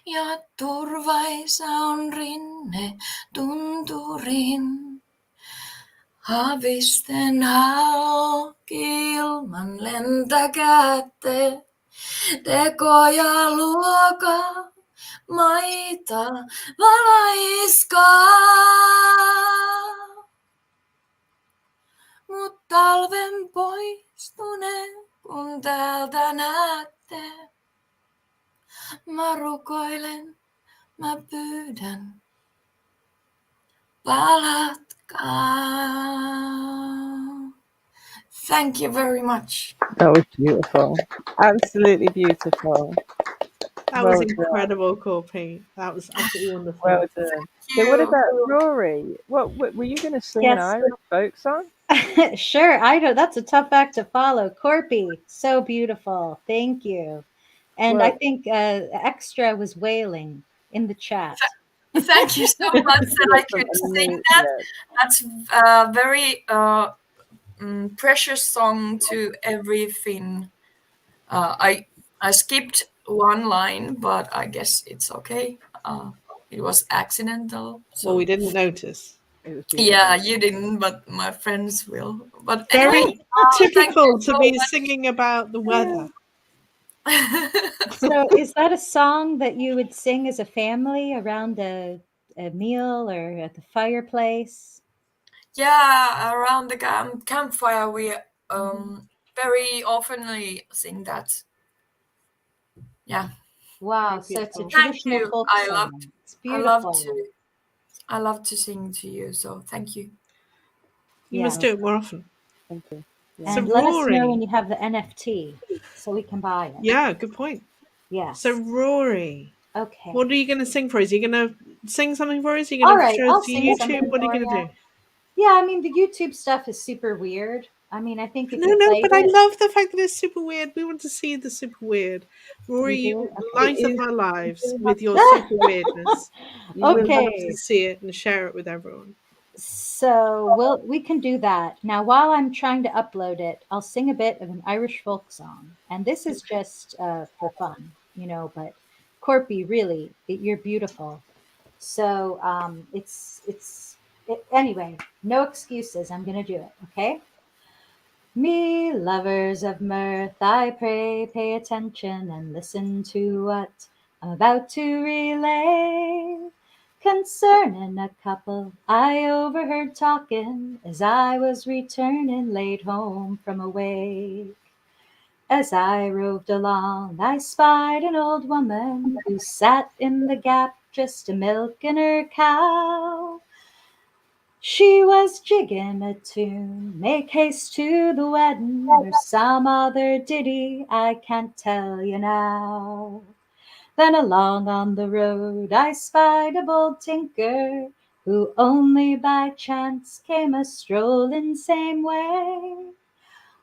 Ja turvaisa on rinne tunturin. Havisten halki ilman lentäkäätte. Tekoja luoka, maita valaiskaa. Mut talven poistuneen, kun täältä näette. Mä rukoilen, mä pyydän, palatkaa. Thank you very much. That was beautiful. Absolutely beautiful. That was incredible, Corpy. That was absolutely wonderful. Well done. So what about Rory? What were you going to sing an Irish folk song? Sure, I know that's a tough act to follow. Corpy, so beautiful. Thank you. And I think Extra was wailing in the chat. Thank you so much that I could sing that. That's a very precious song to everything. I skipped one line, but I guess it's okay. It was accidental. So. Well, we didn't notice. Yeah, you didn't, but my friends will. But very anyway, typical to be singing about the weather. So is that a song that you would sing as a family around a meal or at the fireplace? Yeah, around the campfire, we very oftenly sing that. Yeah. Wow, so it's a traditional folk song. It's beautiful. I love to sing to you, so thank you. You must do it more often. Thank you. Yeah. And let us know when you have the NFT so we can buy it. Yeah, good point. Yeah. So Rory. Okay. What are you going to sing for us? Are you going to sing something for us? Are you going to show us the YouTube? What are you going to do? Yeah, I mean, the YouTube stuff is super weird. I mean, I think if No, but I love the fact that it's super weird. We want to see the super weird. Rory, you light up our lives with your super weirdness. Okay. We love to see it and share it with everyone. So we can do that. Now, while I'm trying to upload it, I'll sing a bit of an Irish folk song. And this is just for fun, you know, but Corpy, really, you're beautiful. So anyway, no excuses. I'm going to do it, okay? Me lovers of mirth, I pray, pay attention and listen to what I'm about to relay. Concerning a couple I overheard talking as I was returning late home from a wake. As I roved along, I spied an old woman who sat in the gap just a-milking her cow. She was jigging a tune, make haste to the wedding, or some other ditty, I can't tell you now. Then along on the road I spied a bold tinker, who only by chance came a-strolling same way.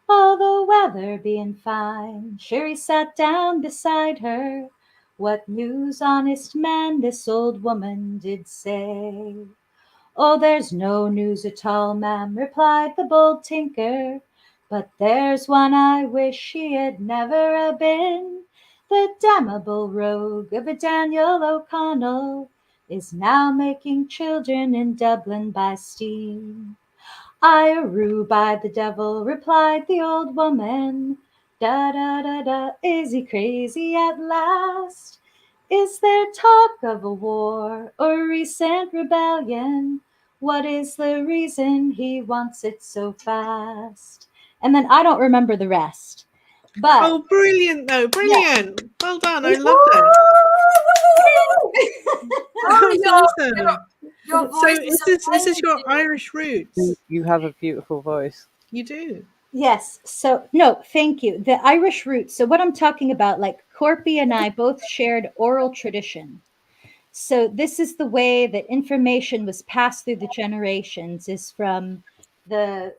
All the weather being fine, sure he sat down beside her. What news, honest man, this old woman did say? Oh, there's no news at all, ma'am, replied the bold tinker, but there's one I wish she had never a-been. The damnable rogue of a Daniel O'Connell is now making children in Dublin by steam. I rue by the devil, replied the old woman. Da-da-da-da, is he crazy at last? Is there talk of a war or recent rebellion? What is the reason he wants it so fast? And then I don't remember the rest. But oh, brilliant, though. Brilliant. Yeah. Well done. I loved it. That was awesome. So is this your Irish roots? You have a beautiful voice. You do. Yes. So, no, thank you. The Irish roots. So what I'm talking about, like Corpy and I both shared oral tradition. So this is the way that information was passed through the generations, is from the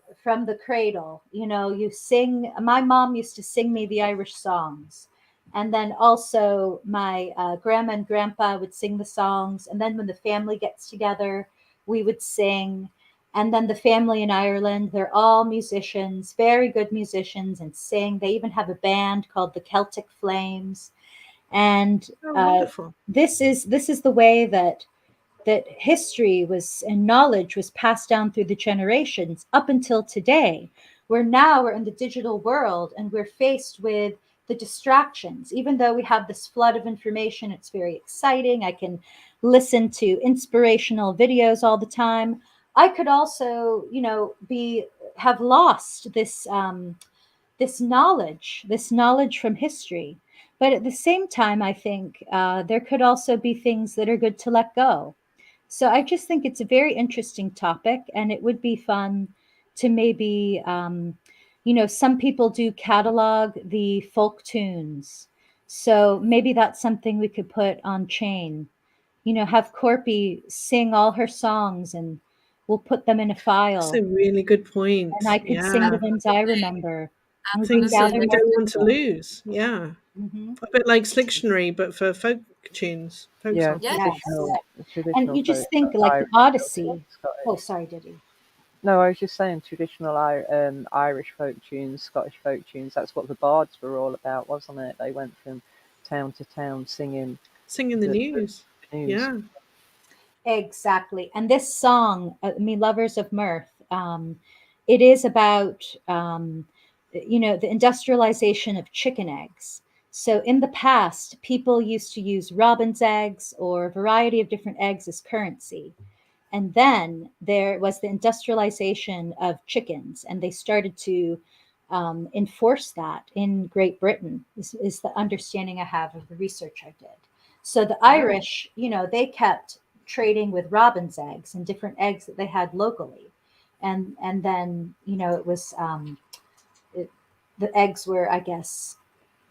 cradle. You know, you sing. My mom used to sing me the Irish songs. And then also my grandma and grandpa would sing the songs. And then when the family gets together, we would sing. And then the family in Ireland, they're all musicians, very good musicians, and sing. They even have a band called the Celtic Flames. And this is the way that history was and knowledge was passed down through the generations up until today. We're in the digital world, and we're faced with the distractions. Even though we have this flood of information, it's very exciting. I can listen to inspirational videos all the time. I could also, have lost this knowledge from history. But at the same time, I think there could also be things that are good to let go. So I just think it's a very interesting topic, and it would be fun to maybe, some people do catalog the folk tunes. So maybe that's something we could put on chain, have Corpy sing all her songs, and we'll put them in a file. That's a really good point. And I could sing the ones I remember. Things that we don't want to lose. Yeah. Mm-hmm. A bit like Slictionary, but for folk tunes. Folk songs. And you just think like the Odyssey. Oh, sorry, Diddy. No, I was just saying traditional Irish folk tunes, Scottish folk tunes. That's what the bards were all about, wasn't it? They went from town to town singing the news. Yeah. Exactly. And this song, Lovers of Mirth, it is about, the industrialization of chicken eggs. So in the past, people used to use robin's eggs or a variety of different eggs as currency. And then there was the industrialization of chickens, and they started to enforce that in Great Britain, is the understanding I have of the research I did. So the Irish, they kept trading with robin's eggs and different eggs that they had locally. And then, it was, the eggs were, I guess,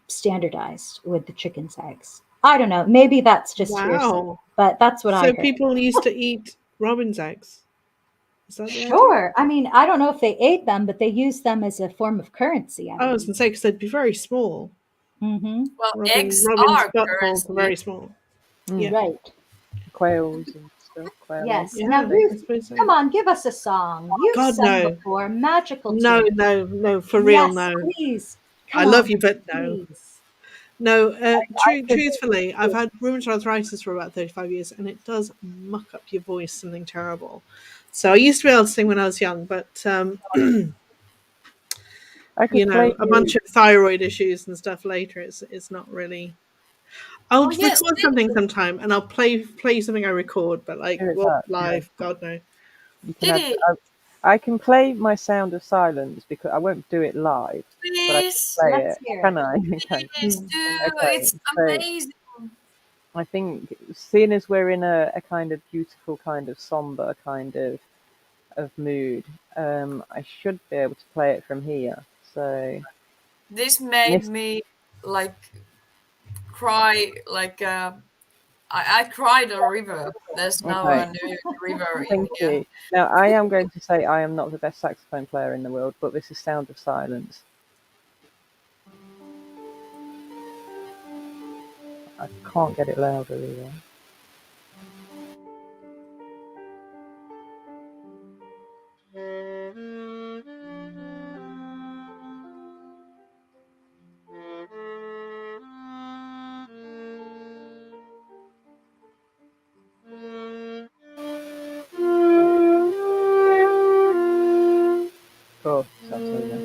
standardized with the chicken's eggs. I don't know. Maybe that's just hearsay, but that's what I heard. So people used to eat robin's eggs? Is that Sure. I mean, I don't know if they ate them, but they used them as a form of currency. I was going to say, because they'd be very small. Mm-hmm. Well, eggs robin's are buttholes are very small. Yeah. Right. Quails and stuff. Yes. Yeah, now, Ruth, come on, give us a song. You've sung before. Magical tune. No, for real, no. Please. I love you, but no. Please. No, truthfully, I've had rheumatoid arthritis for about 35 years, and it does muck up your voice, something terrible. So I used to be able to sing when I was young, but a bunch of thyroid issues and stuff later. It's not really. I'll record something sometime, and I'll play something I record, but live, God no. I can play my Sound of Silence because I won't do it live. Please, but I can play it. Can I? Please do. It's amazing. I think, seeing as we're in a kind of beautiful, kind of somber kind of mood, I should be able to play it from here. So this made me cry I cried a river. There's now a new river in here. You. Now I am going to say I am not the best saxophone player in the world, but this is Sound of Silence. I can't get it louder either. Oh, that's over.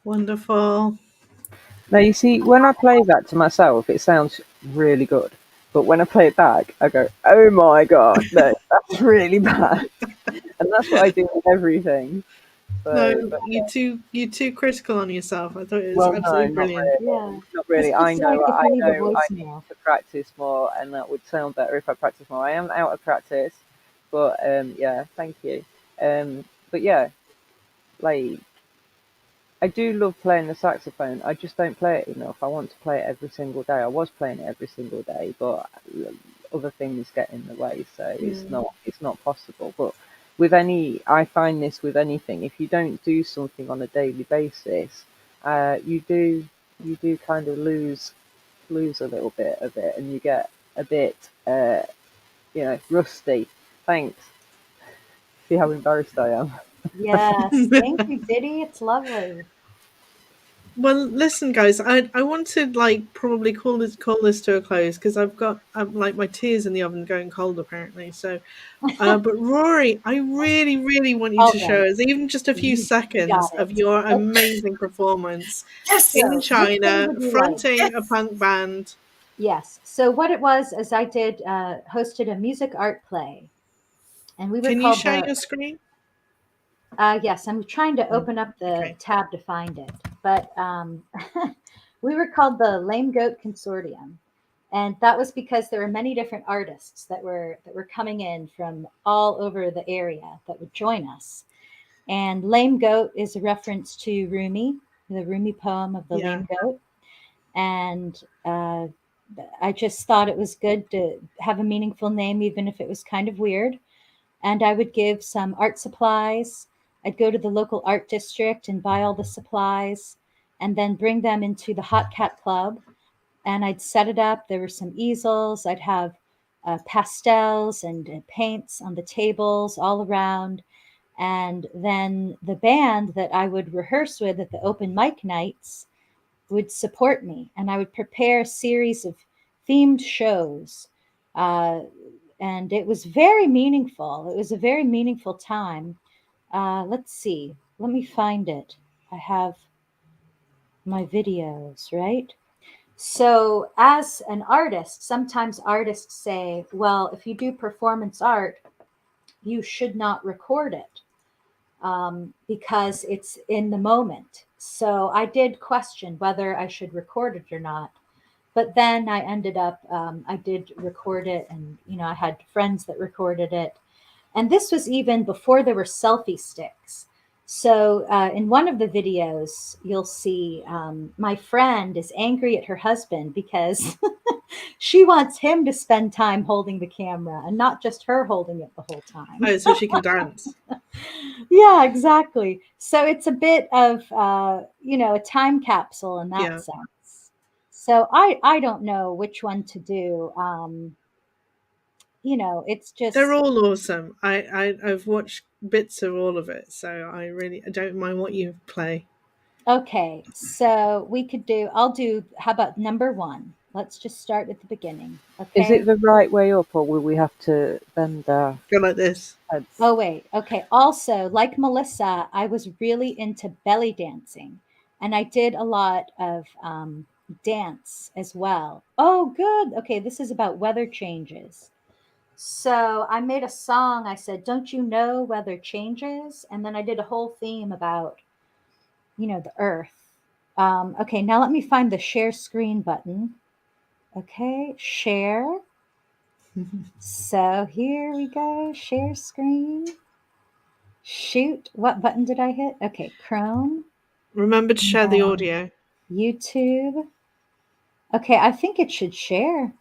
Wonderful. Now, you see, when I play that to myself, it sounds really good. But when I play it back, I go, oh my God, no, that's really bad. And that's what I do with everything. So, No, but, you're too critical on yourself. I thought it was well, absolutely no, brilliant. not really. I It's know, like if I you leave a know I need voicemail. to practice more, and that would sound better if I practice more. I am out of practice, but yeah, thank you. But yeah, like, I do love playing the saxophone. I just don't play it enough. I want to play it every single day. I was playing it every single day, but other things get in the way, so it's not possible. But with I find this with anything. If you don't do something on a daily basis, you do kind of lose a little bit of it, and you get a bit rusty. Thanks. See how embarrassed I am. Yes, thank you, Diddy. It's lovely. Well, listen, guys, I want to like probably call this to a close because I'm like my tears in the oven going cold apparently. So, but Rory, I really, really want you to show us even just a few seconds of your amazing performance in China, fronting a punk band. Yes. So what it was is I did hosted a music art play, and we were Can you called share your screen? Yes, I'm trying to open up the tab to find it, but we were called the Lame Goat Consortium, and that was because there were many different artists that were coming in from all over the area that would join us. And Lame Goat is a reference to Rumi, the Rumi poem of the Lame Goat, and I just thought it was good to have a meaningful name, even if it was kind of weird. And I would give some art supplies. I'd go to the local art district and buy all the supplies and then bring them into the Hot Cat Club. And I'd set it up. There were some easels. I'd have pastels and paints on the tables all around. And then the band that I would rehearse with at the open mic nights would support me. And I would prepare a series of themed shows. And it was very meaningful. It was a very meaningful time. Let's see. Let me find it. I have my videos, right? So as an artist, sometimes artists say, well, if you do performance art, you should not record it because it's in the moment. So I did question whether I should record it or not. But then I ended up, I did record it, and, I had friends that recorded it. And this was even before there were selfie sticks. So in one of the videos, you'll see my friend is angry at her husband because she wants him to spend time holding the camera and not just her holding it the whole time. Oh, so she can dance. Yeah, exactly. So it's a bit of, a time capsule in that sense. So I don't know which one to do. It's just they're all awesome. I've watched bits of all of it, so I don't mind what you play. Okay, so I'll do. How about number 1? Let's just start at the beginning. Okay. Is it the right way up, or will we have to bend go like this? Heads? Oh wait. Okay. Also, like Melissa, I was really into belly dancing, and I did a lot of dance as well. Oh, good. Okay, this is about weather changes. So I made a song. I said, "Don't you know weather changes?" And then I did a whole theme about, the earth. Okay, now let me find the share screen button. Okay, share. So here we go. Share screen. Shoot, what button did I hit? Okay, Chrome. Remember to share the audio. YouTube. Okay, I think it should share.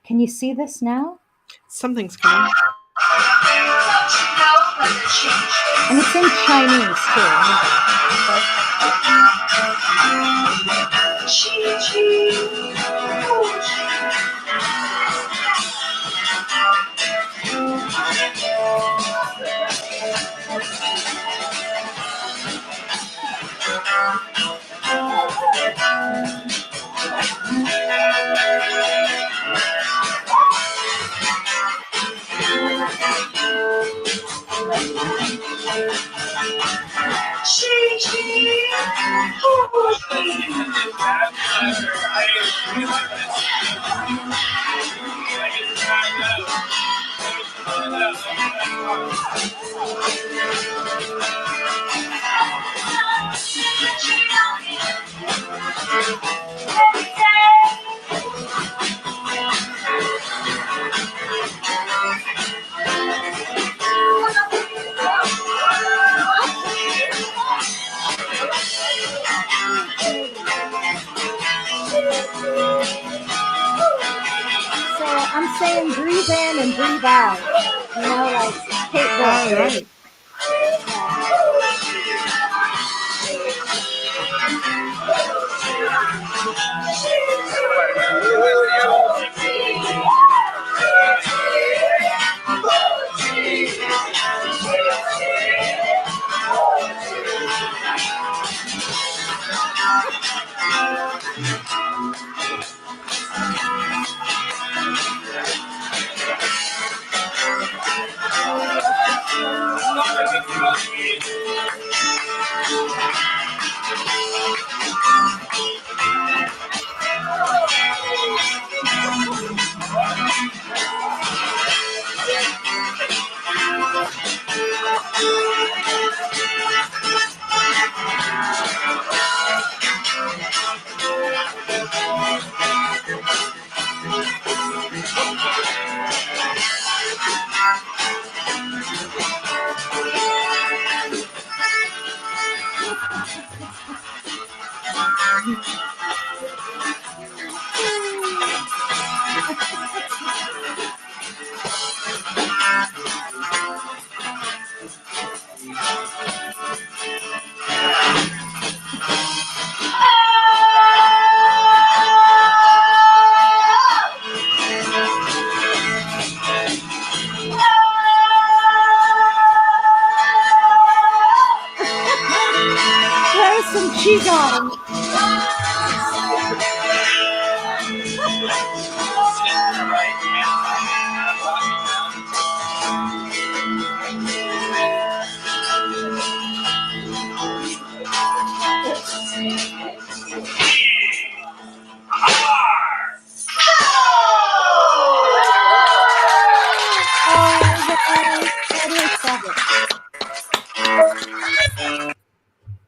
Can you see this now? Something's coming. And it's in Chinese too. saying breathe in and breathe out. You know, like Kate Bush. Oh, right. There's some qigong.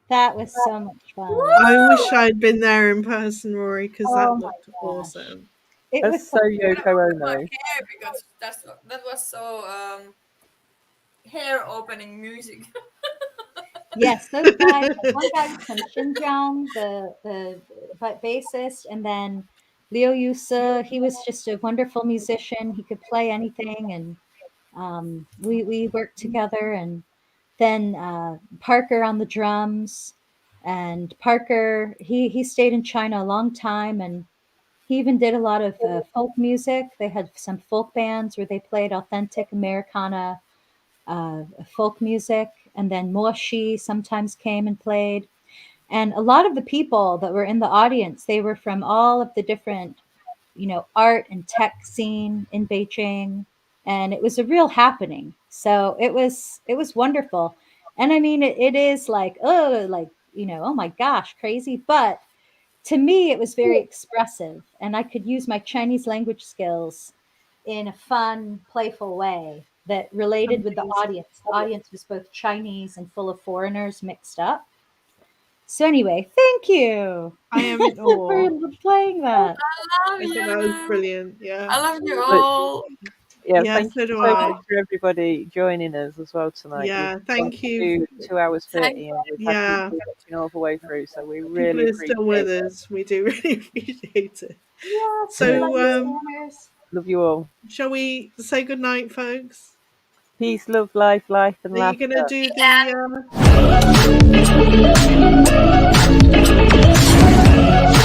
That was so much fun. I wish I'd been there in person, Rory, because that looked awesome. It That's was so Yoko Ono. Because that was so hair-opening music. Yes, those guys. One guy was from Xinjiang, the bassist, and then Liu Yusa. He was just a wonderful musician. He could play anything, and we worked together. And then Parker on the drums, and Parker he stayed in China a long time, and he even did a lot of folk music. They had some folk bands where they played authentic Americana folk music, and then Moshi sometimes came and played. And a lot of the people that were in the audience, they were from all of the different, art and tech scene in Beijing, and it was a real happening. So it was wonderful. And I mean, it is like, oh my gosh, crazy. But to me, it was very expressive, and I could use my Chinese language skills in a fun, playful way that related with the audience. The audience was both Chinese and full of foreigners mixed up. So anyway, thank you. I am in awe for playing that. I love I you. think that was brilliant. Yeah. I love you all. Yeah, Yeah, thank so you do so I. much for everybody joining us as well tonight. Yeah, We've thank gone you. to 2 hours 30, and we've Yeah. had people watching all the way through, so we People really are appreciate still with it. us. We do really appreciate it. Yeah, So, Love you all. shall we say goodnight, folks? Peace, love, life, and Are you laughter. going to do the...